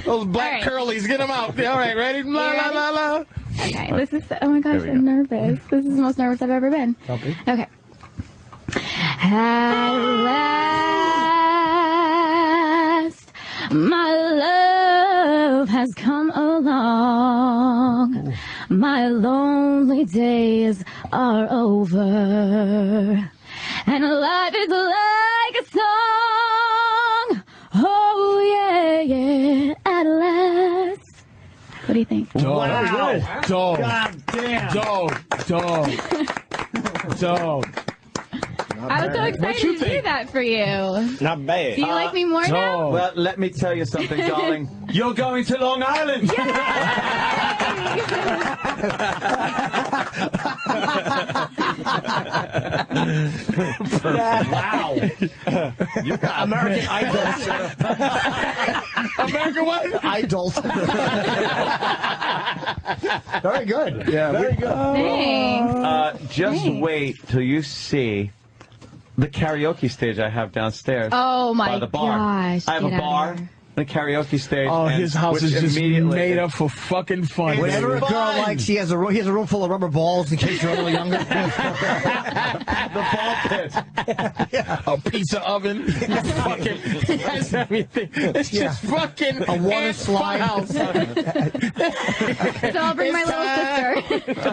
Speaker 4: Those black curlies, get them out. All right, ready? La, la, la, la.
Speaker 10: Okay, this is, oh my gosh, I'm nervous. This is the most nervous I've ever been. Okay. At last, my love has come along. My lonely days are over. And life is like a song. Oh, yeah, at last. What do you think?
Speaker 4: Dog.
Speaker 2: God damn.
Speaker 4: Dog.
Speaker 10: I was so excited to do that for you.
Speaker 3: Not bad.
Speaker 10: Do you like me more now?
Speaker 1: Well, let me tell you something, darling. You're going to Long Island.
Speaker 2: Wow.
Speaker 1: You got
Speaker 2: American Idol.
Speaker 4: American what?
Speaker 2: Idol. Very good.
Speaker 3: Yeah,
Speaker 2: Very good.
Speaker 10: Thanks.
Speaker 1: Just
Speaker 10: Thanks.
Speaker 1: wait till you see The karaoke stage I have downstairs.
Speaker 10: Oh my
Speaker 1: by the bar.
Speaker 10: gosh!
Speaker 1: I have a
Speaker 10: get
Speaker 1: bar.
Speaker 10: out of here.
Speaker 1: The karaoke stage.
Speaker 4: Oh,
Speaker 1: and
Speaker 4: his house is just
Speaker 1: immediately-
Speaker 4: made up for fucking fun.
Speaker 2: Whatever a girl likes, he has a room full of rubber balls in case you're a little younger.
Speaker 1: The ball pit.
Speaker 4: A pizza oven. Fucking, it has everything. It's just fucking
Speaker 2: a water
Speaker 4: ant
Speaker 2: slide.
Speaker 4: house.
Speaker 10: So I'll bring my little sister.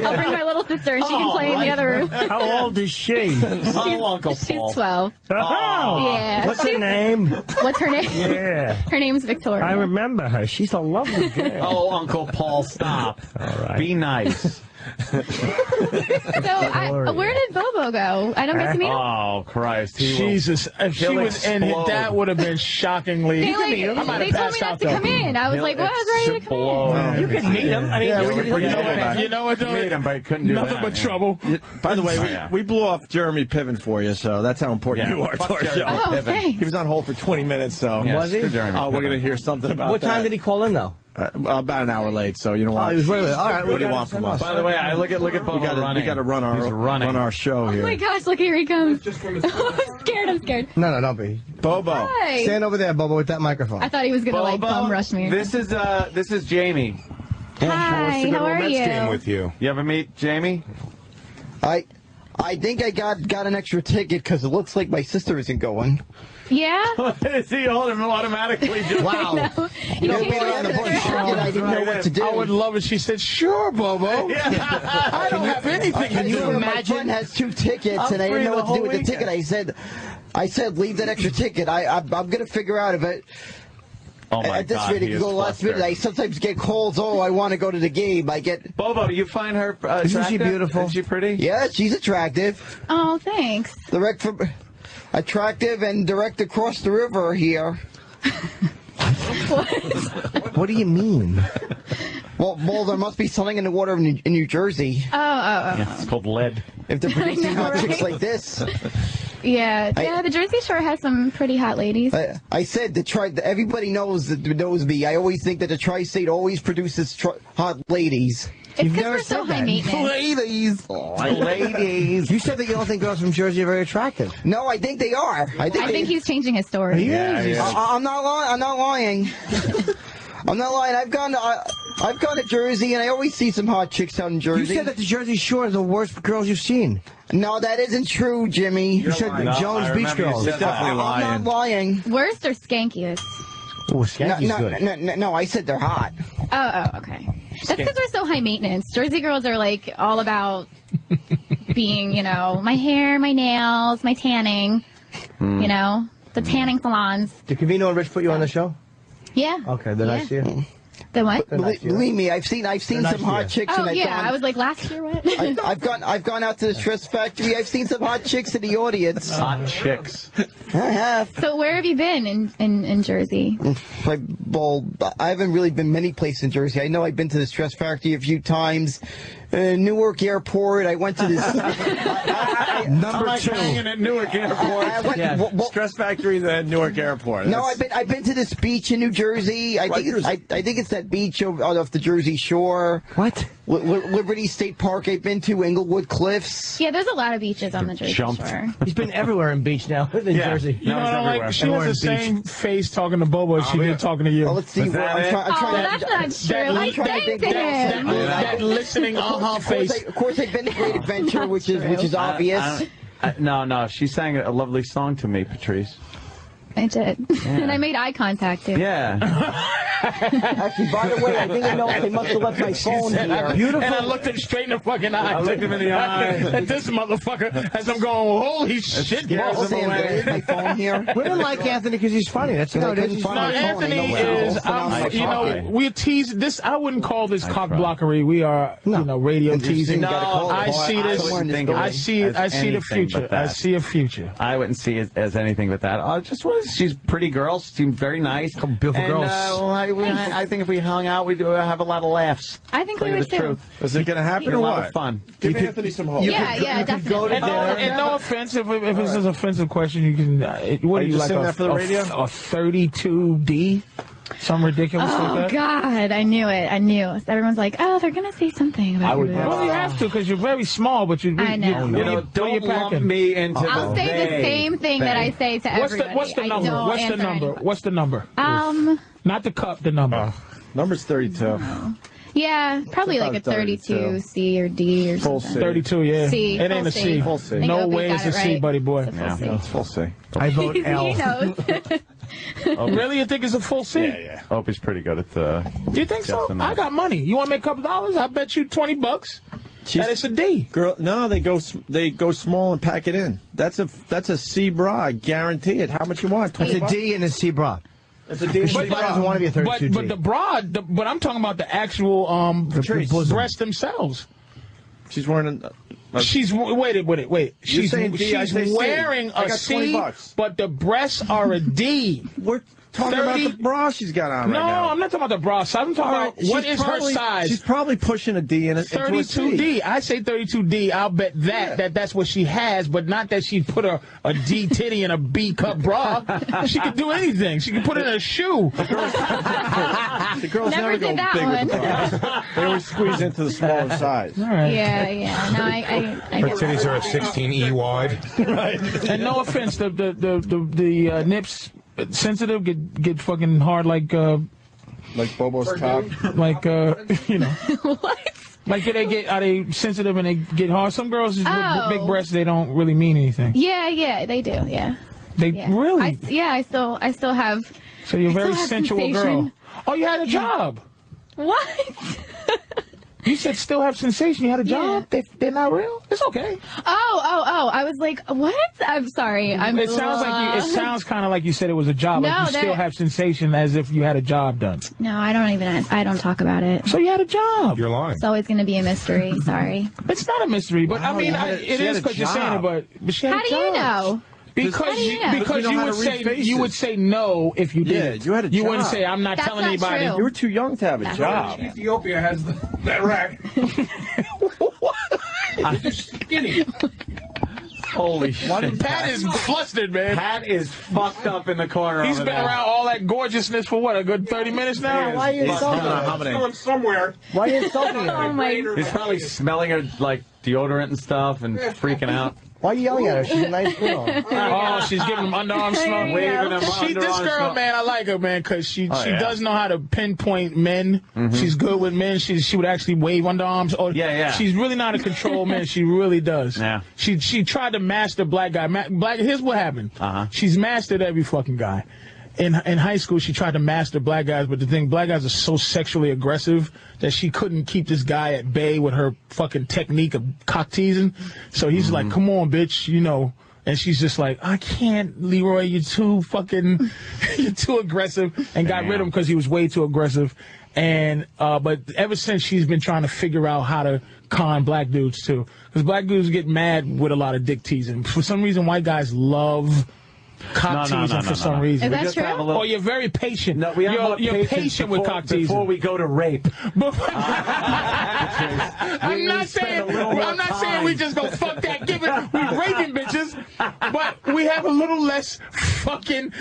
Speaker 10: I'll bring my little sister, and she can play in the other room.
Speaker 2: How old is she?
Speaker 1: Uncle
Speaker 10: She's
Speaker 1: Paul.
Speaker 10: 12.
Speaker 2: Oh,
Speaker 10: Yeah.
Speaker 2: What's her name?
Speaker 10: What's her name?
Speaker 2: Yeah.
Speaker 10: Her name's Victoria.
Speaker 2: I remember her. She's a lovely girl.
Speaker 1: Oh, Uncle Paul, stop.
Speaker 2: All right.
Speaker 1: Be nice.
Speaker 10: So, where did Bobo go? I don't get to meet him.
Speaker 1: Oh, Christ. He will-
Speaker 4: Jesus, if she
Speaker 1: he'll
Speaker 4: was in it,
Speaker 1: explode.
Speaker 4: that would have been shockingly.
Speaker 10: They,
Speaker 4: You can meet him. I might
Speaker 10: they
Speaker 4: have
Speaker 10: told me
Speaker 4: passed
Speaker 10: not
Speaker 4: out
Speaker 10: to
Speaker 4: though.
Speaker 10: come in. I was
Speaker 1: He'll
Speaker 10: like, well, I was ready to come in.
Speaker 2: You can meet him. I mean,
Speaker 3: Yeah,
Speaker 2: you
Speaker 3: we
Speaker 2: can
Speaker 3: can bring
Speaker 2: you
Speaker 3: him
Speaker 2: know
Speaker 3: back.
Speaker 2: what?
Speaker 4: You know what? Though?
Speaker 1: Meet him, but he couldn't do
Speaker 4: Nothing
Speaker 1: that.
Speaker 4: but trouble.
Speaker 3: By the way,
Speaker 1: Yeah.
Speaker 3: we blew off Jeremy Piven for you, so that's how important
Speaker 1: Yeah,
Speaker 3: you are to
Speaker 1: fuck
Speaker 3: our
Speaker 1: Jeremy
Speaker 3: show.
Speaker 10: Oh,
Speaker 1: Piven.
Speaker 10: thanks.
Speaker 3: He was on hold for 20 minutes, so.
Speaker 1: Yeah,
Speaker 2: Was he?
Speaker 1: screw Jeremy
Speaker 3: Oh, we're
Speaker 1: Piven.
Speaker 3: going to hear something about
Speaker 2: What time did he call in, though?
Speaker 3: About an hour late, so you know
Speaker 2: Oh,
Speaker 3: what?
Speaker 2: he was really all right.
Speaker 3: What do you want from us?
Speaker 1: By the way, I look at Bobo running.
Speaker 3: We got to run
Speaker 1: He's running.
Speaker 3: our show here.
Speaker 10: Oh my gosh, look, here he comes. I'm scared.
Speaker 2: No, don't be.
Speaker 3: Bobo.
Speaker 10: Hi.
Speaker 2: Stand over there, Bobo, with that microphone.
Speaker 10: I thought he was going to, like,
Speaker 1: Bobo,
Speaker 10: bum rush me.
Speaker 1: This is Jamie.
Speaker 10: Hi, how are you?
Speaker 14: Game with you.
Speaker 1: You ever meet Jamie?
Speaker 9: I think I got an extra ticket because it looks like my sister isn't going.
Speaker 10: Yeah?
Speaker 1: Is he automatically just...
Speaker 2: Wow.
Speaker 10: You
Speaker 9: know,
Speaker 10: can't
Speaker 9: being on the
Speaker 10: answer.
Speaker 9: bus ticket, I didn't know what to do.
Speaker 4: I would love it. She said, "Sure, Bobo. I don't have anything
Speaker 9: Can
Speaker 4: to
Speaker 9: you
Speaker 4: do."
Speaker 9: imagine? My friend has 2 tickets,
Speaker 1: I'm
Speaker 9: and I
Speaker 1: free
Speaker 9: didn't know
Speaker 1: the
Speaker 9: what to do
Speaker 1: whole
Speaker 9: with the ticket. I said, leave that extra ticket. I'm going to figure out if it.
Speaker 1: Oh my
Speaker 9: At this
Speaker 1: God,
Speaker 9: rate, it
Speaker 1: he
Speaker 9: can
Speaker 1: is
Speaker 9: go last
Speaker 1: flustered.
Speaker 9: minute. I sometimes get calls. Oh, I want to go to the game. I get.
Speaker 1: Bobo, you find her
Speaker 2: Isn't she
Speaker 1: attractive?
Speaker 2: beautiful?
Speaker 1: Is she pretty?
Speaker 9: Yeah, she's attractive.
Speaker 10: Oh, thanks.
Speaker 9: Direct from, attractive and direct across the river here.
Speaker 2: What do you mean?
Speaker 9: Well, there must be something in the water in New Jersey.
Speaker 10: Oh.
Speaker 1: Yeah, it's called lead.
Speaker 9: If they're producing
Speaker 10: know,
Speaker 9: hot chicks
Speaker 10: right?
Speaker 9: like this.
Speaker 10: Yeah, the Jersey Shore has some pretty hot ladies.
Speaker 9: I said everybody knows me. I always think that the tri-state always produces hot ladies.
Speaker 10: It's because we're so high maintenance.
Speaker 9: Ladies.
Speaker 2: You said that you don't think girls from Jersey are very attractive.
Speaker 9: No, I think they are. I think
Speaker 10: he's changing his story.
Speaker 2: Yeah.
Speaker 9: I'm not lying. I'm not lying. I'm not lying. I've gone to Jersey, and I always see some hot chicks out in Jersey.
Speaker 2: You said that the Jersey Shore is the worst girls you've seen.
Speaker 9: No, that isn't true, Jimmy.
Speaker 2: You said Jones Beach girls.
Speaker 1: You're definitely lying.
Speaker 9: I'm not lying.
Speaker 10: Worst or skankiest?
Speaker 2: Oh, Skanky's good.
Speaker 9: No, I said they're hot.
Speaker 10: Oh, okay. That's because we're so high maintenance. Jersey girls are like all about being, my hair, my nails, my tanning, the tanning salons.
Speaker 2: Did Cavino and Rich put you on the show?
Speaker 10: Yeah.
Speaker 2: Okay, they're nice to you.
Speaker 10: The what?
Speaker 9: Believe me, I've seen some hot chicks.
Speaker 10: Oh,
Speaker 9: and
Speaker 10: yeah. I was like, last year, what?
Speaker 9: I've gone out to the Stress Factory. I've seen some hot chicks in the audience.
Speaker 1: Hot chicks.
Speaker 9: I have.
Speaker 10: So where have you been in Jersey?
Speaker 9: Well, I haven't really been many places in Jersey. I know I've been to the Stress Factory a few times. Newark Airport. I went to this.
Speaker 3: Number 2. Hanging at Newark Airport. Stress Factory, then Newark Airport.
Speaker 9: No, I've been to this beach in New Jersey. I think it's that beach off the Jersey Shore.
Speaker 2: What?
Speaker 9: Liberty State Park. I've been to Englewood Cliffs.
Speaker 10: Yeah, there's a lot of beaches on the Jersey Shore.
Speaker 2: He's been everywhere in beach now in Jersey.
Speaker 4: You know what I like? She has the same face talking to Bobo as she did talking to you.
Speaker 9: Oh, let's see.
Speaker 10: That's not true. I sang to him.
Speaker 4: That listening face.
Speaker 9: Of course, I've been to Great Adventure, which is obvious.
Speaker 1: No, she sang a lovely song to me, Patrice.
Speaker 10: I did. And I made eye contact, too.
Speaker 1: Yeah.
Speaker 9: Actually, by the way, I think I know they must have left my phone here.
Speaker 4: Beautiful. And I looked him straight in the fucking eye.
Speaker 1: I looked him in the eye.
Speaker 4: And this motherfucker, as I'm going, holy shit, balls him away.
Speaker 9: My phone here.
Speaker 2: Women like Anthony because he's funny. That's how it is.
Speaker 4: No, Anthony is, we tease this. I wouldn't call this cock blockery. We are, radio teasing.
Speaker 1: No,
Speaker 4: I see this. I see the future. I see a future.
Speaker 1: I wouldn't see it as anything but that. She's a pretty girl. She seemed very nice.
Speaker 2: Beautiful girls.
Speaker 1: I think if we hung out, we'd have a lot of laughs.
Speaker 10: I think we would too.
Speaker 3: Is it going to happen or
Speaker 1: a lot
Speaker 3: what?
Speaker 1: of fun.
Speaker 3: Give Anthony some hope.
Speaker 10: Yeah, definitely.
Speaker 2: Go to dinner.
Speaker 4: And no offense, if it's an offensive question, you can. What are you
Speaker 3: just
Speaker 4: like?
Speaker 3: saying that for the radio?
Speaker 4: A 32D? Something ridiculous like
Speaker 10: Oh,
Speaker 4: that?
Speaker 10: God, I knew it. I knew. Everyone's like, oh, they're going to say something about your boobs.
Speaker 4: Well, you have to because you're very small, but you
Speaker 10: I know.
Speaker 1: You know, don't lump me into
Speaker 10: I'll
Speaker 1: the
Speaker 10: say the
Speaker 1: they
Speaker 10: same thing that I say to everybody.
Speaker 4: What's the number?
Speaker 10: I don't
Speaker 4: What's the
Speaker 10: answer
Speaker 4: number?
Speaker 10: anybody.
Speaker 4: What's the number? Not the cup, the number.
Speaker 3: Number's 32.
Speaker 10: Yeah, probably like a 32 C or D or
Speaker 3: Full
Speaker 10: something.
Speaker 4: 32, yeah.
Speaker 10: C.
Speaker 4: It ain't a C.
Speaker 3: Full C.
Speaker 10: I think
Speaker 4: No
Speaker 10: Opie
Speaker 4: way
Speaker 10: got
Speaker 4: it's a
Speaker 10: it
Speaker 4: C,
Speaker 10: right.
Speaker 4: buddy boy.
Speaker 10: It's a full C.
Speaker 3: No, it's full C.
Speaker 2: I vote
Speaker 10: He
Speaker 2: L.
Speaker 10: knows.
Speaker 4: Really? You think it's a full C?
Speaker 3: Yeah.
Speaker 1: Opie's pretty good at the.
Speaker 4: You think so? I got money. You want to make a couple dollars? I bet you $20 that it's a D.
Speaker 3: Girl, no, they go small and pack it in. That's a C bra. I guarantee it. How much you want?
Speaker 2: It's a D and a C bra.
Speaker 3: It's a D.
Speaker 2: She doesn't want to be a 32
Speaker 4: But the bra, but I'm talking about the actual breasts themselves.
Speaker 3: She's wearing
Speaker 4: She's wait.
Speaker 3: You're saying D, I
Speaker 4: She's
Speaker 3: say C.
Speaker 4: wearing
Speaker 3: I
Speaker 4: a
Speaker 3: got
Speaker 4: C,
Speaker 3: $20.
Speaker 4: but the breasts are a D.
Speaker 3: We're talking about the bra she's got on
Speaker 4: No,
Speaker 3: right now.
Speaker 4: I'm not talking about the bra size. I'm talking about what is her size.
Speaker 3: She's probably pushing a D in it.
Speaker 4: 32D. I say 32D. I'll bet that's what she has, but not that she put a D titty in a B cup bra. She could do anything. She could put it in a shoe.
Speaker 3: The girls never go
Speaker 10: did that
Speaker 3: big
Speaker 10: one.
Speaker 3: with the bras. They always squeeze into the smaller size.
Speaker 4: All right.
Speaker 10: Yeah. No, I
Speaker 14: Her
Speaker 10: get
Speaker 14: titties
Speaker 10: that.
Speaker 14: are a 16E wide.
Speaker 3: Right.
Speaker 4: And no offense, the nips sensitive get fucking hard like
Speaker 3: Bobo's cock.
Speaker 4: like you know.
Speaker 10: What?
Speaker 4: Like are they sensitive and they get hard? Some girls with big breasts, they don't really mean anything.
Speaker 10: Yeah, they do. Yeah.
Speaker 4: They really.
Speaker 10: I still have.
Speaker 4: So you're a very
Speaker 10: still have
Speaker 4: sensual
Speaker 10: sensation.
Speaker 4: girl. Oh, you had a job.
Speaker 10: What?
Speaker 4: You said still have sensation. You had a job. They're not real. It's okay.
Speaker 10: Oh! I was like, what? I'm sorry.
Speaker 4: It sounds kind of like you said it was a job.
Speaker 10: No,
Speaker 4: like you still have sensation as if you had a job done.
Speaker 10: No, I don't talk about it.
Speaker 4: So you had a job.
Speaker 14: You're lying.
Speaker 10: It's always going to be a mystery. Sorry.
Speaker 4: It's not a mystery, but I mean, it is because you're saying it. But she had
Speaker 10: How
Speaker 4: a
Speaker 10: do
Speaker 4: job.
Speaker 10: you know?
Speaker 4: Because
Speaker 10: you know?
Speaker 4: because
Speaker 3: You know
Speaker 4: you
Speaker 3: how
Speaker 4: would
Speaker 3: to read
Speaker 4: say
Speaker 3: faces.
Speaker 4: you would say no if you did.
Speaker 3: Yeah, you had a
Speaker 4: You
Speaker 3: job.
Speaker 4: wouldn't say I'm not
Speaker 10: That's
Speaker 4: telling
Speaker 10: not
Speaker 4: anybody.
Speaker 10: true.
Speaker 3: You were too young to have a job.
Speaker 20: Ethiopia has that rack. You're skinny.
Speaker 1: Holy shit.
Speaker 4: Pat is flustered, man.
Speaker 1: Pat is fucked up in the corner.
Speaker 4: He's
Speaker 1: over
Speaker 4: been
Speaker 1: there.
Speaker 4: around all that gorgeousness for what, a good 30 minutes now?
Speaker 2: Why are you insulting her?
Speaker 20: Going somewhere.
Speaker 2: Why are you insulting her?
Speaker 10: Oh my.
Speaker 1: He's probably smelling her like deodorant and stuff and freaking out.
Speaker 2: Why are you yelling at her? She's a nice girl.
Speaker 4: Oh, she's giving him underarm smell.
Speaker 1: Waving him
Speaker 4: This
Speaker 1: underarm
Speaker 4: girl,
Speaker 1: smell.
Speaker 4: man, I like her, man, because she
Speaker 1: yeah.
Speaker 4: does know how to pinpoint men. She's good with men. She would actually wave underarms. Or,
Speaker 1: Yeah.
Speaker 4: She's really not a control man. She really does.
Speaker 1: Yeah.
Speaker 4: She tried to master black guy. Here's what happened. She's mastered every fucking guy. In high school, she tried to master black guys, but the thing, black guys are so sexually aggressive that she couldn't keep this guy at bay with her fucking technique of cock teasing. So he's like, come on, bitch, you know. And she's just like, I can't, Leroy, you're too aggressive, and got rid of him because he was way too aggressive. And, but ever since, she's been trying to figure out how to con black dudes too. Because black dudes get mad with a lot of dick teasing. For some reason, white guys love cock teasing for some reason.
Speaker 10: Is that true?
Speaker 4: Or you're very patient.
Speaker 1: No, we have more
Speaker 4: you're
Speaker 1: patience
Speaker 4: patient with cock teasing.
Speaker 1: before we go to rape.
Speaker 4: I'm not saying we just go fuck that given we raping bitches, but we have a little less fucking.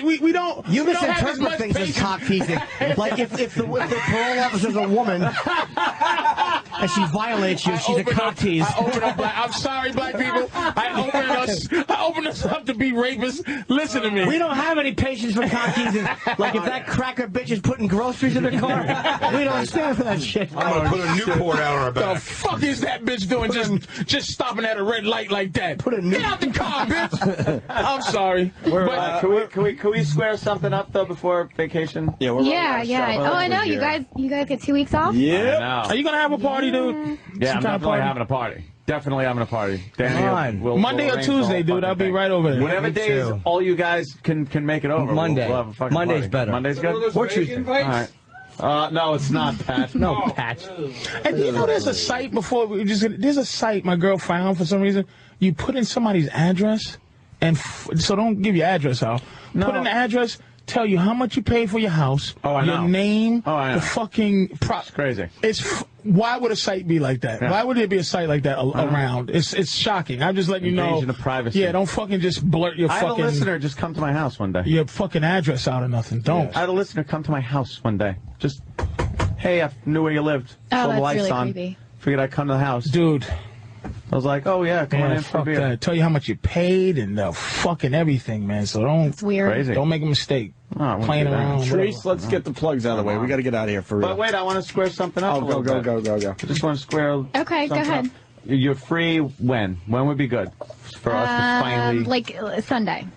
Speaker 4: We don't.
Speaker 2: You
Speaker 4: we don't have as
Speaker 2: misinterpret
Speaker 4: much
Speaker 2: things as
Speaker 4: patience.
Speaker 2: cock teasing. Like if the parole officer's a woman and she violates you, she's a cock tease.
Speaker 4: I'm sorry, black people. I open us up to be rapists. Listen to me.
Speaker 2: We don't have any patience for cock teasing. Like if that cracker bitch is putting groceries in her car, we don't stand for that shit.
Speaker 14: I'm gonna put a Newport out on her
Speaker 4: The
Speaker 14: back.
Speaker 4: fuck is that bitch doing just stopping at a red light like that? Get out the car, bitch! I'm sorry.
Speaker 1: Can we square something up though before vacation?
Speaker 3: Yeah, we're
Speaker 10: Yeah. Oh, I know. You guys get 2 weeks off?
Speaker 3: Yeah.
Speaker 4: Are you gonna have a party, dude?
Speaker 1: Yeah,
Speaker 4: Some
Speaker 1: I'm
Speaker 4: kind of
Speaker 1: definitely
Speaker 4: party?
Speaker 1: having a party. Definitely having a party. Danny, we'll
Speaker 4: Monday or
Speaker 1: arrange the
Speaker 4: Tuesday,
Speaker 1: whole
Speaker 4: dude. I'll
Speaker 1: fucking
Speaker 4: be
Speaker 1: thing.
Speaker 4: right over there.
Speaker 1: Whatever
Speaker 2: Me
Speaker 1: days
Speaker 2: too.
Speaker 1: all you guys can make it over.
Speaker 2: Monday.
Speaker 1: We'll have a fucking
Speaker 2: Monday's
Speaker 1: party.
Speaker 2: better.
Speaker 1: Monday's good?
Speaker 2: Or Tuesday.
Speaker 1: All right. No, it's not, Pat.
Speaker 2: No, Pat.
Speaker 4: And do you know there's a site there's a site my girl found for some reason. You put in somebody's address, and so don't give your address out.
Speaker 1: No.
Speaker 4: Put in the address, tell you how much you paid for your house,
Speaker 1: Oh, I
Speaker 4: your
Speaker 1: know.
Speaker 4: name,
Speaker 1: Oh, I know.
Speaker 4: the fucking
Speaker 1: It's crazy.
Speaker 4: why would a site be like that? Why would there be a site like that around? It's shocking. I'm just letting you know.
Speaker 1: Invasion of privacy.
Speaker 4: Yeah, don't fucking just blurt your
Speaker 1: I
Speaker 4: fucking.
Speaker 1: had a listener just come to my house one day.
Speaker 4: Your fucking address out or nothing. Don't.
Speaker 1: I had a listener come to my house one day. Just, hey, I knew where you lived.
Speaker 10: Oh,
Speaker 1: Saw the
Speaker 10: that's
Speaker 1: lights
Speaker 10: really
Speaker 1: on.
Speaker 10: creepy.
Speaker 1: Figured I'd come to the house.
Speaker 4: Dude.
Speaker 1: I was like, oh, yeah, come on in for a
Speaker 4: fuck
Speaker 1: beer.
Speaker 4: that. Tell you how much you paid and the fucking everything, man. So don't.
Speaker 10: It's weird.
Speaker 1: Crazy.
Speaker 4: Don't make a mistake.
Speaker 1: Oh,
Speaker 4: Playing around.
Speaker 3: Patrice,
Speaker 4: whatever.
Speaker 3: let's get the plugs out of the way. We got to get out of here for real.
Speaker 1: But wait, I want to square something up.
Speaker 3: Oh, go.
Speaker 1: I just want to square.
Speaker 10: Okay, go
Speaker 1: something
Speaker 10: ahead.
Speaker 1: up. You're free when? When would be good for us to finally?
Speaker 10: Like Sunday.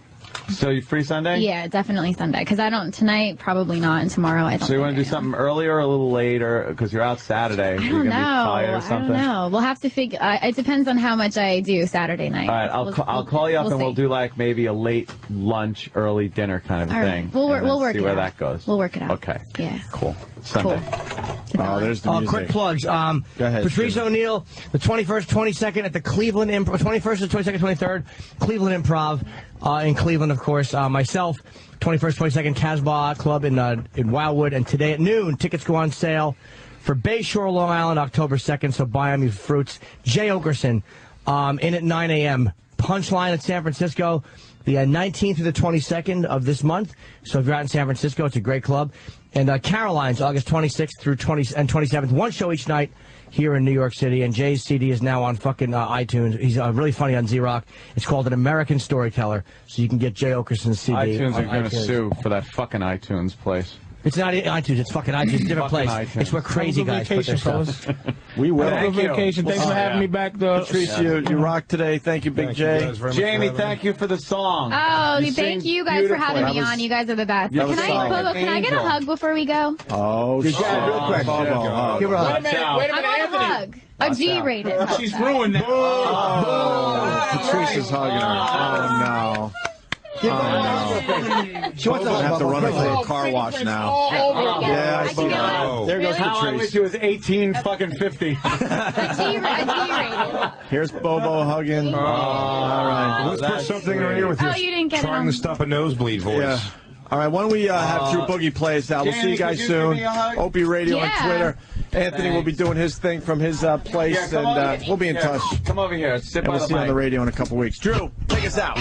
Speaker 1: So you're free Sunday?
Speaker 10: Yeah, definitely Sunday. Because I don't tonight, probably not, and tomorrow I don't.
Speaker 1: So you want to do something earlier or a little later? Because you're out Saturday.
Speaker 10: I
Speaker 1: You're
Speaker 10: don't
Speaker 1: gonna be tired or
Speaker 10: know. I
Speaker 1: something.
Speaker 10: don't know. We'll have to figure. It depends on how much I do Saturday night.
Speaker 1: All right, I'll call you up and we'll
Speaker 10: see.
Speaker 1: do like maybe a late lunch, early dinner kind of
Speaker 10: All right.
Speaker 1: thing.
Speaker 10: We'll
Speaker 1: and then
Speaker 10: work
Speaker 1: see
Speaker 10: it
Speaker 1: where
Speaker 10: out.
Speaker 1: that goes.
Speaker 10: We'll work it out.
Speaker 1: Okay.
Speaker 10: Yeah.
Speaker 1: Cool. Sunday.
Speaker 3: Oh, there's the music.
Speaker 2: Quick plugs.
Speaker 3: Go ahead,
Speaker 2: Patrice
Speaker 3: Jim.
Speaker 2: O'Neill, the 21st, 22nd at the Cleveland Improv. 21st, the 22nd, 23rd, Cleveland Improv in Cleveland, of course. Myself, 21st, 22nd, Casbah Club in Wildwood, and today at noon, tickets go on sale for Bayshore, Long Island, October 2nd. So buy them, you fruits. Jay Okerson in at 9 a.m. Punchline at San Francisco, the 19th through the 22nd of this month. So if you're out in San Francisco, it's a great club. And Caroline's August 26th through 27th. One show each night here in New York City. And Jay's CD is now on fucking iTunes. He's really funny on Z-Rock. It's called An American Storyteller. So you can get Jay Okerson's CD.
Speaker 1: iTunes
Speaker 2: on
Speaker 1: are going to
Speaker 2: iTunes.
Speaker 1: sue for that fucking iTunes place.
Speaker 2: It's not iTunes. It's fucking iTunes. It's a different
Speaker 1: Fucking
Speaker 2: place.
Speaker 1: iTunes.
Speaker 2: It's where crazy
Speaker 4: Have a
Speaker 2: guys
Speaker 4: good
Speaker 2: put their
Speaker 4: vacation,
Speaker 2: stuff.
Speaker 3: We will.
Speaker 4: Have a good vacation. Thanks for having me back, though.
Speaker 3: Patrice, you rock today. Thank you, Big J.
Speaker 1: Jamie, thank you for the song.
Speaker 10: Oh,
Speaker 1: You
Speaker 10: thank
Speaker 1: sing
Speaker 10: you guys for
Speaker 1: beautifully.
Speaker 10: having me on. You guys are the best.
Speaker 1: That
Speaker 10: Can
Speaker 1: was solid.
Speaker 10: I get a hug before we go?
Speaker 3: Oh, shit.
Speaker 2: Real quick.
Speaker 3: Give her a hug.
Speaker 4: Wait a minute,
Speaker 10: I want a
Speaker 4: Anthony.
Speaker 10: hug. A G-rated hug.
Speaker 4: She's ruined that.
Speaker 3: Patrice is hugging her. Oh, no.
Speaker 2: She wants
Speaker 3: Bobo's gonna have to run her through a car wash now. Yeah, I see that. There goes
Speaker 1: How I wish
Speaker 3: Patrice.
Speaker 1: it was 18 fucking 50.
Speaker 10: A G-rated.
Speaker 3: Here's Bobo hugging. All right.
Speaker 14: Let's put something in here with
Speaker 10: Oh,
Speaker 14: your
Speaker 10: you didn't get it
Speaker 14: trying
Speaker 10: on.
Speaker 14: to stop a nosebleed voice.
Speaker 3: Yeah. All right, why don't we have True Boogie play us out? We'll see you
Speaker 1: Jamie,
Speaker 3: guys
Speaker 1: could you give
Speaker 3: soon.
Speaker 1: me a hug?
Speaker 3: Opie Radio
Speaker 10: Yeah.
Speaker 3: on Twitter. Anthony will be doing his thing from his place,
Speaker 1: Yeah, come
Speaker 3: and
Speaker 1: over.
Speaker 3: we'll be in
Speaker 1: Yeah,
Speaker 3: touch.
Speaker 1: Come over here. Sit
Speaker 3: And
Speaker 1: by
Speaker 3: we'll
Speaker 1: the
Speaker 3: see you on
Speaker 1: mic.
Speaker 3: the radio in a couple weeks. Drew, take us out.